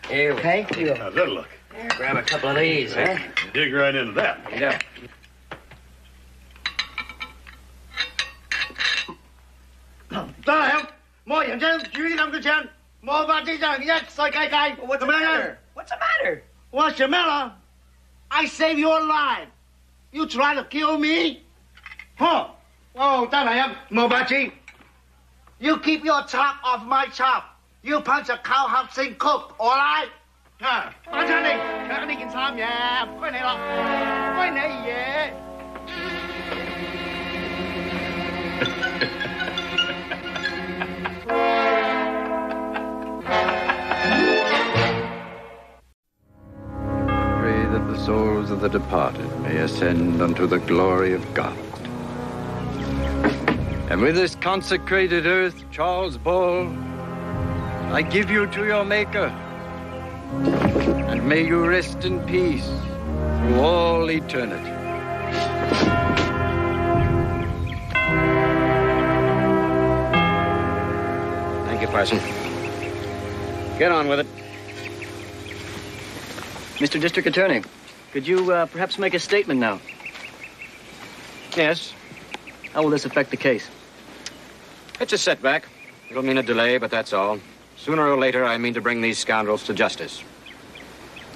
Here we Thank you. How's that look? Here, grab a couple of these, huh? Dig right into that. Yeah. What's the matter? What's the matter? What's the matter? I saved your life. You try to kill me? Huh? Oh, you keep your chop off my chop. You punch a cow Hop Sing cook, all right? Pray that the souls of the departed may ascend unto the glory of God. And with this consecrated earth, Charles Ball, I give you to your Maker. And may you rest in peace through all eternity. Thank you, Parson. Get on with it. Mr. District Attorney, could you perhaps make a statement now? Yes, How will this affect the case? it's a setback. It'll mean a delay, but that's all. Sooner or later, I mean to bring these scoundrels to justice.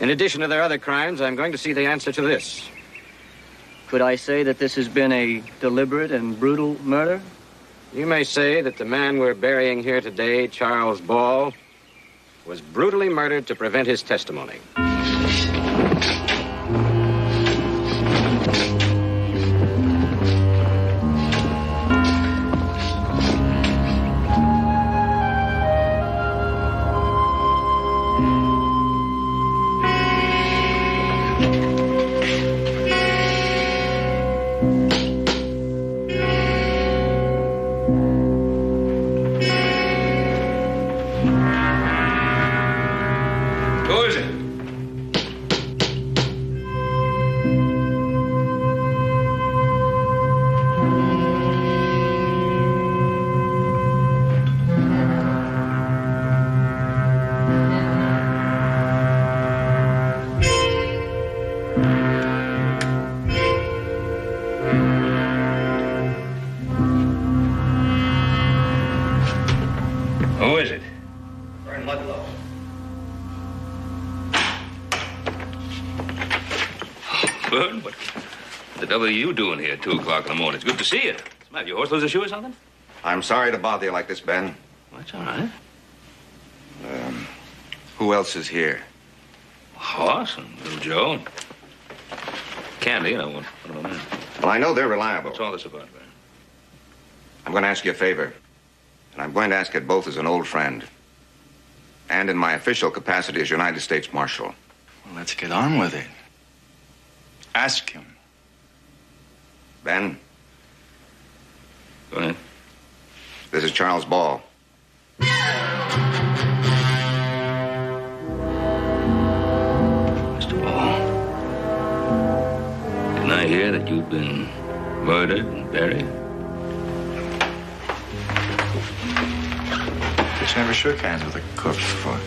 In addition to their other crimes, I'm going to see the answer to this. Could I say that this has been a deliberate and brutal murder? You may say that the man we're burying here today, Charles Ball, was brutally murdered to prevent his testimony. Who is it? is it? Burn Ludlow. Bern, what the devil are you doing here at 2 o'clock in the morning? It's good to see you. What's the matter? Your horse lose a shoe or something? I'm sorry to bother you like this, Ben. That's all right. Who else is here? Hoss and little Joe and Candy, you know, one of the men. Well, I know they're reliable. What's all this about, Ben? I'm going to ask you a favor. And I'm going to ask it both as an old friend and in my official capacity as United States Marshal. Well, let's get on with it. Ask him. Ben? Go ahead. This is Charles Ball. Mr. Ball, didn't I hear that you've been murdered and buried? But you never shook hands with a corpse before.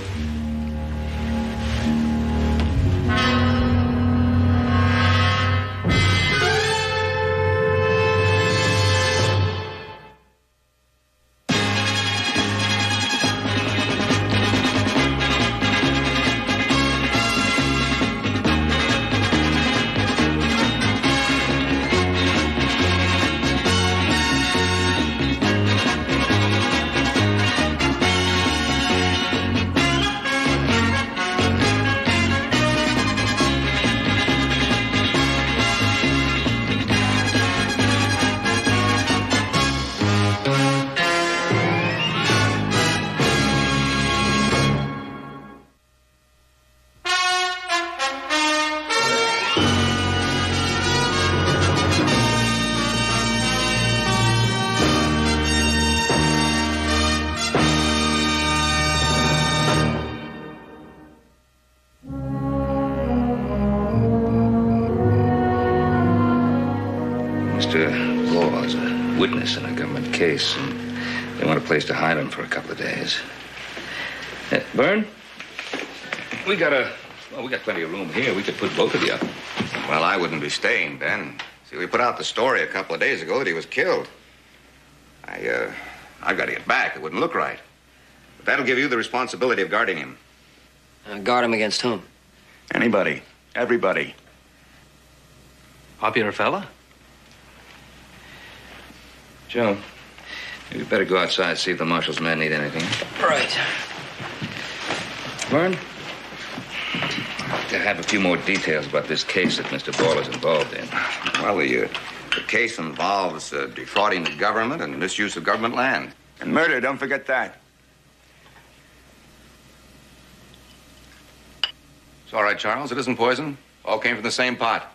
Witness in a government case, and they want a place to hide him for a couple of days. Bern, we got plenty of room here. We could put both of you up. Well, I wouldn't be staying, Ben. See, we put out the story a couple of days ago that he was killed. I've got to get back. It wouldn't look right. But that'll give you the responsibility of guarding him. Guard him against whom? Anybody. Everybody. Popular fella? Joe, you better go outside and see if the marshal's men need anything. Right. Vern, to have a few more details about this case that Mr. Ball is involved in. Well, the case involves defrauding the government and misuse of government land. And murder, don't forget that. It's all right, Charles. It isn't poison. All came from the same pot.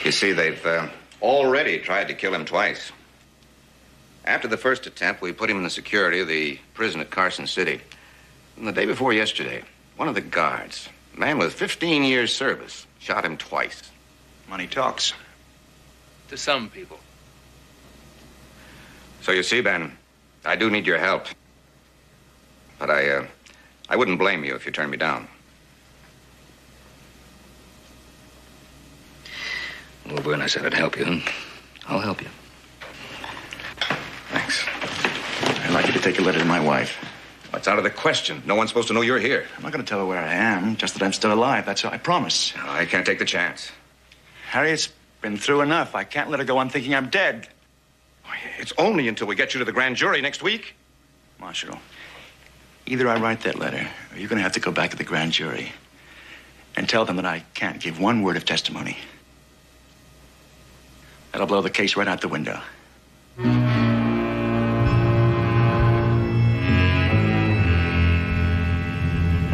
You see, they've already tried to kill him twice. After the first attempt, we put him in the security of the prison at Carson City. And the day before yesterday, one of the guards, a man with 15 years' service, shot him twice. Money talks. To some people. So you see, Ben, I do need your help. But I wouldn't blame you if you turned me down. Well, Vern, I said I'd help you, and I'll help you. Thanks. I'd like you to take a letter to my wife. It's out of the question. No one's supposed to know you're here. I'm not going to tell her where I am, just that I'm still alive. That's all. I promise. No, I can't take the chance. Harriet's been through enough. I can't let her go on thinking I'm dead. It's only until we get you to the grand jury next week. Marshal, either I write that letter, or you're going to have to go back to the grand jury and tell them that I can't give one word of testimony. That'll blow the case right out the window.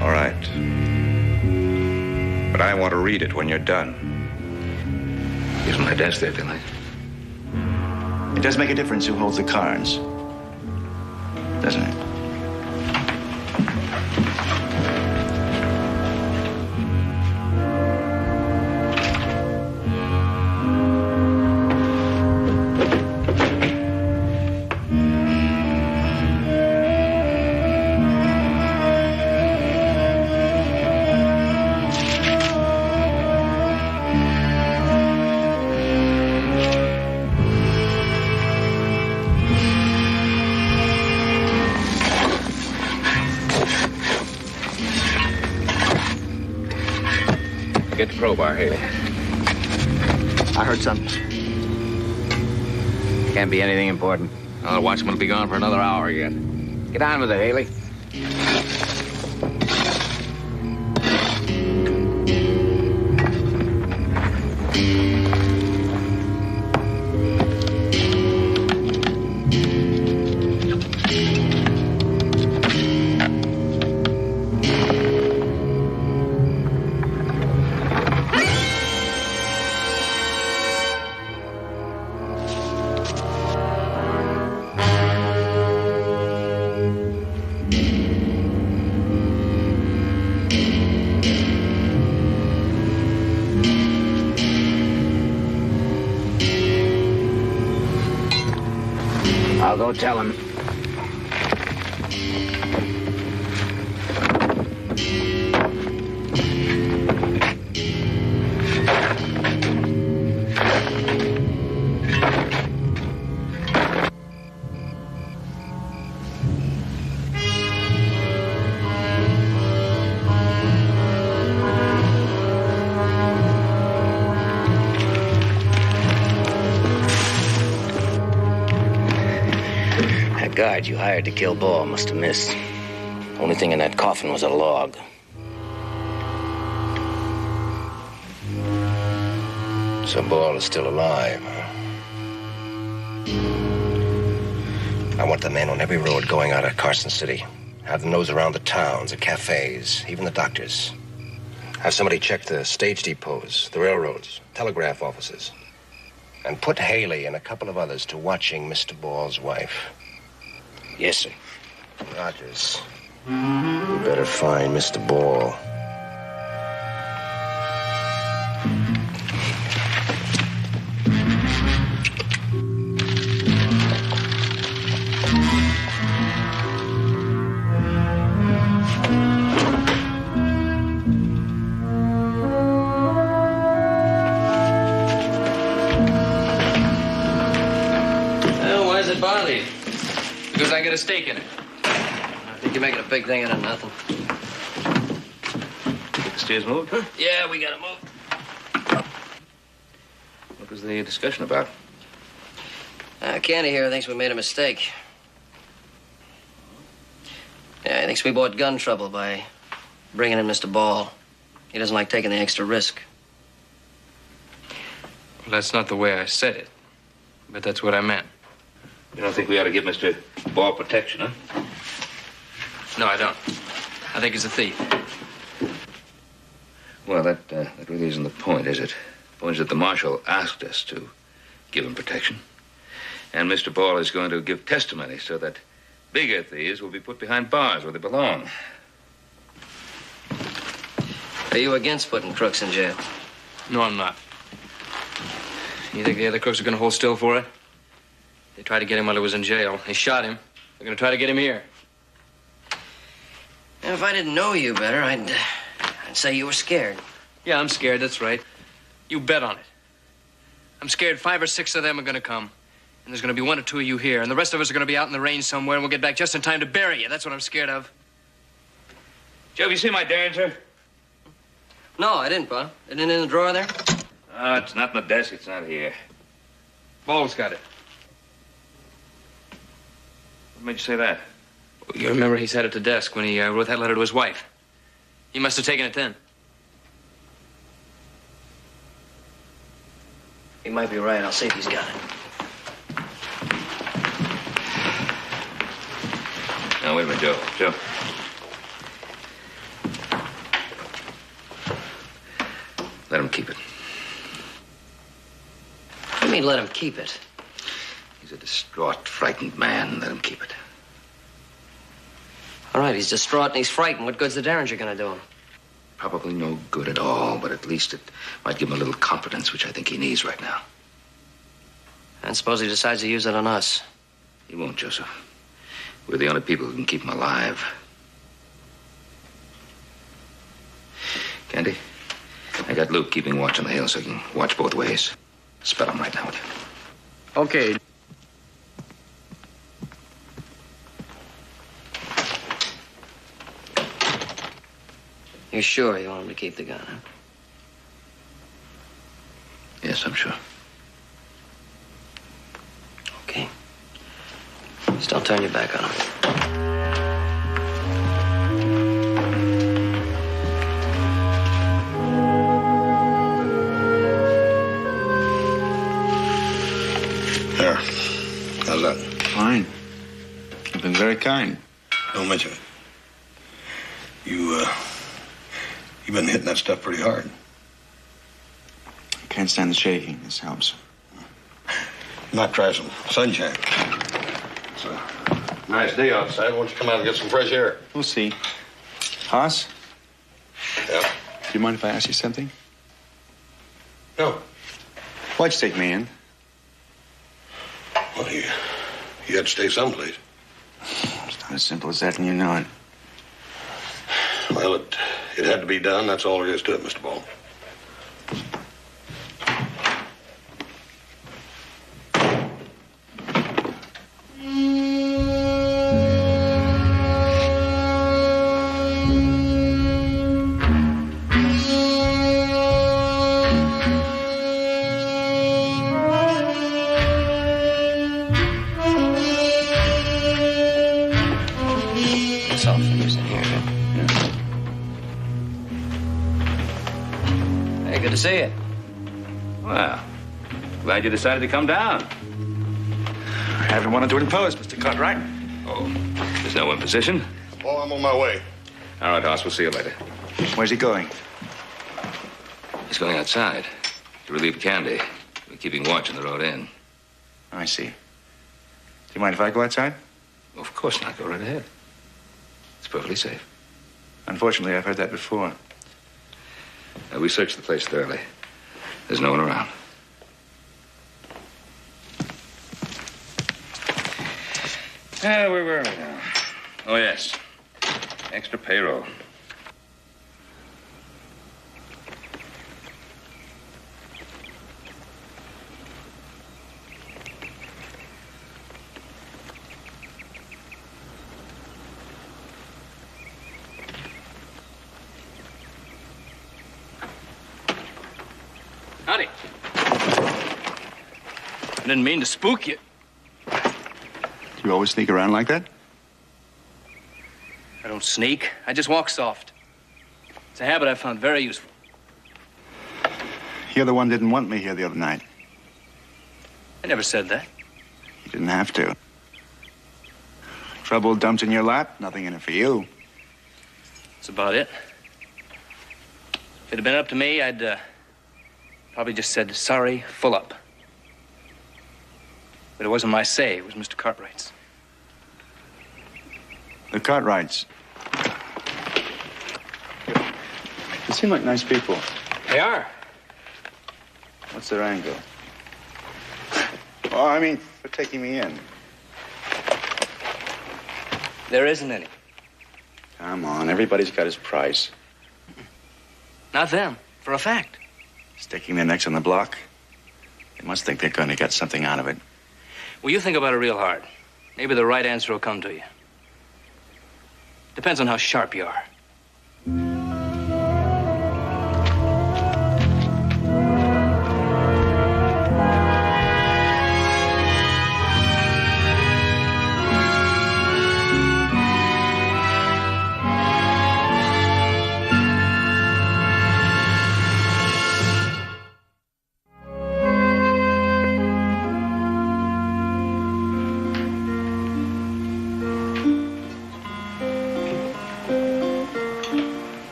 All right. But I want to read it when you're done. Here's my desk there, Billy. It does make a difference who holds the cards, doesn't it? Get the crowbar, Haley. I heard something. Can't be anything important. Well, the watchman will be gone for another hour yet. Get on with it, Haley. I'll go tell him. That guard you hired to kill Ball must have missed. Only thing in that coffin was a log. So Ball is still alive, huh? I want the men on every road going out of Carson City. Have them nose around the towns, the cafes, even the doctors. Have somebody check the stage depots, the railroads, telegraph offices. And put Haley and a couple of others to watching Mr. Ball's wife. Yes, sir. Rogers, you better find Mr. Ball. Well, why does it bother you? Because I get a stake in it. I think you're making a big thing out of nothing. Get the stairs moved? Huh? Yeah, we gotta move. What was the discussion about? Candy here thinks we made a mistake. Yeah, he thinks we bought gun trouble by bringing in Mr. Ball. He doesn't like taking the extra risk. Well, that's not the way I said it. But that's what I meant. You don't think we ought to give Mr. Ball protection, huh? No, I don't. I think he's a thief. Well, that really isn't the point, is it? The point is that the marshal asked us to give him protection. And Mr. Ball is going to give testimony so that bigger thieves will be put behind bars where they belong. Are you against putting crooks in jail? No, I'm not. You think the other crooks are going to hold still for it? They tried to get him while he was in jail. They shot him. They're going to try to get him here. Now, if I didn't know you better, I'd say you were scared. Yeah, I'm scared, that's right. You bet on it. I'm scared 5 or 6 of them are going to come. And there's going to be 1 or 2 of you here. And the rest of us are going to be out in the rain somewhere, and we'll get back just in time to bury you. That's what I'm scared of. Joe, have you seen my derringer? No, I didn't, Pa. Isn't it in the drawer there? Oh, it's not in the desk. It's not here. Ball's got it. What made you say that? You remember he sat at the desk when he wrote that letter to his wife. He must have taken it then. He might be right. I'll see if he's got it. Now, wait a minute, Joe. Joe. Let him keep it. What do you mean, let him keep it? He's a distraught, frightened man. Let him keep it. All right, he's distraught and he's frightened. What good's the derringer gonna do him? Probably no good at all, but at least it might give him a little confidence, which I think he needs right now. And suppose he decides to use it on us? He won't, Joseph. We're the only people who can keep him alive. Candy, I got Luke keeping watch on the hill so he can watch both ways. Spell him right now with you. Okay. You're sure you want him to keep the gun, huh? Yes, I'm sure. Okay. Just don't turn your back on him. There. How's that? Fine. You've been very kind. Don't mention it. You've been hitting that stuff pretty hard. I can't stand the shaking. This helps. Might try some sunshine. It's a nice day outside. Why don't you come out and get some fresh air? We'll see. Haas? Yeah? Do you mind if I ask you something? No. Why'd you take me in? Well, you had to stay someplace. It's not as simple as that, and you know it. Well, it had to be done. That's all there is to it, Mr. Ball. That's all fingers in here, huh? Hey, good to see you. Well, glad you decided to come down. I haven't wanted to impose, Mr. Cartwright. Oh, there's no imposition? Oh, I'm on my way. All right, Hoss, we'll see you later. Where's he going? He's going outside to relieve Candy. We're keeping watch on the road in. I see. Do you mind if I go outside? Of course not. Go right ahead. It's perfectly safe. Unfortunately, I've heard that before. We searched the place thoroughly. There's no one around. Where were we now? Oh, yes. Extra payroll. Howdy. I didn't mean to spook you. You always sneak around like that? I don't sneak. I just walk soft. It's a habit I found very useful. You're the one didn't want me here the other night. I never said that. You didn't have to. Trouble dumped in your lap, nothing in it for you. That's about it. If it had been up to me, I'd probably just said, sorry, full up. But it wasn't my say, it was Mr. Cartwright's. The Cartwrights. They seem like nice people. They are. What's their angle? Oh, I mean, for taking me in. There isn't any. Come on, everybody's got his price. Not them, for a fact. Sticking their necks on the block. They must think they're going to get something out of it. Well, you think about it real hard. Maybe the right answer will come to you. Depends on how sharp you are.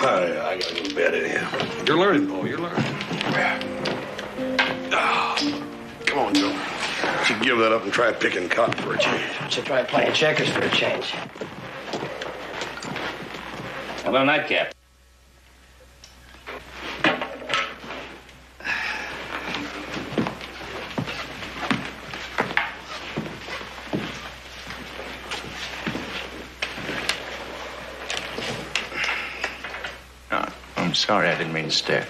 I gotta go to bed anyhow. You're learning, Paul. You're learning. Come on, Joe. You should give that up and try picking cotton for a change. I should try playing checkers for a change. How about a nightcap? I'm sorry, I didn't mean to stare.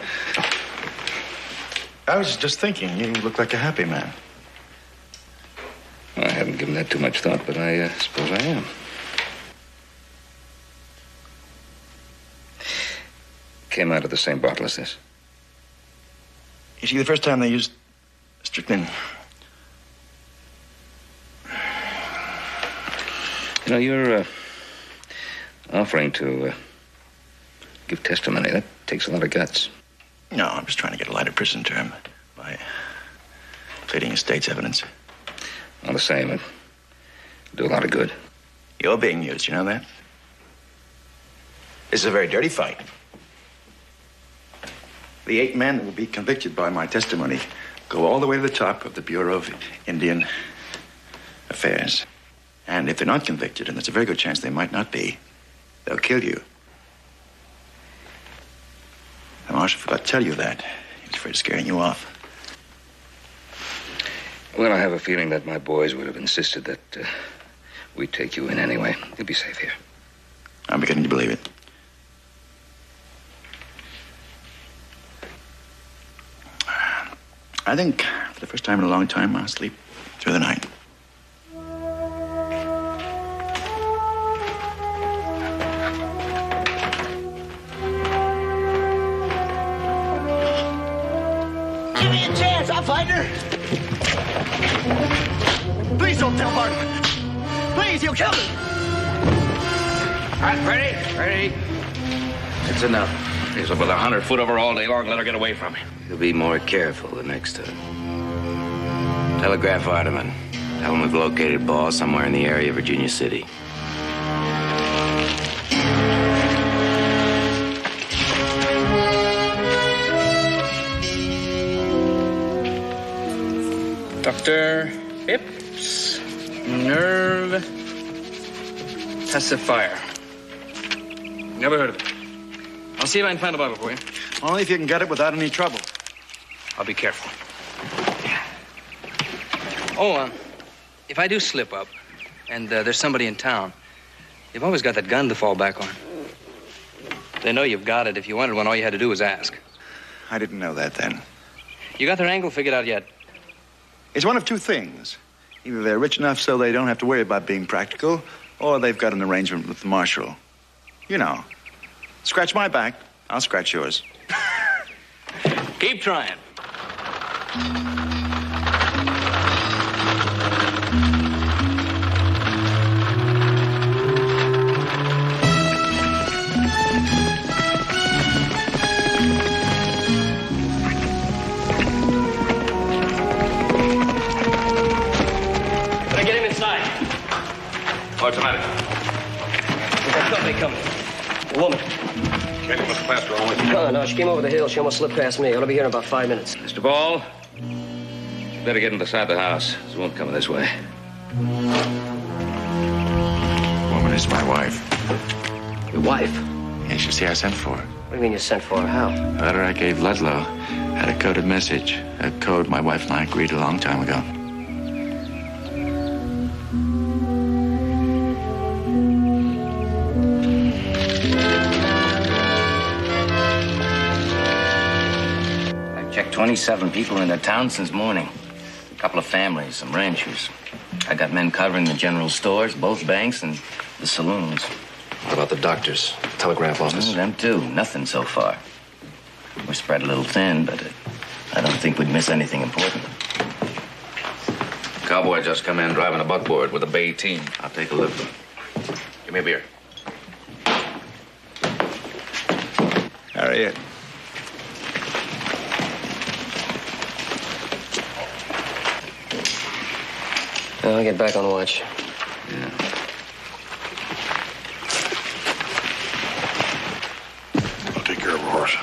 I was just thinking, you look like a happy man. Well, I haven't given that too much thought, but I suppose I am. Came out of the same bottle as this. You see, the first time they used strychnine. You know, you're offering to give testimony. That takes a lot of guts. No, I'm just trying to get a lighter prison term by pleading as state's evidence. All the same, it'd do a lot of good. You're being used, you know that? This is a very dirty fight. The 8 men that will be convicted by my testimony go all the way to the top of the Bureau of Indian Affairs. And if they're not convicted, and there's a very good chance they might not be, they'll kill you. The marshal forgot to tell you that. He was afraid of scaring you off. Well, I have a feeling that my boys would have insisted that we take you in anyway. You'll be safe here. I'm beginning to believe it. I think for the first time in a long time, I'll sleep through the night. Give me a chance, I'll find her. Please don't tell Barton. Please, he'll kill me. All right, ready? It's enough. He's up with 100 foot over all day long. Let her get away from me. You'll be more careful the next time. Telegraph Arteman. Tell him we've located Ball somewhere in the area of Virginia City. Dr. Phipps, nerve pacifier. Never heard of it. I'll see if I can find a Bible for you. Only if you can get it without any trouble. I'll be careful. Oh, if I do slip up and there's somebody in town, you've always got that gun to fall back on. They know you've got it. If you wanted one, all you had to do was ask. I didn't know that then. You got their angle figured out yet? It's one of two things. Either they're rich enough so they don't have to worry about being practical, or they've got an arrangement with the marshal. You know, scratch my back, I'll scratch yours. Keep trying. Better get him inside. What's the matter? We've got company coming. A woman. Can't even look past her only. No, she came over the hill. She almost slipped past me. Ought to be here in about 5 minutes. Mr. Ball, you better get inside the house. This won't come this way. Woman is my wife. Your wife? Yes, you see, I sent for her. What do you mean you sent for her? How? The letter I gave Ludlow had a coded message. A code my wife and I agreed a long time ago. I've checked 27 people in the town since morning. A couple of families, some ranchers. I got men covering the general stores, both banks, and the saloons. What about the doctors? Telegraph office? Them too. Nothing so far. We're spread a little thin, but I don't think we'd miss anything important. Cowboy just come in driving a buckboard with a bay team. I'll take a look. Give me a beer. Harriet. I'll get back on watch. Yeah. I'll take care of a horse.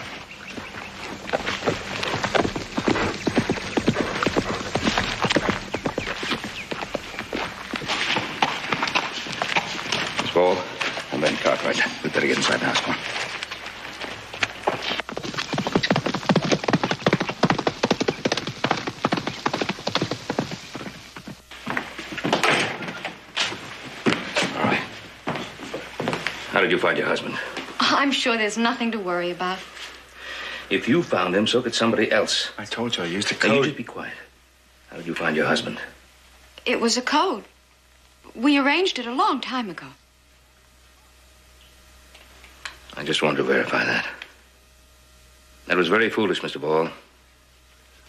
Miss Ball, and then Cartwright. We'd better get inside the house. Come on. How did you find your husband? I'm sure there's nothing to worry about. If you found him, so could somebody else. I told you I used a Now, code. you just be quiet. How did you find your husband? It was a code. We arranged it a long time ago. I just wanted to verify that. That was very foolish, Mr. Ball.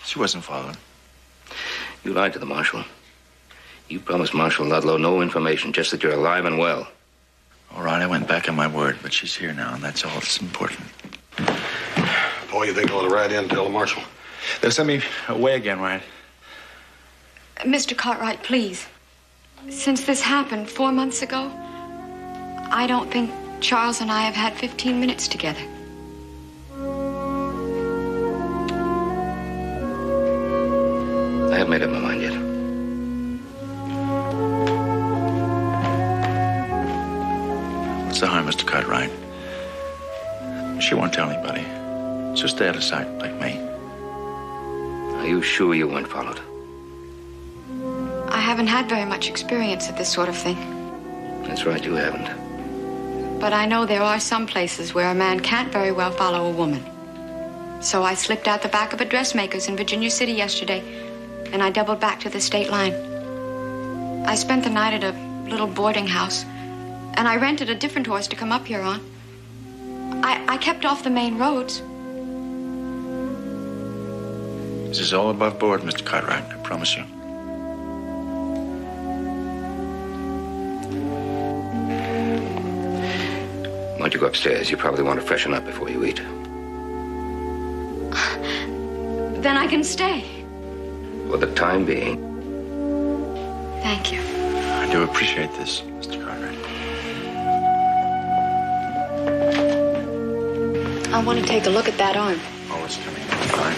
She wasn't following. You lied to the marshal. You promised Marshal Ludlow no information, just that you're alive and well. All right, I went back on my word, but she's here now, and that's all that's important. Boy, you think I ought to ride in and tell the marshal? They'll send me away again, right? Mr. Cartwright, please. Since this happened 4 months ago, I don't think Charles and I have had 15 minutes together. I haven't made up my mind yet. What's the harm, Mr. Cartwright? She won't tell anybody. She'll stay out of sight, like me. Are you sure you weren't followed? I haven't had very much experience at this sort of thing. That's right, you haven't. But I know there are some places where a man can't very well follow a woman. So I slipped out the back of a dressmaker's in Virginia City yesterday, and I doubled back to the state line. I spent the night at a little boarding house, and I rented a different horse to come up here on. I kept off the main roads. This is all above board, Mr. Cartwright, I promise you. Why don't you go upstairs? You probably want to freshen up before you eat. Then I can stay. For the time being. Thank you. I do appreciate this, Mr. Cartwright. I want to take a look at that arm. Oh, it's coming. Fine.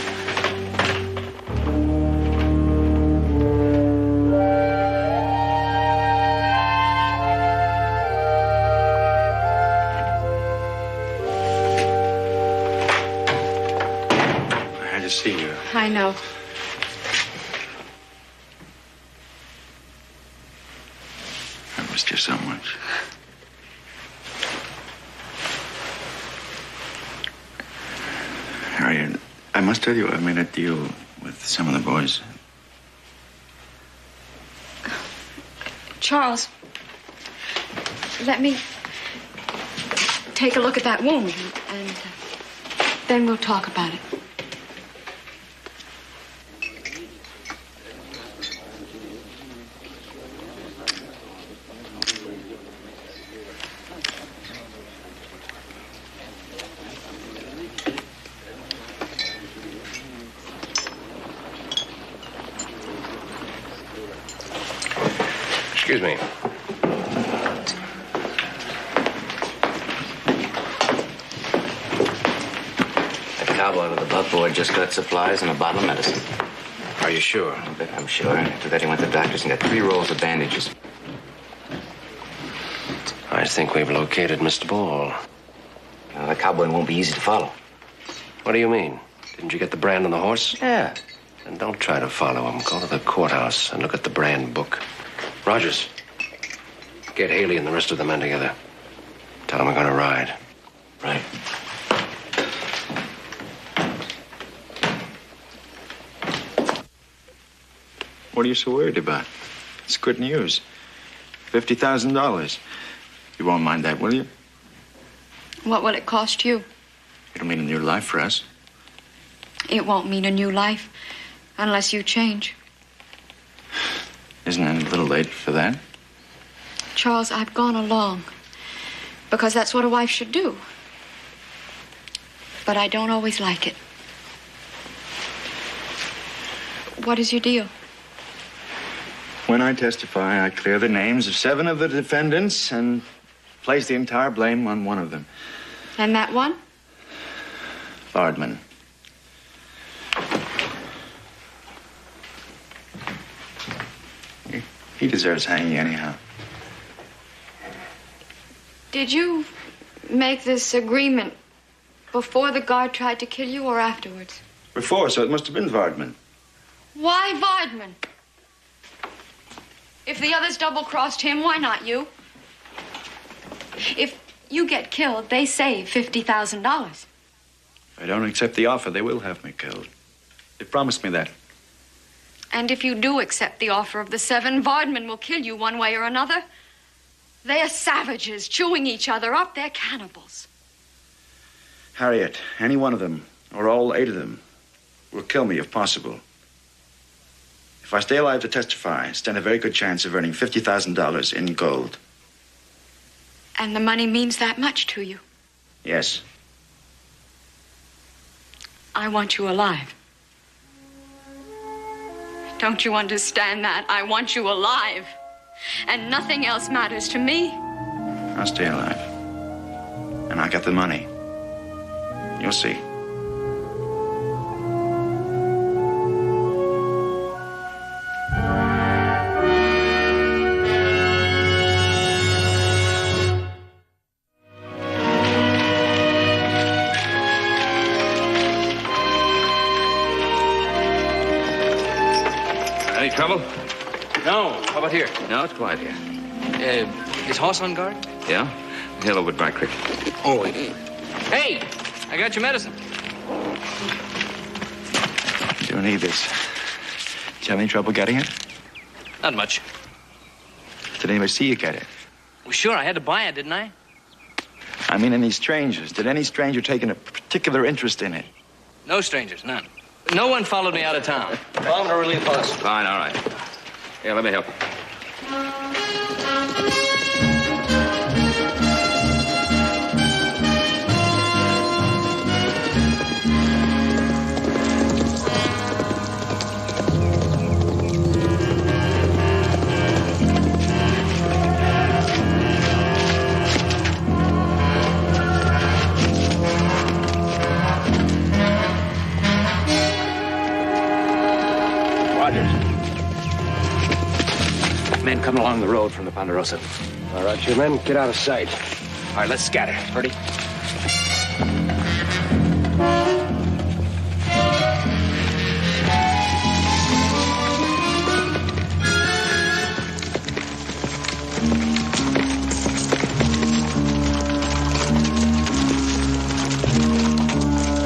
See you. I know. I missed you so much. Harriet, I must tell you, I made a deal with some of the boys. Charles, let me take a look at that wound, and then we'll talk about it. Excuse me. The cowboy with the buckboard just got supplies and a bottle of medicine. Are you sure? I'm sure. After that, he went to the doctor's and got 3 rolls of bandages. I think we've located Mr. Ball. Now, the cowboy won't be easy to follow. What do you mean? Didn't you get the brand on the horse? Yeah. Then don't try to follow him. Go to the courthouse and look at the brand book. Rogers, get Haley and the rest of the men together. Tell them we're going to ride. Right. What are you so worried about? It's good news. $50,000. You won't mind that, will you? What will it cost you? It'll mean a new life for us. It won't mean a new life unless you change. Isn't it a little late for that? Charles, I've gone along because that's what a wife should do. But I don't always like it. What is your deal? When I testify, I clear the names of 7 of the defendants and place the entire blame on one of them. And that one? Bardman. He deserves hanging anyhow. Did you make this agreement before the guard tried to kill you or afterwards? Before, so it must have been Vardman. Why Vardman? If the others double-crossed him, why not you? If you get killed, they save $50,000. If If I don't accept the offer, they will have me killed. They promised me that. And if you do accept the offer of the 7, Vardman will kill you one way or another. They're savages, chewing each other up. They're cannibals. Harriet, any one of them, or all 8 of them, will kill me if possible. If I stay alive to testify, I stand a very good chance of earning $50,000 in gold. And the money means that much to you. Yes. I want you alive. Don't you understand that? I want you alive. And nothing else matters to me. I'll stay alive. And I'll get the money. You'll see. Any trouble? No. How about here? No, it's quiet here. Is Hoss on guard? Yeah? He'll over at Dry Creek. Oh, hey! I got your medicine. You don't need this. Did you have any trouble getting it? Not much. Did anybody see you get it? Well, sure, I had to buy it, didn't I? I mean, any strangers. Did any stranger take a particular interest in it? No strangers, none. No one followed me out of town. I'm gonna relieve Hoss. Fine, all right. Here, let me help you. Men coming along the road from the Ponderosa. All right, your men, get out of sight. All right, let's scatter. Ready?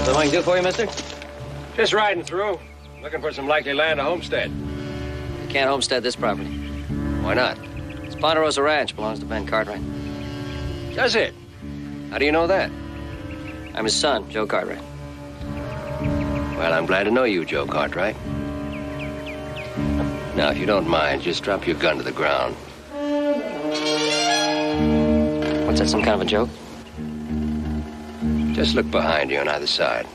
Something I can do for you, mister? Just riding through. Looking for some likely land to homestead. You can't homestead this property. Why not? It's Ponderosa Ranch, belongs to Ben Cartwright. Does it? How do you know that? I'm his son, Joe Cartwright. Well, I'm glad to know you, Joe Cartwright. Now, if you don't mind, just drop your gun to the ground. What's that, some kind of a joke? Just look behind you on either side.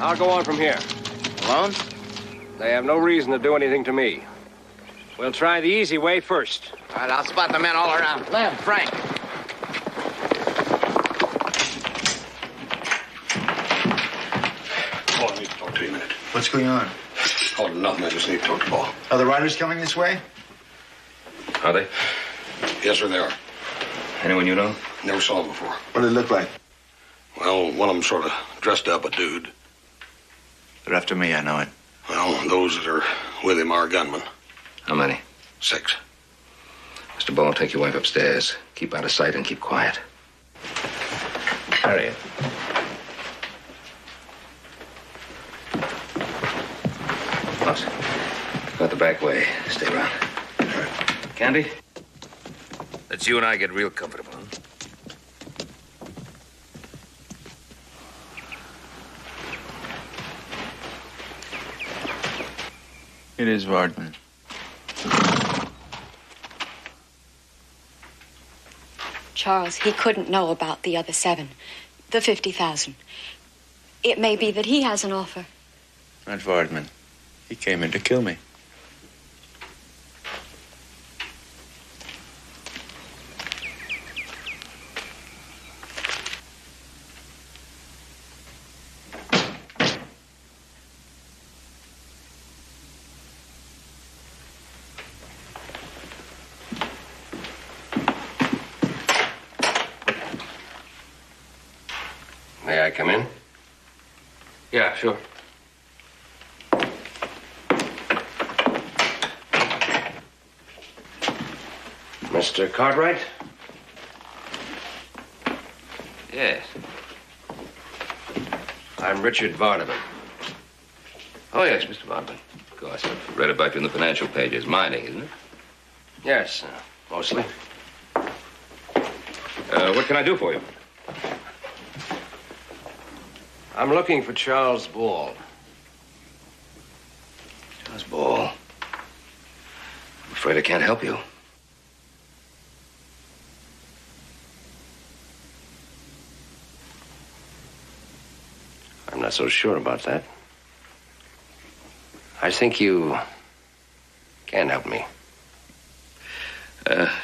I'll go on from here. Alone? They have no reason to do anything to me. We'll try the easy way first. All right, I'll spot the men all around. Lem, Frank. Paul, I need to talk to you a minute. What's going on? Oh, nothing. I just need to talk to Paul. Are the riders coming this way? Are they? Yes, sir, they are. Anyone you know? Never saw them before. What do they look like? Well, one of them sort of dressed up a dude. They're after me, I know it. Well, those that are with him are gunmen. How many? 6. Mr. Ball, take your wife upstairs. Keep out of sight and keep quiet. Harriet. Mouse, go out the back way. Stay around. Candy? Let's you and I get real comfortable, huh? It is Vardman. Charles, he couldn't know about the other 7, the 50,000. It may be that he has an offer. Not Vardman. He came in to kill me. May I come in? Yeah, sure. Mr. Cartwright? Yes. I'm Richard Vardaman. Oh, yes, Mr. Vardman. Of course, I've read about you in the financial pages. Mining, isn't it? Yes, mostly. What can I do for you? I'm looking for Charles Ball. Charles Ball. I'm afraid I can't help you. I'm not so sure about that. I think you can help me.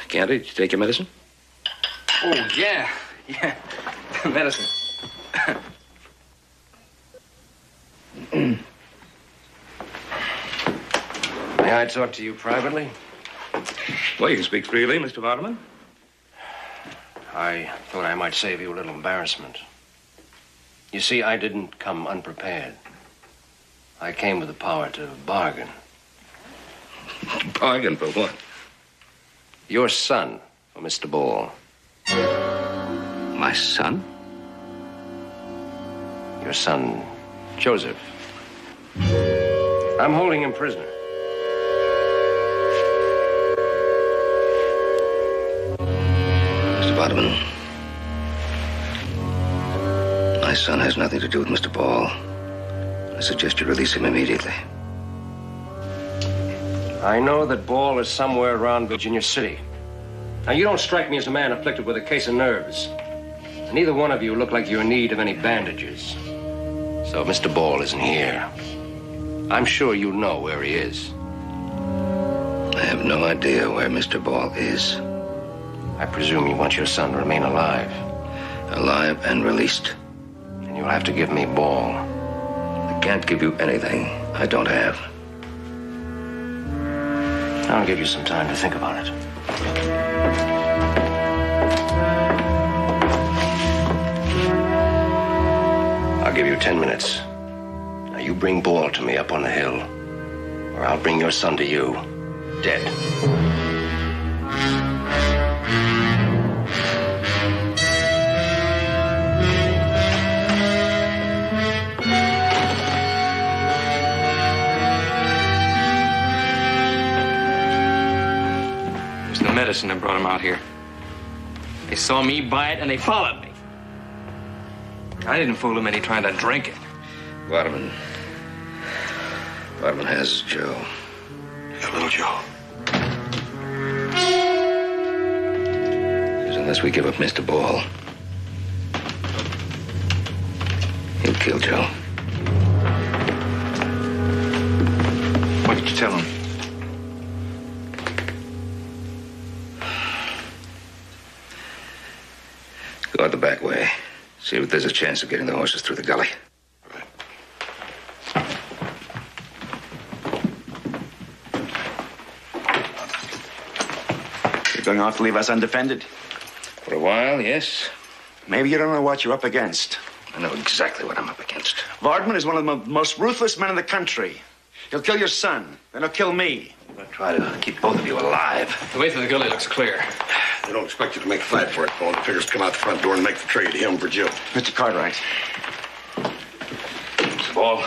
Candy, did you take your medicine? Oh, yeah. Yeah. Medicine. May I talk to you privately? Well, you can speak freely, Mr. Vardaman. I thought I might save you a little embarrassment. You see, I didn't come unprepared. I came with the power to bargain. Bargain for what? Your son for Mr. Ball. My son? Your son, Joseph. I'm holding him prisoner. Mr. Vardaman, my son has nothing to do with Mr. Ball. I suggest you release him immediately. I know that Ball is somewhere around Virginia City. Now, you don't strike me as a man afflicted with a case of nerves. And neither one of you look like you're in need of any bandages. So if Mr. Ball isn't here, I'm sure you know where he is. I have no idea where Mr. Ball is. I presume you want your son to remain alive. Alive and released. And you'll have to give me Ball. I can't give you anything I don't have. I'll give you some time to think about it. I'll give you 10 minutes. Now, you bring Ball to me up on the hill, or I'll bring your son to you, dead. Medicine that brought him out here. They saw me buy it and they followed me. I didn't fool him any trying to drink it. Vardaman has Joe. Yeah, little Joe. Because unless we give up Mr. Ball, he'll kill Joe. What did you tell him? Go out the back way. See if there's a chance of getting the horses through the gully. Right. You're going off to leave us undefended? For a while, yes. Maybe you don't know what you're up against. I know exactly what I'm up against. Vardman is one of the most ruthless men in the country. He'll kill your son, then he'll kill me. I'm gonna try to keep both of you alive. The way for the gully looks clear. They don't expect you to make a fight for it, Paul. They figure to come out the front door and make the trade, him for Jill. Mr. Cartwright. Mr. Ball,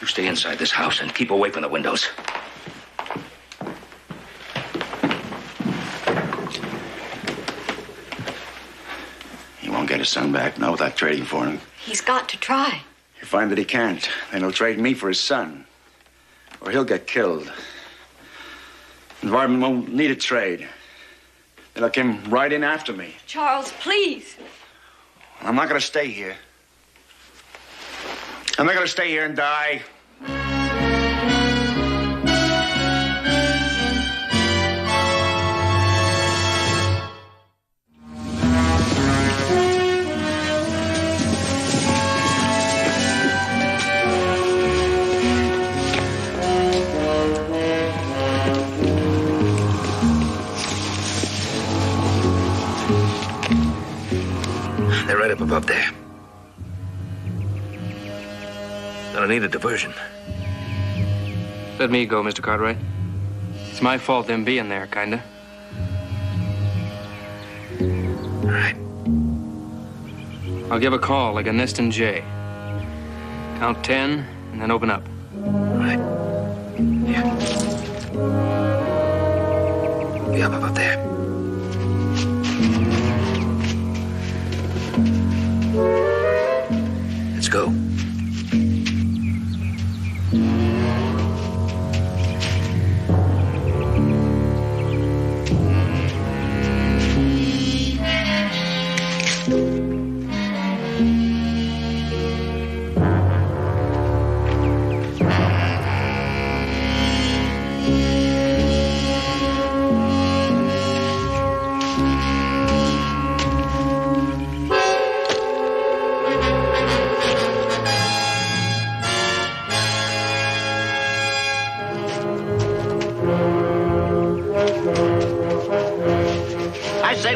you stay inside this house and keep away from the windows. He won't get his son back, not without trading for him. He's got to try. You find that he can't, then he'll trade me for his son. Or he'll get killed. The department won't need a trade. They'll come right in after me. Charles, please. I'm not gonna stay here. I'm not gonna stay here and die. They're right up above there. Gonna need a diversion. Let me go, Mr. Cartwright. It's my fault them being there, kinda. All right. I'll give a call like a nesting jay. Count 10 and then open up. All right. Yeah. Be up above there. Let's go.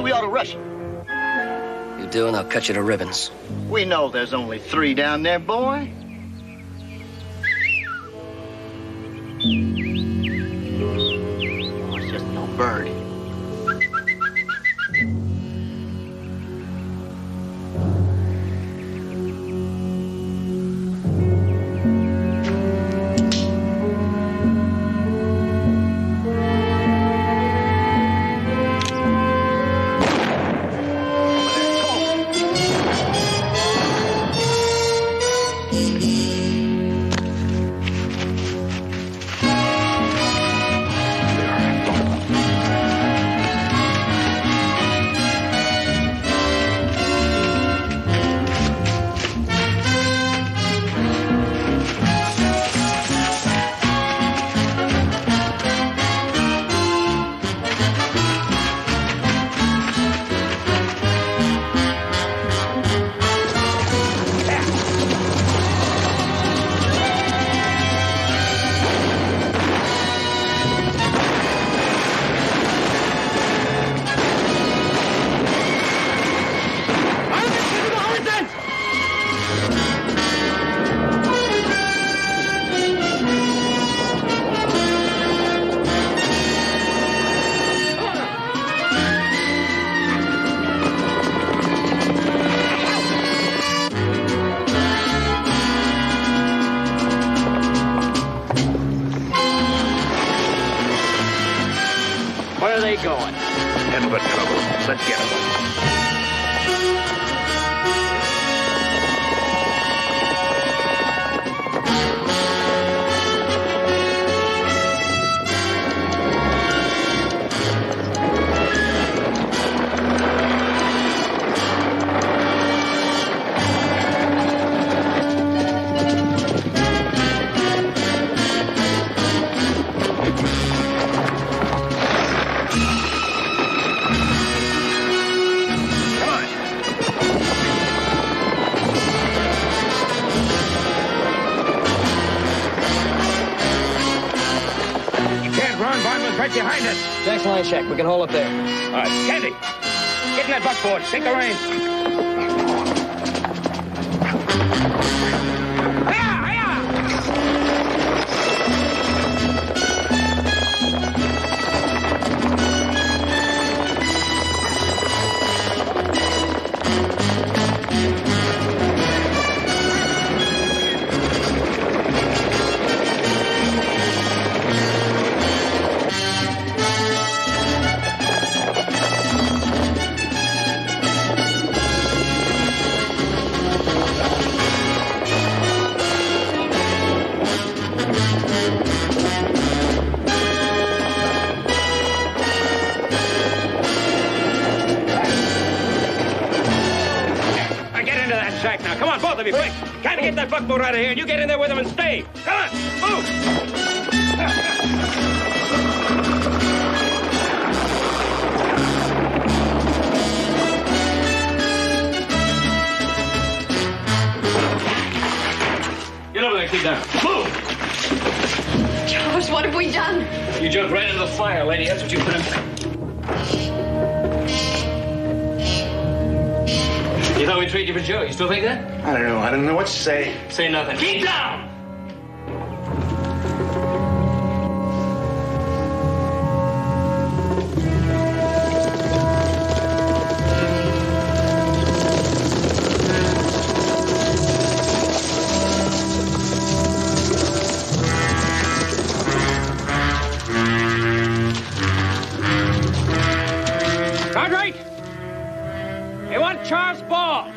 We ought to rush it. You do, and I'll cut you to ribbons. We know there's only 3 down there, boy. Oh, it's just no bird. Where are they going? Heading for trouble. Let's get them. Right behind us. Jackson line check. We can hold up there. All right, Candy, get in that buckboard. Take the reins. of you, quick! Gotta get that buckboard out of here, and you get in there with him and stay! Come on, move! Get over there, keep down. Move! Charles, what have we done? You jumped right into the fire, lady. That's what you put in. You thought we'd trade you for Joe. You still think that? I don't know. I don't know what to say. Say nothing. Keep down! Cartwright! They want Charles Ball,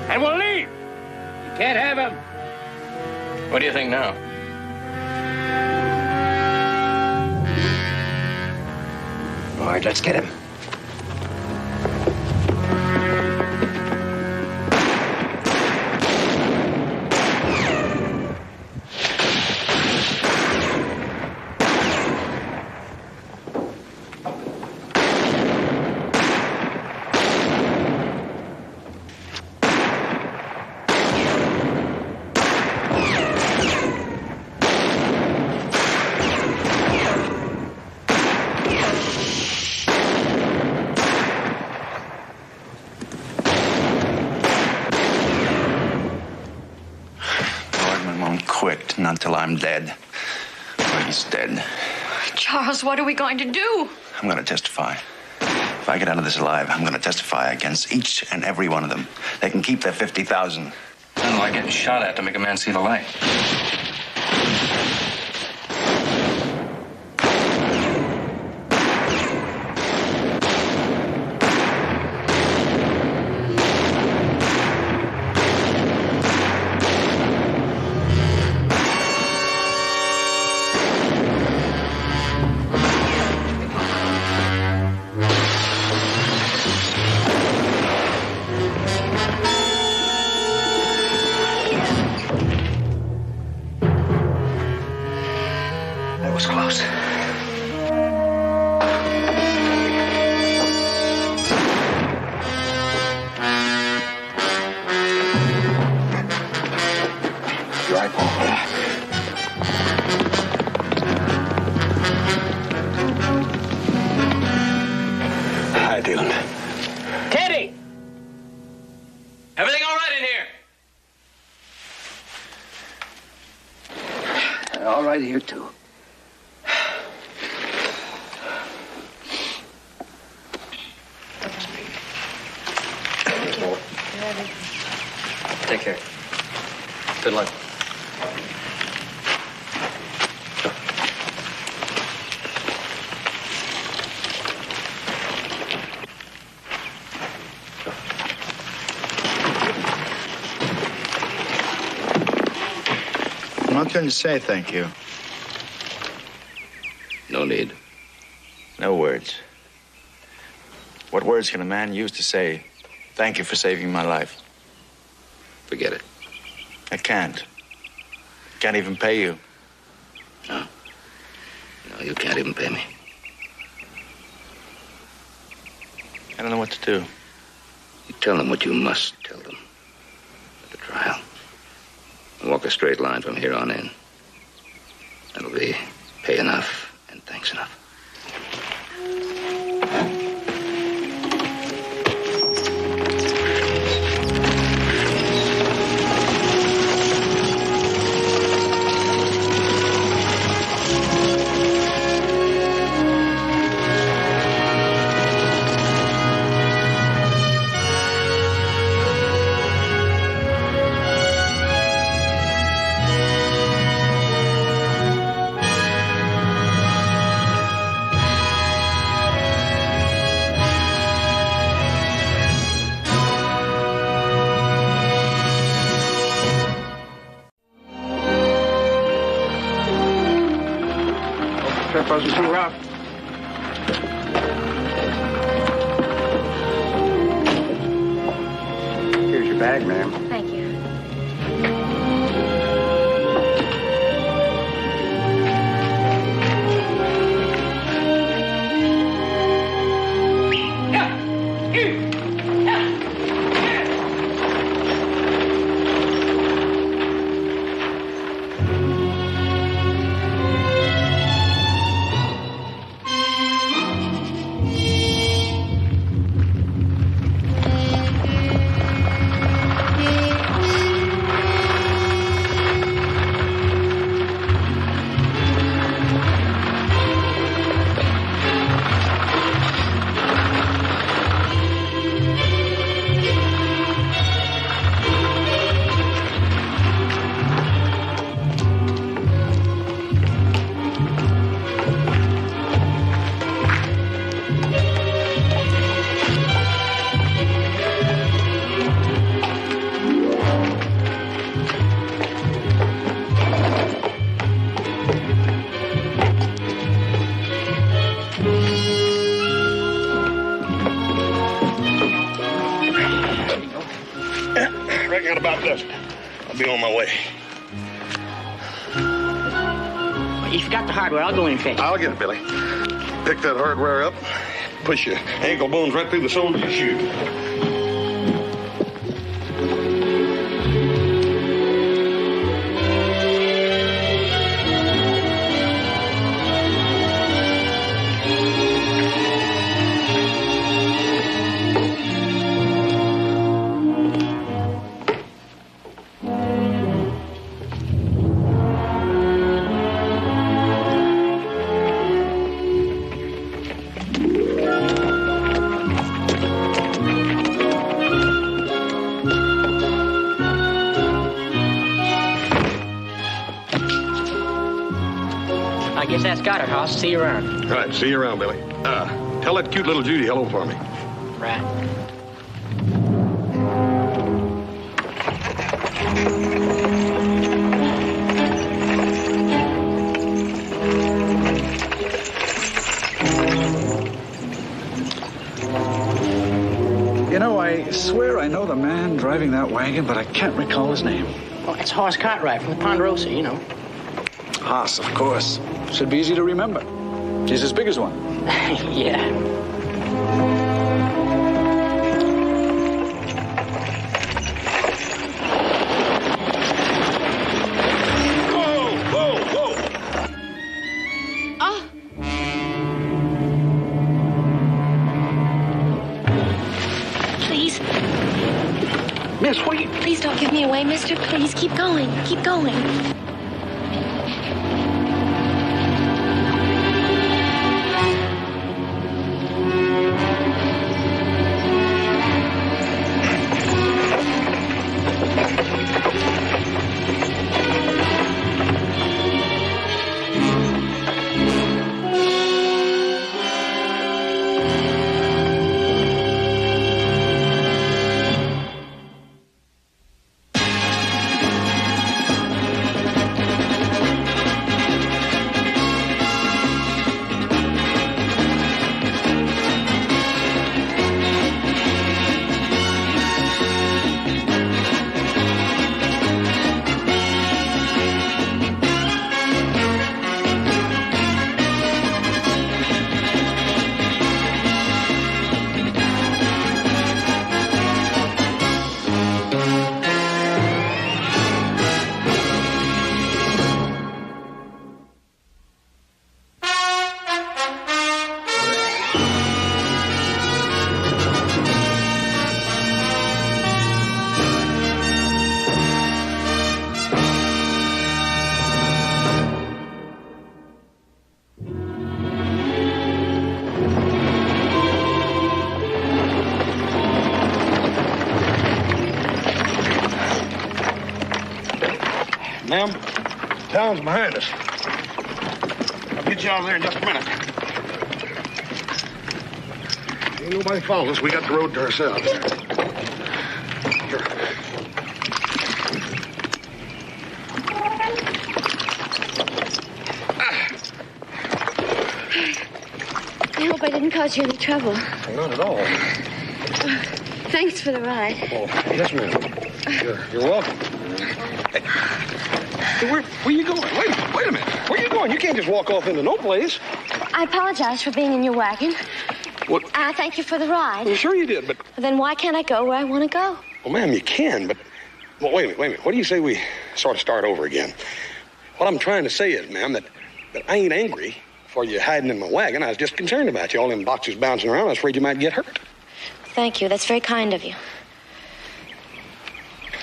and we'll leave. You can't have him. What do you think now? All right, let's get him. Quit, not till I'm dead. Or he's dead. Charles, what are we going to do? I'm going to testify. If I get out of this alive, I'm going to testify against each and every one of them. They can keep their 50,000. I don't like getting shot at to make a man see the light. That was close. You're right, Paul. Hi, Dylan. Teddy! Everything all right in here? All right here, too. Take care. Good luck. I'm not going to say thank you. No need. No words. What words can a man use to say, thank you for saving my life? Forget it. I can't. Can't even pay you. No, you can't even pay me. I don't know what to do. You tell them what you must tell them at the trial. And walk a straight line from here on in. That'll be pay enough and thanks enough. Trip wasn't too rough. Here's your bag, ma'am. Thank you. reckon that about does it. I'll be on my way. You forgot the hardware. I'll go in and fetch it. I'll get it, Billy. Pick that hardware up. Push your ankle bones right through the soles of your shoe. I guess that's got it, Hoss. See you around. All right, see you around, Billy. Tell that cute little Judy hello for me. Right. You know, I swear I know the man driving that wagon, but I can't recall his name. Well, it's Hoss Cartwright from the Ponderosa, you know. Haas, of course. Should be easy to remember. He's as big as one. Yeah. Please. Miss, what are you... Please don't give me away, mister. Please, keep going. Keep going. Ma'am, town's behind us. I'll get you out there in just a minute. Ain't nobody follows us. We got the road to ourselves. Here. I hope I didn't cause you any trouble. Not at all. Thanks for the ride. Oh, yes, ma'am. You're welcome. Hey, where you going? Wait a minute. Where you going? You can't just walk off into no place. I apologize for being in your wagon. What? I thank you for the ride. Well, sure you did, but... Then why can't I go where I want to go? Well, ma'am, you can, but... Well, wait a minute. What do you say we sort of start over again? What I'm trying to say is, ma'am, that I ain't angry for you hiding in my wagon. I was just concerned about you. All them boxes bouncing around. I was afraid you might get hurt. Thank you. That's very kind of you.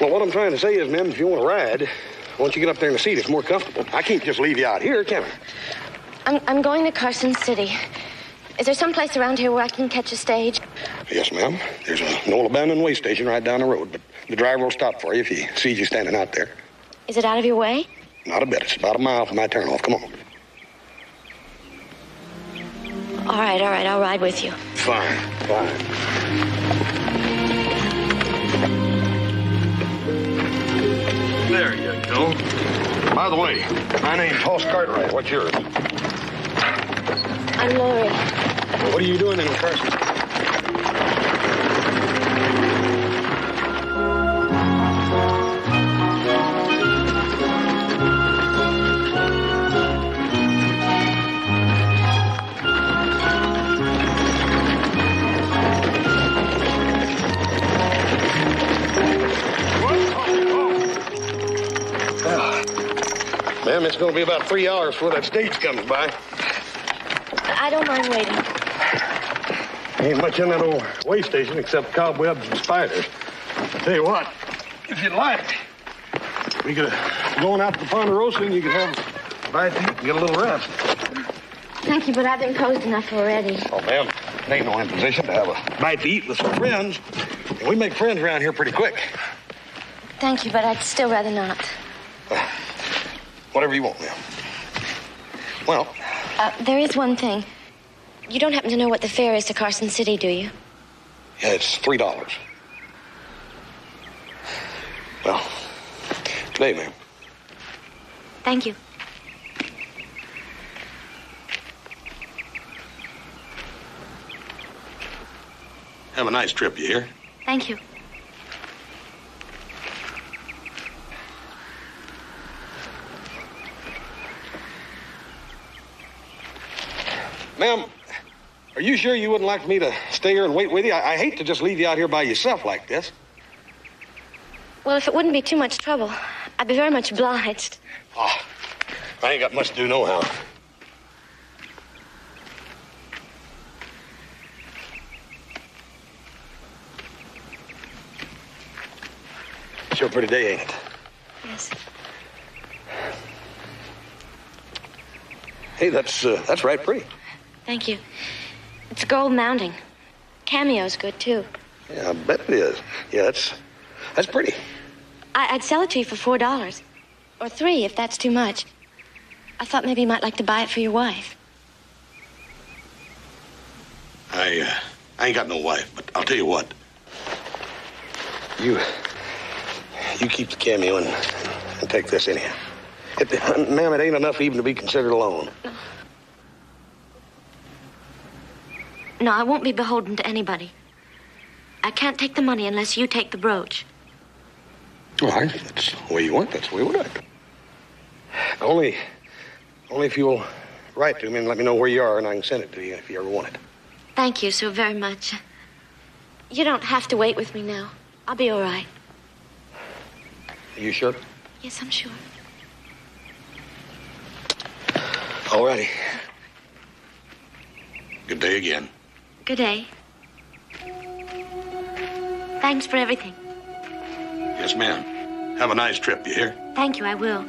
Well, what I'm trying to say is, ma'am, if you want to ride, why don't you get up there in the seat? It's more comfortable. I can't just leave you out here, can I? I'm going to Carson City. Is there some place around here where I can catch a stage? Yes, ma'am. There's an old abandoned way station right down the road, but the driver will stop for you if he sees you standing out there. Is it out of your way? Not a bit. It's about a mile from my turnoff. Come on. All right. I'll ride with you. Fine. There you go. By the way, my name's Hoss Cartwright. What's yours? I'm Lori. What are you doing in Carson? it's going to be about 3 hours before that stage comes by. I don't mind waiting. Ain't much in that old way station except cobwebs and spiders. I tell you what, if you'd like, we could go on out to the Ponderosa and you could have a bite to eat and get a little rest. Thank you, but I've been posed enough already. Oh, ma'am, it ain't no imposition to have a bite to eat with some friends. And we make friends around here pretty quick. Thank you, but I'd still rather not. Whatever you want, ma'am. Well, There is one thing. You don't happen to know what the fare is to Carson City, do you? yeah, it's $3. Well, today, ma'am. Thank you. Have a nice trip, you hear? Thank you. Ma'am, are you sure you wouldn't like me to stay here and wait with you? I hate to just leave you out here by yourself like this. Well, if it wouldn't be too much trouble, I'd be very much obliged. Oh, I ain't got much to do nohow. Sure pretty day, ain't it? Yes. Hey, that's right pretty. Thank you. It's gold mounting. Cameo's good, too. Yeah, I bet it is. Yeah, that's pretty. I'd sell it to you for $4. Or $3, if that's too much. I thought maybe you might like to buy it for your wife. I ain't got no wife, but I'll tell you what. You keep the cameo and take this anyhow. Ma'am, it ain't enough even to be considered a loan. No, I won't be beholden to anybody. I can't take the money unless you take the brooch. All right, that's the way you want. That's the way we want it. Only if you'll write to me and let me know where you are, and I can send it to you if you ever want it. Thank you so very much. You don't have to wait with me now. I'll be all right. Are you sure? Yes, I'm sure. All righty. Good day again. Good day. Thanks for everything. Yes, ma'am. Have a nice trip, you hear? Thank you, I will.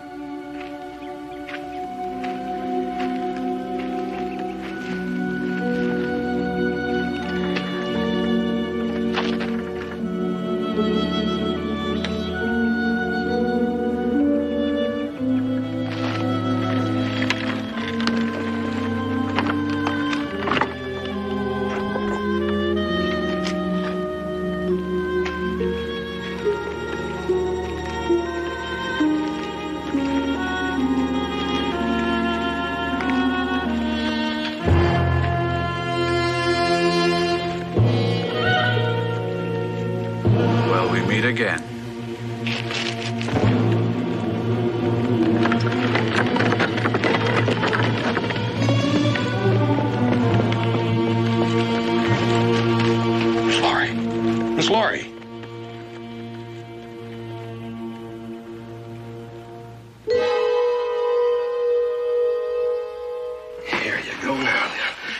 Again. Miss Laurie. Miss Laurie. Here you go now.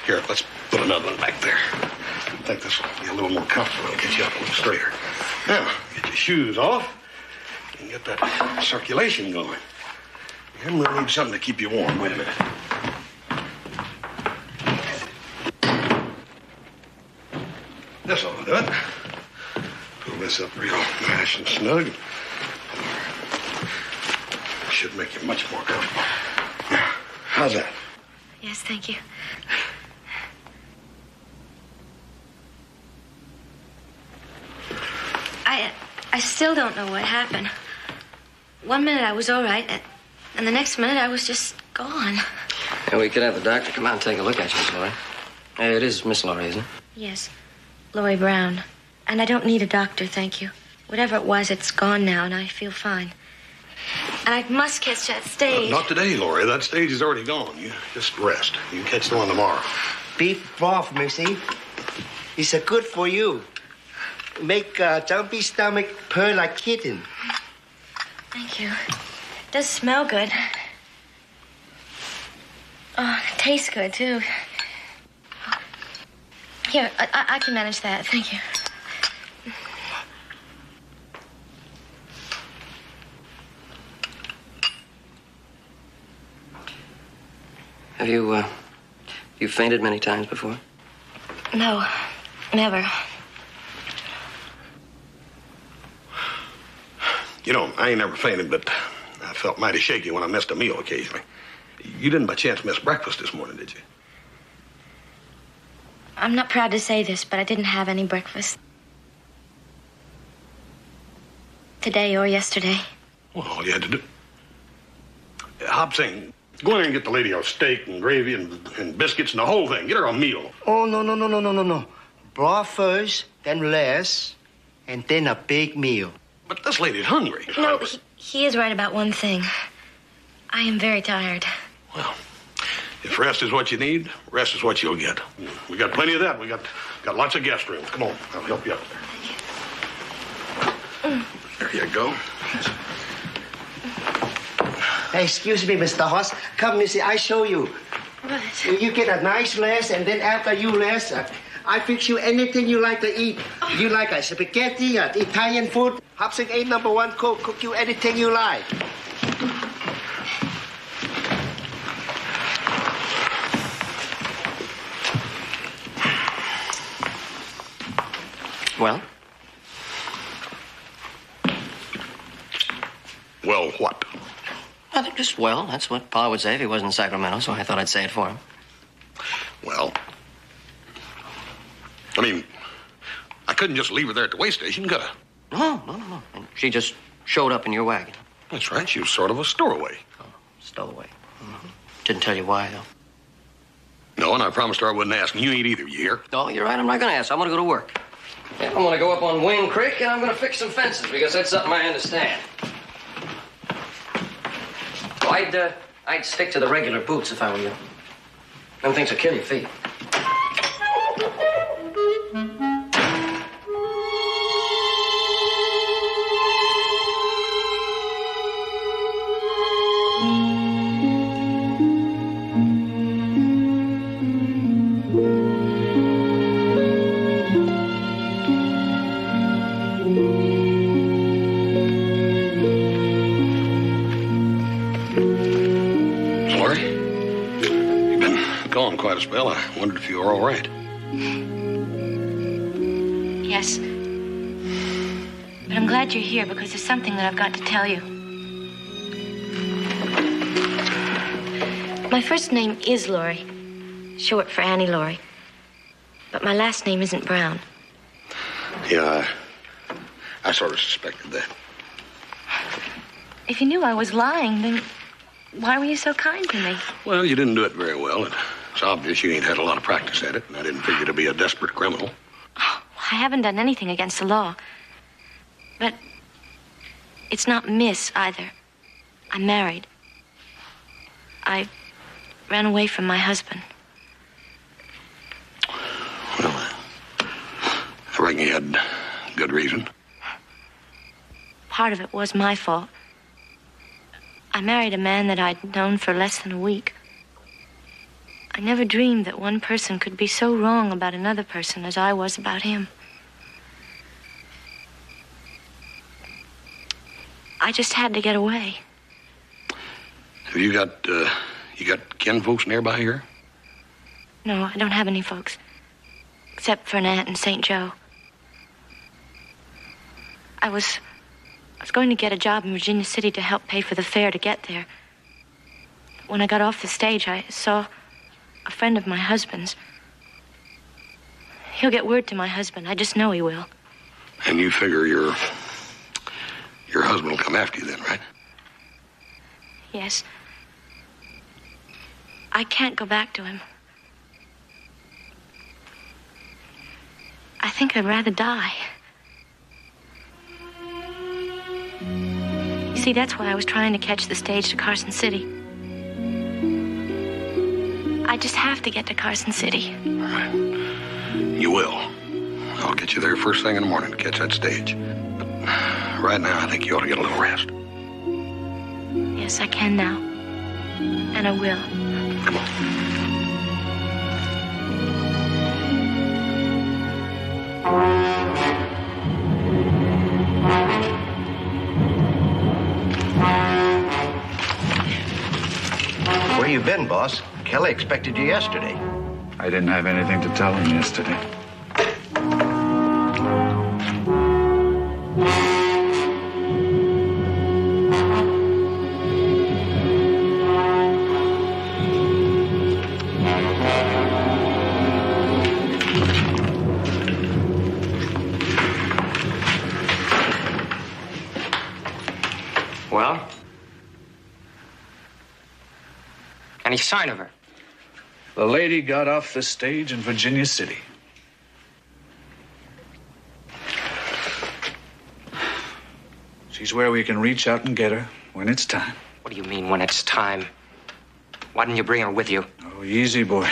Here, let's put another one back there. I think this will be a little more comfortable. It'll get you up a little straighter. Now, get your shoes off and get that circulation going. And we'll need something to keep you warm. Wait a minute. This ought to do it. Pull this up real nice and snug. Should make you much more comfortable. Now, how's that? Yes, thank you. I still don't know what happened. 1 minute I was all right, and the next minute I was just gone. Yeah, we could have the doctor come out and take a look at you, Miss Laurie. Hey, it is Miss Laurie, isn't it? Yes, Laurie Brown. And I don't need a doctor, thank you. Whatever it was, it's gone now, and I feel fine. And I must catch that stage. Not today, Laurie. That stage is already gone. You just rest. You can catch the one tomorrow. Beef broth, Missy. It's a good for you. Make jumpy stomach purr like kitten. Thank you. It does smell good. Oh, it tastes good, too. Here, I can manage that. Thank you. Have you fainted many times before? No, never. You know, I ain't never fainted, but I felt mighty shaky when I missed a meal occasionally. You didn't by chance miss breakfast this morning, did you? I'm not proud to say this, but I didn't have any breakfast. Today or yesterday. Well, all you had to do... Hop Sing, go in there and get the lady a steak and gravy and biscuits and the whole thing. Get her a meal. Oh, no. Broth first, then less, and then a big meal. But this lady's hungry. No, he is right about one thing. I am very tired. If rest is what you need, rest is what you'll get. We got plenty of that. We got lots of guest rooms. Come on, I'll help you up there. There you go. Hey, excuse me, Mr. Hoss. Come, Missy, I show you. What? You get a nice rest, and then after you rest, I fix you anything you like to eat. You like a spaghetti, Italian food. Hop Sing ain't #1 cook. Cook you anything you like. Well? Well, what? I think just well. That's what Pa would say if he wasn't in Sacramento, so I thought I'd say it for him. Well, I mean, I couldn't just leave her there at the way station, could I? No. And she just showed up in your wagon. That's right. She was sort of a stowaway. Oh, stowaway. Mm-hmm. Didn't tell you why, though. No, and I promised her I wouldn't ask. And you ain't either, you hear? No, you're right. I'm not going to ask. I'm going to go to work. Yeah, I'm going to go up on Wayne Creek, and I'm going to fix some fences, because that's something I understand. So I'd stick to the regular boots if I were you. Them things will kill your feet. Quite a spell. I wondered if you were all right. Yes. But I'm glad you're here because there's something that I've got to tell you. My first name is Laurie, short for Annie Laurie. But my last name isn't Brown. Yeah, I sort of suspected that. If you knew I was lying, then why were you so kind to me? Well, you didn't do it very well. It's obvious you ain't had a lot of practice at it, and I didn't figure to be a desperate criminal. Oh, I haven't done anything against the law. But it's not Miss either. I'm married. I ran away from my husband. Well, I reckon you had good reason. Part of it was my fault. I married a man that I'd known for less than a week. I never dreamed that one person could be so wrong about another person as I was about him. I just had to get away. Have you got kin folks nearby here? No, I don't have any folks. Except for an aunt in St. Joe. I was going to get a job in Virginia City to help pay for the fare to get there. When I got off the stage, I saw a friend of my husband's. He'll get word to my husband. I just know he will. And you figure your husband will come after you then, right? Yes. I can't go back to him. I think I'd rather die. You see, that's why I was trying to catch the stage to Carson City. I just have to get to Carson City. All right. You will. I'll get you there first thing in the morning to catch that stage. But right now, I think you ought to get a little rest. Yes, I can now. And I will. Come on. Where you been, boss? Kelly expected you yesterday. I didn't have anything to tell him yesterday. Well? Any sign of her? The lady got off the stage in Virginia City. She's where we can reach out and get her when it's time. What do you mean, when it's time? Why didn't you bring her with you? Oh, easy, boy.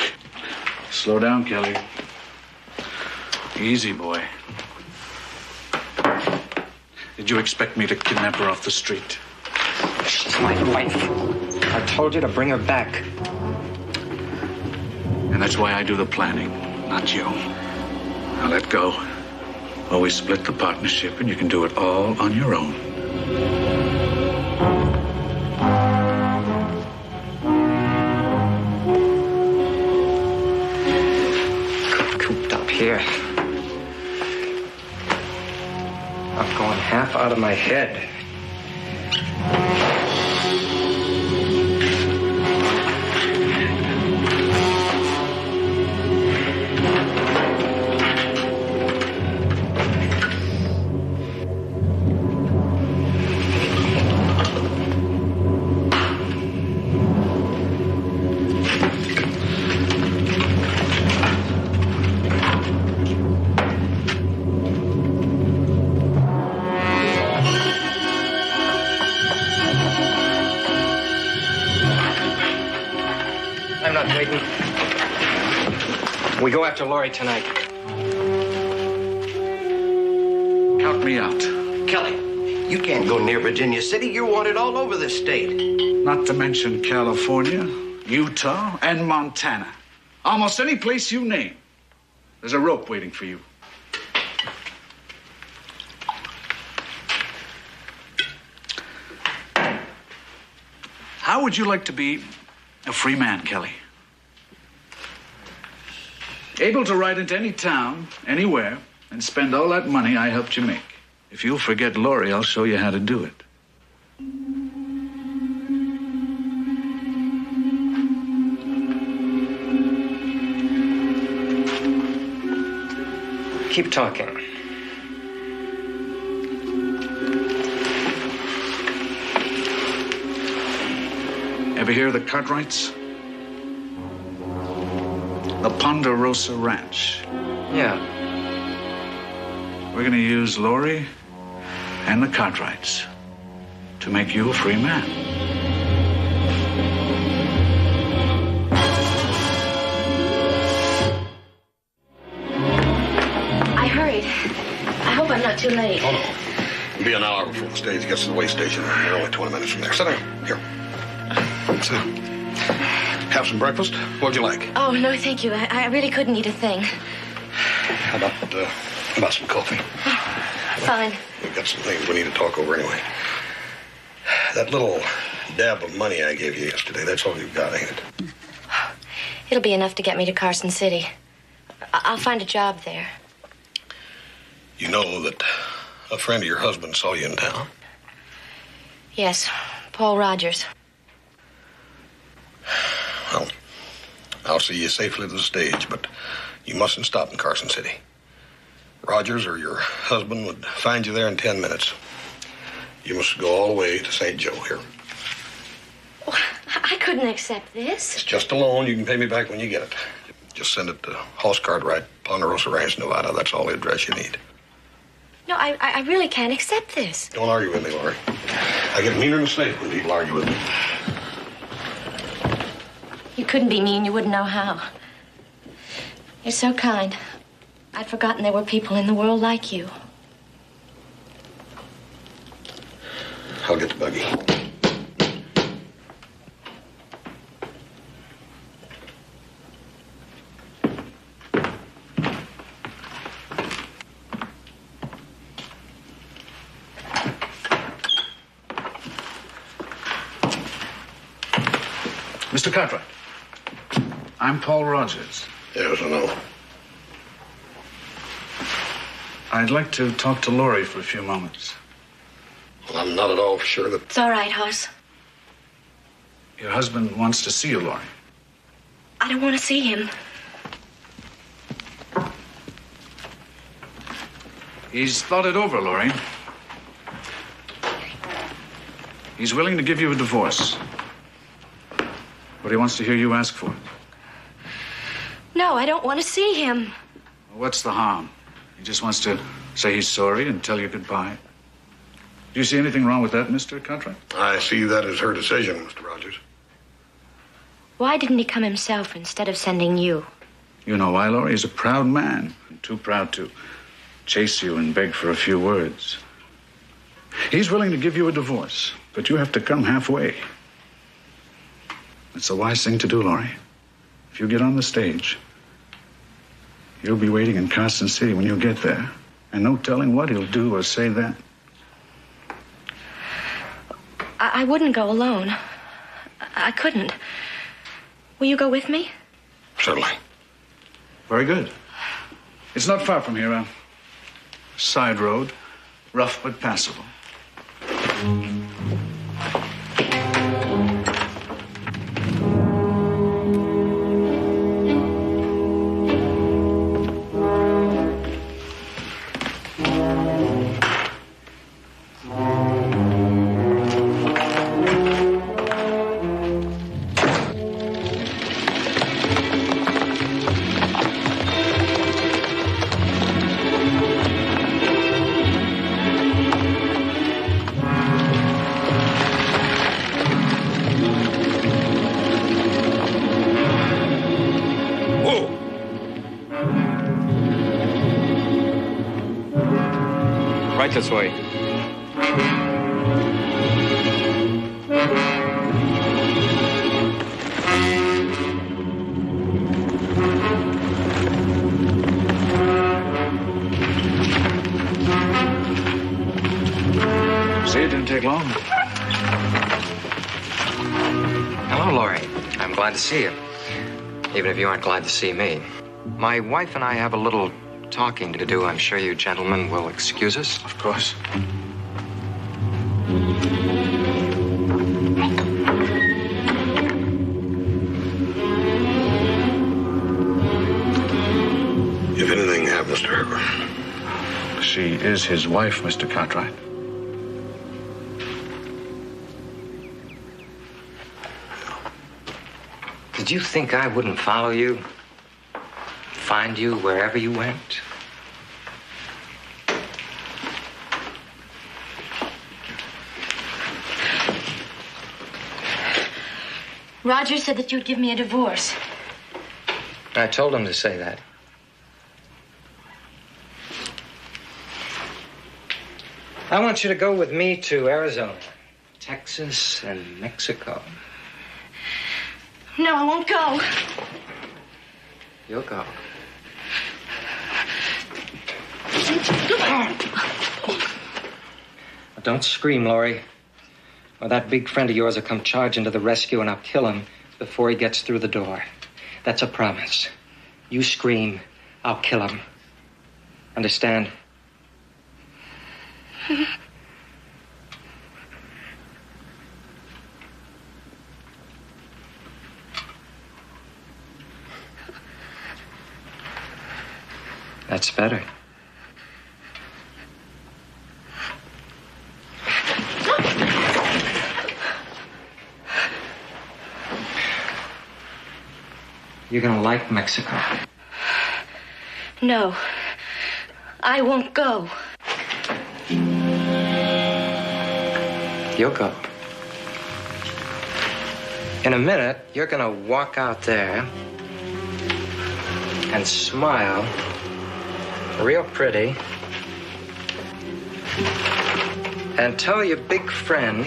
Slow down, Kelly. Easy, boy. Did you expect me to kidnap her off the street? She's my wife. I told you to bring her back. And that's why I do the planning, not you. Now let go. Or we split the partnership and you can do it all on your own. Cooped up here. I'm going half out of my head. I'm not waiting. We go after Laurie tonight. Count me out. Kelly, you can't go near Virginia City. You're wanted all over this state. Not to mention California, Utah, and Montana. Almost any place you name. There's a rope waiting for you. How would you like to be a free man, Kelly? Able to ride into any town, anywhere, and spend all that money I helped you make. If you'll forget Laurie, I'll show you how to do it. Keep talking. Ever hear of the Cartwrights? The Ponderosa Ranch. Yeah. We're gonna use Laurie and the Cartwrights to make you a free man. I hurried. I hope I'm not too late. Oh, no. It'll be an hour before the stage gets to the way station. We're only 20 minutes from there. Sit down. Here. Sit down. Have some breakfast? What'd you like? Oh, no, thank you. I really couldn't eat a thing. How about some coffee? Fine. We've got some things we need to talk over anyway. That little dab of money I gave you yesterday, that's all you've got, ain't it? It'll be enough to get me to Carson City. I'll find a job there. You know that a friend of your husband saw you in town? Yes, Paul Rogers. Well, I'll see you safely to the stage, but you mustn't stop in Carson City. Rogers or your husband would find you there in 10 minutes. You must go all the way to St. Joe here. Oh, I couldn't accept this. It's just a loan. You can pay me back when you get it. Just send it to Hoss Cartwright, Ponderosa Ranch, Nevada. That's all the address you need. No, I really can't accept this. Don't argue with me, Laurie. I get meaner than a snake when people argue with me. You couldn't be mean. You wouldn't know how. You're so kind. I'd forgotten there were people in the world like you. I'll get the buggy. Mr. Cartwright, I'm Paul Rogers. Yes, I know. I'd like to talk to Laurie for a few moments. Well, I'm not at all sure that... It's all right, Hoss. Your husband wants to see you, Laurie. I don't want to see him. He's thought it over, Laurie. He's willing to give you a divorce. But he wants to hear you ask for it. No, I don't want to see him. What's the harm? He just wants to say he's sorry and tell you goodbye. Do you see anything wrong with that, Mr. Cartwright? I see that as her decision, Mr. Rogers. Why didn't he come himself instead of sending you? You know why, Laurie? He's a proud man. Too proud to chase you and beg for a few words. He's willing to give you a divorce, but you have to come halfway. It's a wise thing to do, Laurie. If you get on the stage, he'll be waiting in Carson City when you get there, and no telling what he'll do or say then. I wouldn't go alone. I couldn't. Will you go with me? Certainly. Very good. It's not far from here, a side road, rough but passable. Right this way. See, it didn't take long. Hello, Laurie. I'm glad to see you. Even if you aren't glad to see me. My wife and I have a little talking to do. I'm sure you gentlemen will excuse us. Of course. If anything happens to her... She is his wife, Mr. Cartwright. Did you think I wouldn't follow you? Find you wherever you went? Roger said that you'd give me a divorce. I told him to say that. I want you to go with me to Arizona, Texas, and Mexico. No, I won't go. You'll go. Don't scream, Laurie, or that big friend of yours will come charging to the rescue and I'll kill him before he gets through the door. That's a promise. You scream, I'll kill him. Understand? That's better. You're gonna like Mexico. No, I won't go. You'll go. In a minute, you're gonna walk out there and smile real pretty and tell your big friend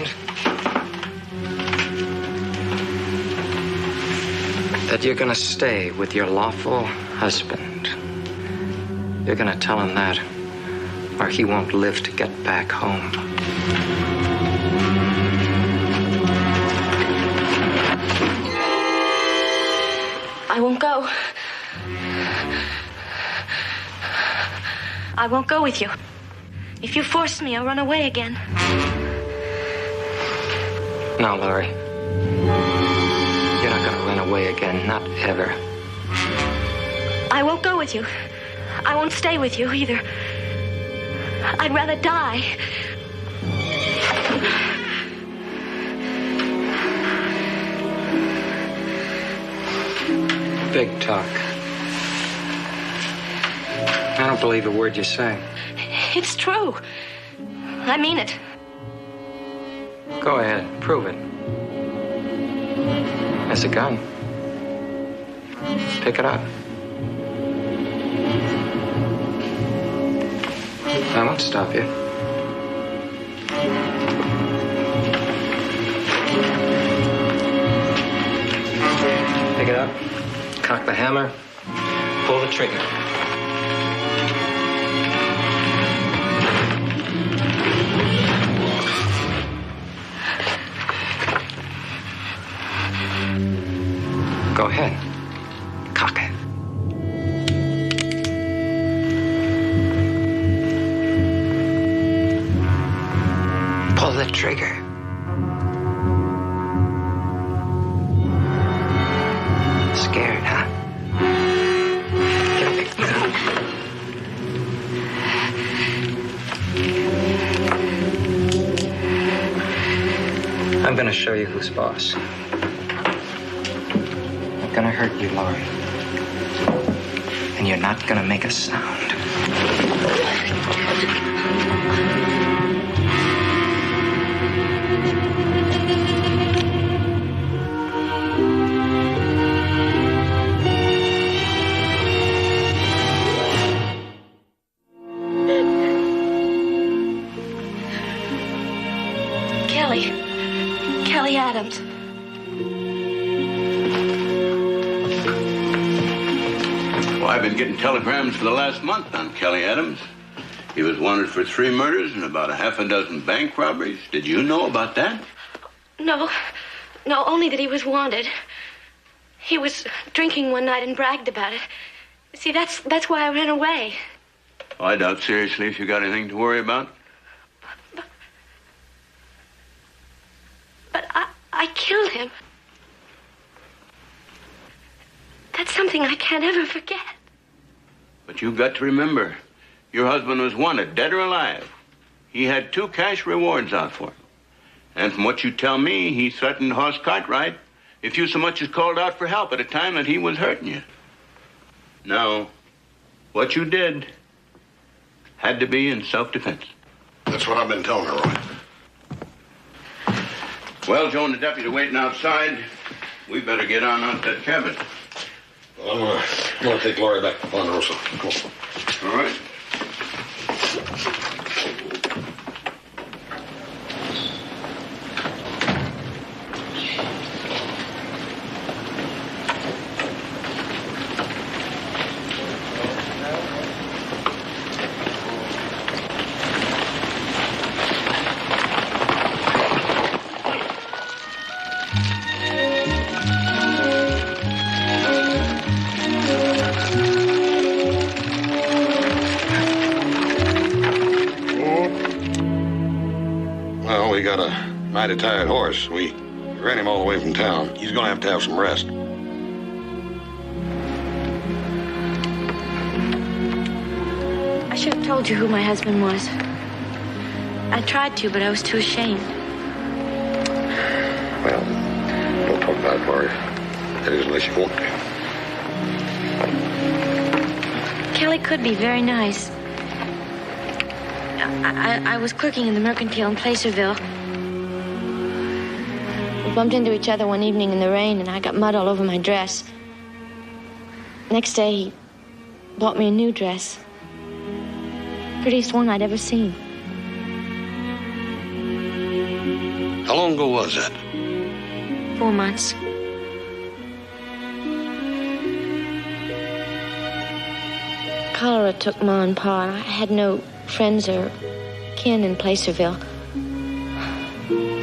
that you're gonna stay with your lawful husband. You're gonna tell him that, or he won't live to get back home. I won't go. I won't go with you. If you force me, I'll run away again. No, Laurie. You're not gonna run away again, not ever. I won't go with you. I won't stay with you either. I'd rather die. Big talk. I don't believe a word you say. It's true. I mean it. Go ahead, prove it. There's a gun. Pick it up. I won't stop you. Pick it up, cock the hammer, pull the trigger. Go ahead. Cock it. Pull the trigger. Scared, huh? Get up here. I'm gonna show you who's boss. I'm gonna hurt you, Laurie. And you're not gonna make a sound. Kelly Adams. Well, I've been getting telegrams for the last month on Kelly Adams. He was wanted for 3 murders and about a half a dozen bank robberies. Did you know about that? No, only that he was wanted. He was drinking one night and bragged about it. See, that's why I ran away. Well, I doubt seriously if you got anything to worry about. But I killed him. That's something I can't ever forget. But you've got to remember, your husband was wanted, dead or alive. He had 2 cash rewards out for him. And from what you tell me, he threatened Hoss Cartwright if you so much as called out for help at a time that he was hurting you. Now, what you did had to be in self-defense. That's what I've been telling her, Roy. Well, Joe and the deputy are waiting outside. We better get on out to that cabin. Well, I'm gonna take Laurie back to Ponderosa. Cool. All right. We got a mighty tired horse. We ran him all the way from town. He's gonna have to have some rest. I should have told you who my husband was. I tried to, but I was too ashamed. Well, don't talk about it, Laurie. That is, unless you want to. Kelly could be very nice. I was clerking in the Mercantile in Placerville. We bumped into each other one evening in the rain, and I got mud all over my dress. Next day, he bought me a new dress. Prettiest one I'd ever seen. How long ago was that? 4 months. Cholera took Ma and Pa. I had no friends or kin in Placerville.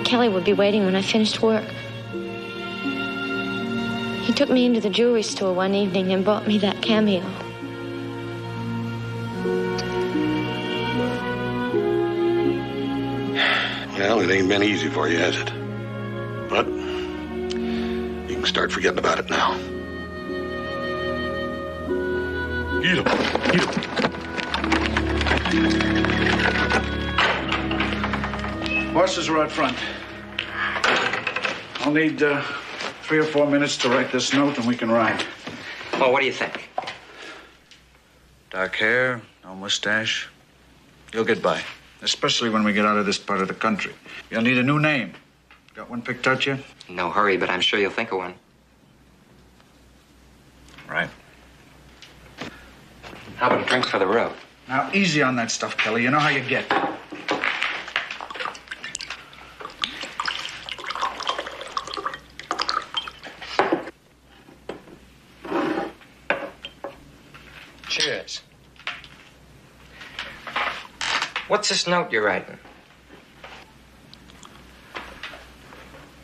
Kelly would be waiting when I finished work. He took me into the jewelry store one evening and bought me that cameo. Well, it ain't been easy for you, has it? But you can start forgetting about it now. Get up. Horses are out front. I'll need 3 or 4 minutes to write this note and we can ride. Well, what do you think? Dark hair, no mustache. You'll get by, especially when we get out of this part of the country. You'll need a new name. Got one picked out yet? No hurry, but I'm sure you'll think of one. Right. How about a drink for the road? Now, easy on that stuff, Kelly. You know how you get. Cheers. What's this note you're writing?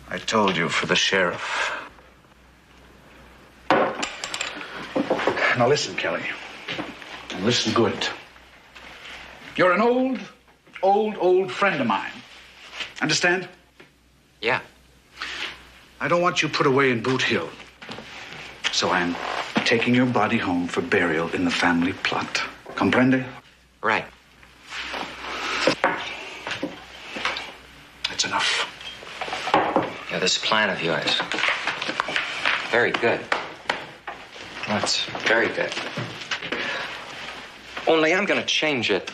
I told you, for the sheriff. Now listen, Kelly. And listen good. You're an old friend of mine. Understand? Yeah. I don't want you put away in Boot Hill. So I'm taking your body home for burial in the family plot. Comprende? Right. That's enough. Yeah, this plan of yours. Very good. That's very good. Only I'm gonna change it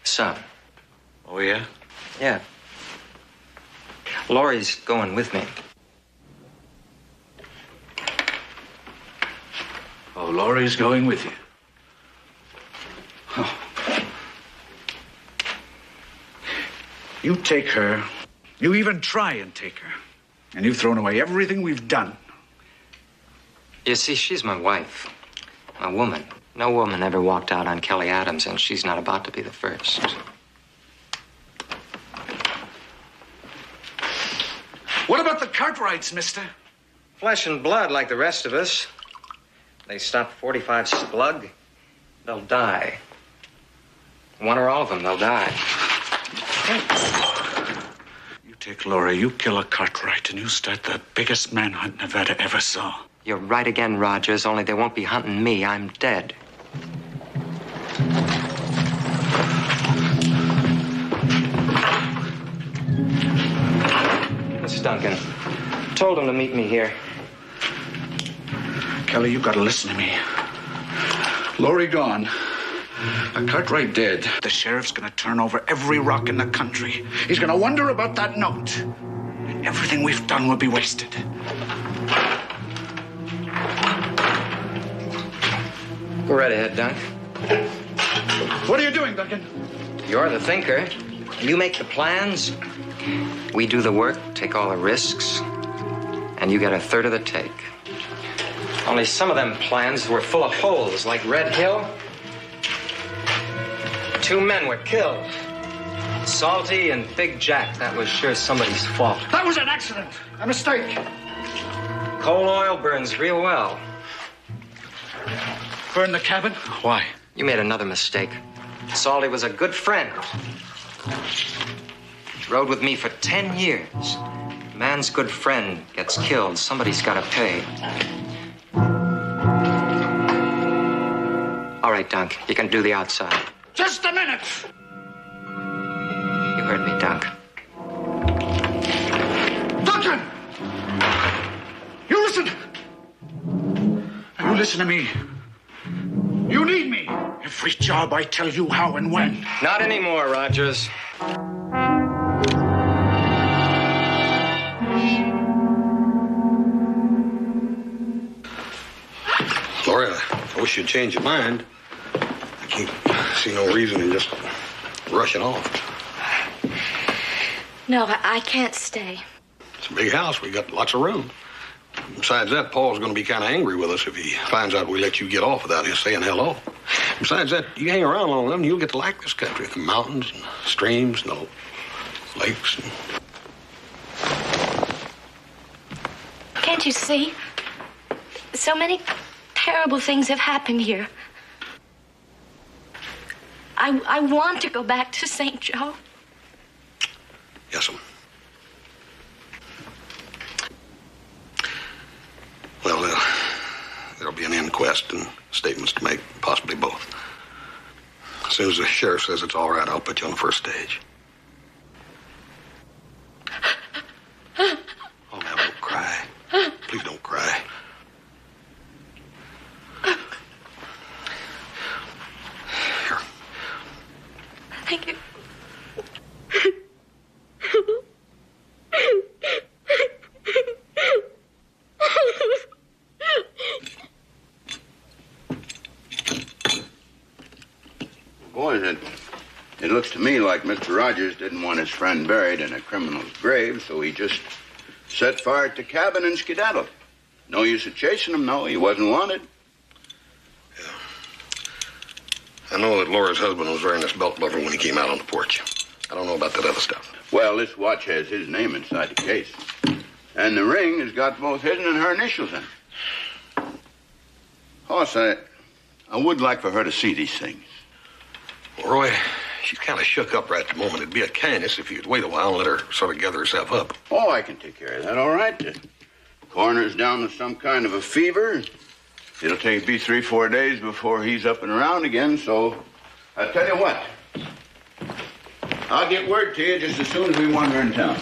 some. Oh, yeah? Yeah. Laurie's going with me. Oh, Laurie's going with you. Oh. You take her. You even try and take her. And you've thrown away everything we've done. You see, she's my wife. My woman. No woman ever walked out on Kelly Adams, and she's not about to be the first. What about the Cartwrights, mister? Flesh and blood like the rest of us. They stop 45 slug, they'll die. One or all of them, they'll die. You take Laurie, you kill a Cartwright, and you start the biggest manhunt Nevada ever saw. You're right again, Rogers, only they won't be hunting me. I'm dead. Miss Duncan, told him to meet me here. Kelly, you gotta listen to me. Laurie gone. A Cartwright dead. The sheriff's gonna turn over every rock in the country. He's gonna wonder about that note. And everything we've done will be wasted. Go right ahead, Dunk. What are you doing, Duncan? You're the thinker. You make the plans. We do the work, take all the risks, and you get a third of the take. Only some of them plans were full of holes, like Red Hill. 2 men were killed. Salty and Big Jack. That was sure somebody's fault. That was an accident. A mistake. Coal oil burns real well. Burn the cabin? Why? You made another mistake. Salty was a good friend. Rode with me for 10 years. Man's good friend gets killed. Somebody's got to pay. All right, Dunk. You can do the outside. Just a minute. You heard me, Dunk. Duncan! You listen. You listen to me. You need me. Every job I tell you how and when. Not anymore, Rogers. Laura, I wish you'd change your mind. I can't see no reason in just rushing off. No, I can't stay. It's a big house. We got lots of room. Besides that, Paul's going to be kind of angry with us if he finds out we let you get off without his saying hello. Besides that, you hang around long enough and you'll get to like this country. The mountains and streams and the lakes. Can't you see? So many terrible things have happened here. I want to go back to St. Joe. Yes'm. Well, there'll be an inquest and statements to make, possibly both. As soon as the sheriff says it's all right, I'll put you on the first stage. Oh, now don't cry. Please don't cry. Here. Thank you. Boys, it looks to me like Mr. Rogers didn't want his friend buried in a criminal's grave, so he just set fire at the cabin and skedaddled. No use of chasing him, no. He wasn't wanted. I know that Laura's husband was wearing this belt buckle when he came out on the porch. I don't know about that other stuff. Well, this watch has his name inside the case. And the ring has got both his and her initials in it. Hoss, I would like for her to see these things. Well, Roy, she's kind of shook up right at the moment. It'd be a kindness if you'd wait a while and let her sort of gather herself up. Oh, I can take care of that, all right. The coroner's down with some kind of a fever. It'll be 3-4 days before he's up and around again, so I'll tell you what. I'll get word to you just as soon as we wander in town.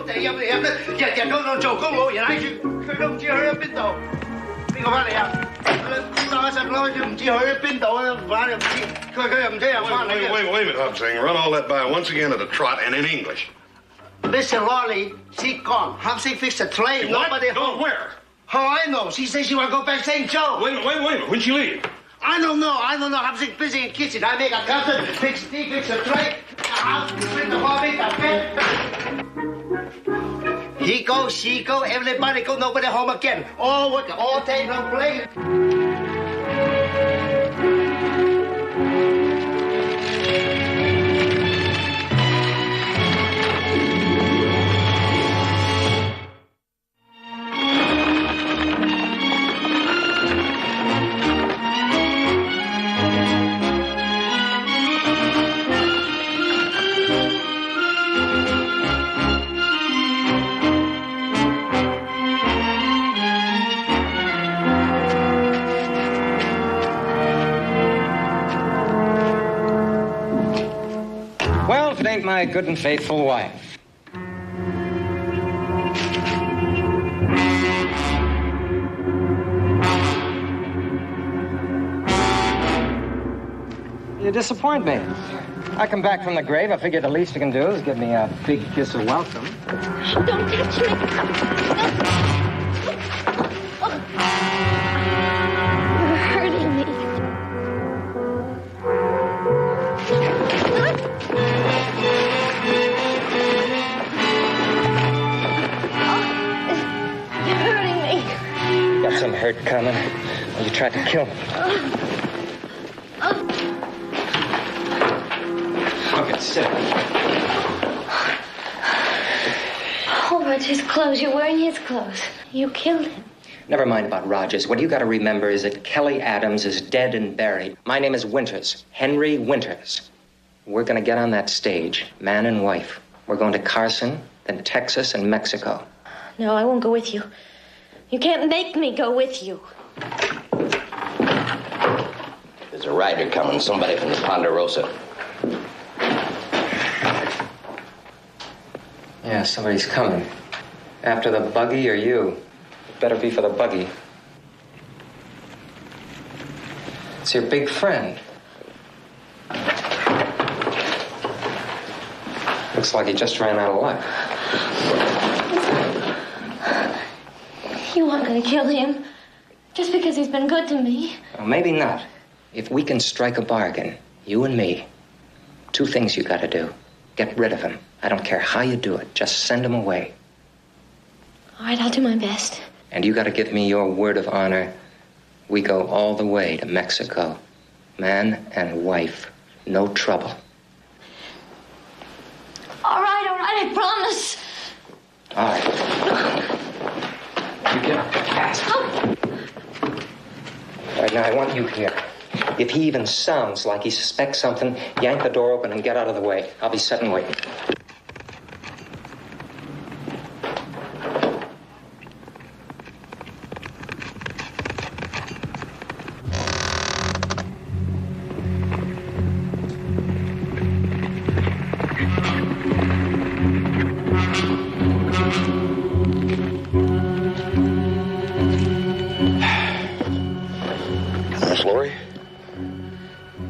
Wait a minute, Hobsing. Run all that by once again at a trot and in English. Mr. Lolly, she gone. Hobsing fixed the train. What? Nobody home. Go where? How I know? She says she want to go back to St. Joe. Wait a minute. When'd she leave? I don't know. Hobsing busy in the kitchen. I make a custard, fix tea, fix a tray, the house, clean the bar, make the bed. He go, she go, everybody go, nobody home again. All work, all day, no play. Well, if it ain't my good and faithful wife. You disappoint me. I come back from the grave, I figure the least you can do is give me a big kiss of welcome. Don't touch me. You're hurting me. You're hurting me. Got some hurt coming. Well, you tried to kill me. Look, it's sick. Oh, but his clothes. You're wearing his clothes. You killed him. Never mind about Rogers. What you got to remember is that Kelly Adams is dead and buried. My name is Winters, Henry Winters. We're going to get on that stage, man and wife. We're going to Carson, then Texas and Mexico. No, I won't go with you. You can't make me go with you. There's a rider coming, somebody from the Ponderosa. Yeah, somebody's coming. After the buggy or you? It better be for the buggy. It's your big friend. Looks like he just ran out of luck. You aren't going to kill him just because he's been good to me. Well, maybe not. If we can strike a bargain, you and me, two things you got to do. Get rid of him. I don't care how you do it. Just send him away. All right, I'll do my best. And you got to give me your word of honor We go all the way to Mexico. Man and wife. No trouble. All right, I promise. All right. You get up fast. All right, now I want you here. If he even sounds like he suspects something, yank the door open and get out of the way. I'll be sitting waiting.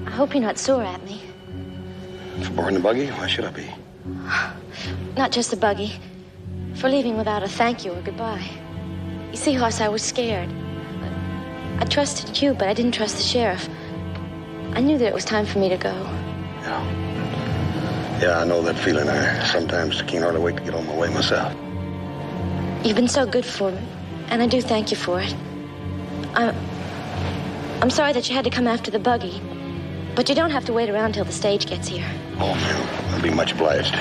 I hope you're not sore at me. For boarding the buggy? Why should I be? Not just the buggy. For leaving without a thank you or goodbye. You see, Hoss, I was scared. I trusted you, but I didn't trust the sheriff. I knew that it was time for me to go. Yeah, I know that feeling. I sometimes can't hardly wait to get on my way myself. You've been so good for me, and I do thank you for it. I'm sorry that you had to come after the buggy, but you don't have to wait around till the stage gets here. Oh, ma'am, I'd be much obliged.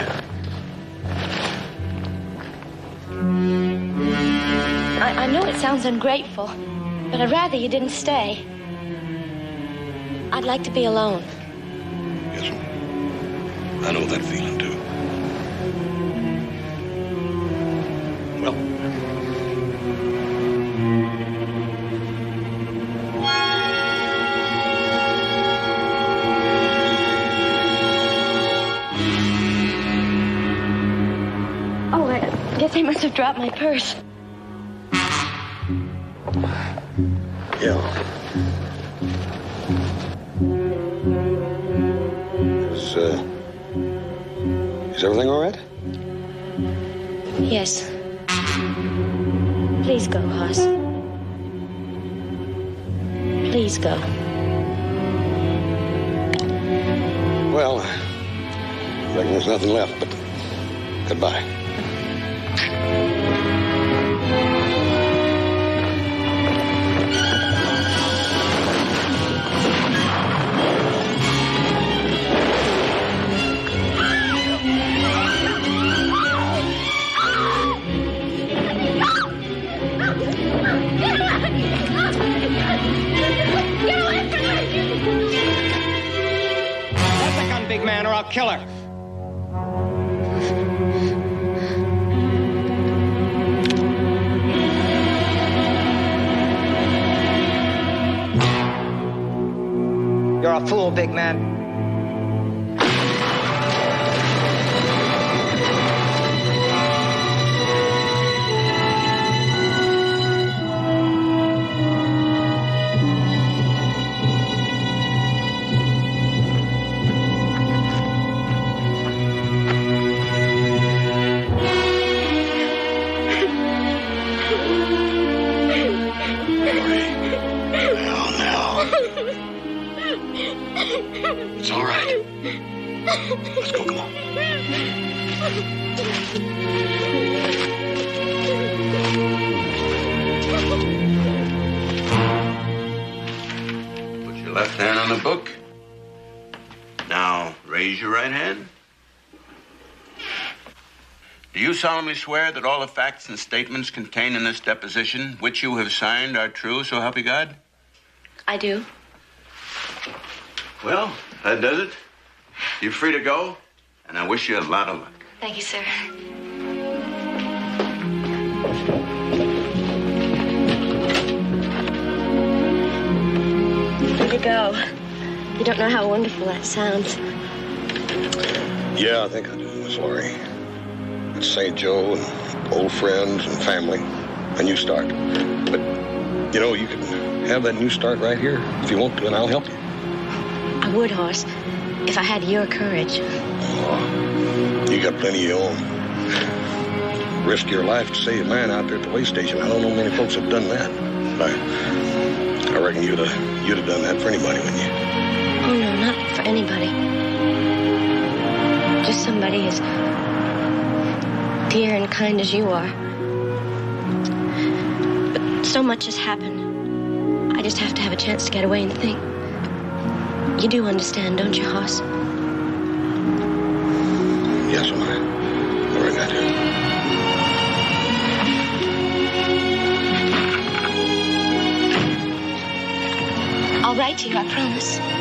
I know it sounds ungrateful, but I'd rather you didn't stay. I'd like to be alone. Yes, ma'am. I know that feeling, too. Well. Oh, I guess they must have dropped my purse. Yeah. Is everything all right? Yes. Please go, Hoss. Please go. Well, I reckon there's nothing left, but goodbye. Big man, or I'll kill her. You're a fool, big man. It's all right. Let's go, come on. Put your left hand on the book. Now, raise your right hand. Do you solemnly swear that all the facts and statements contained in this deposition, which you have signed, are true, so help you God? I do. Well, that does it. You're free to go, and I wish you a lot of luck. Thank you, sir. Free to go. You don't know how wonderful that sounds. Yeah, I think I do, Miss Laurie. It's St. Joe and old friends and family. A new start. But, you know, you can have that new start right here if you want to, and I'll help you. I would, Hoss, if I had your courage. Oh, you got plenty of your own. Risk your life to save a man out there at the way station. I don't know many folks have done that. But I reckon you'd have done that for anybody, wouldn't you? Oh, no, not for anybody. Just somebody as dear and kind as you are. But so much has happened. I just have to have a chance to get away and think. You do understand, don't you, Hoss? Yes, I reckon I do. I'll write to you, I promise.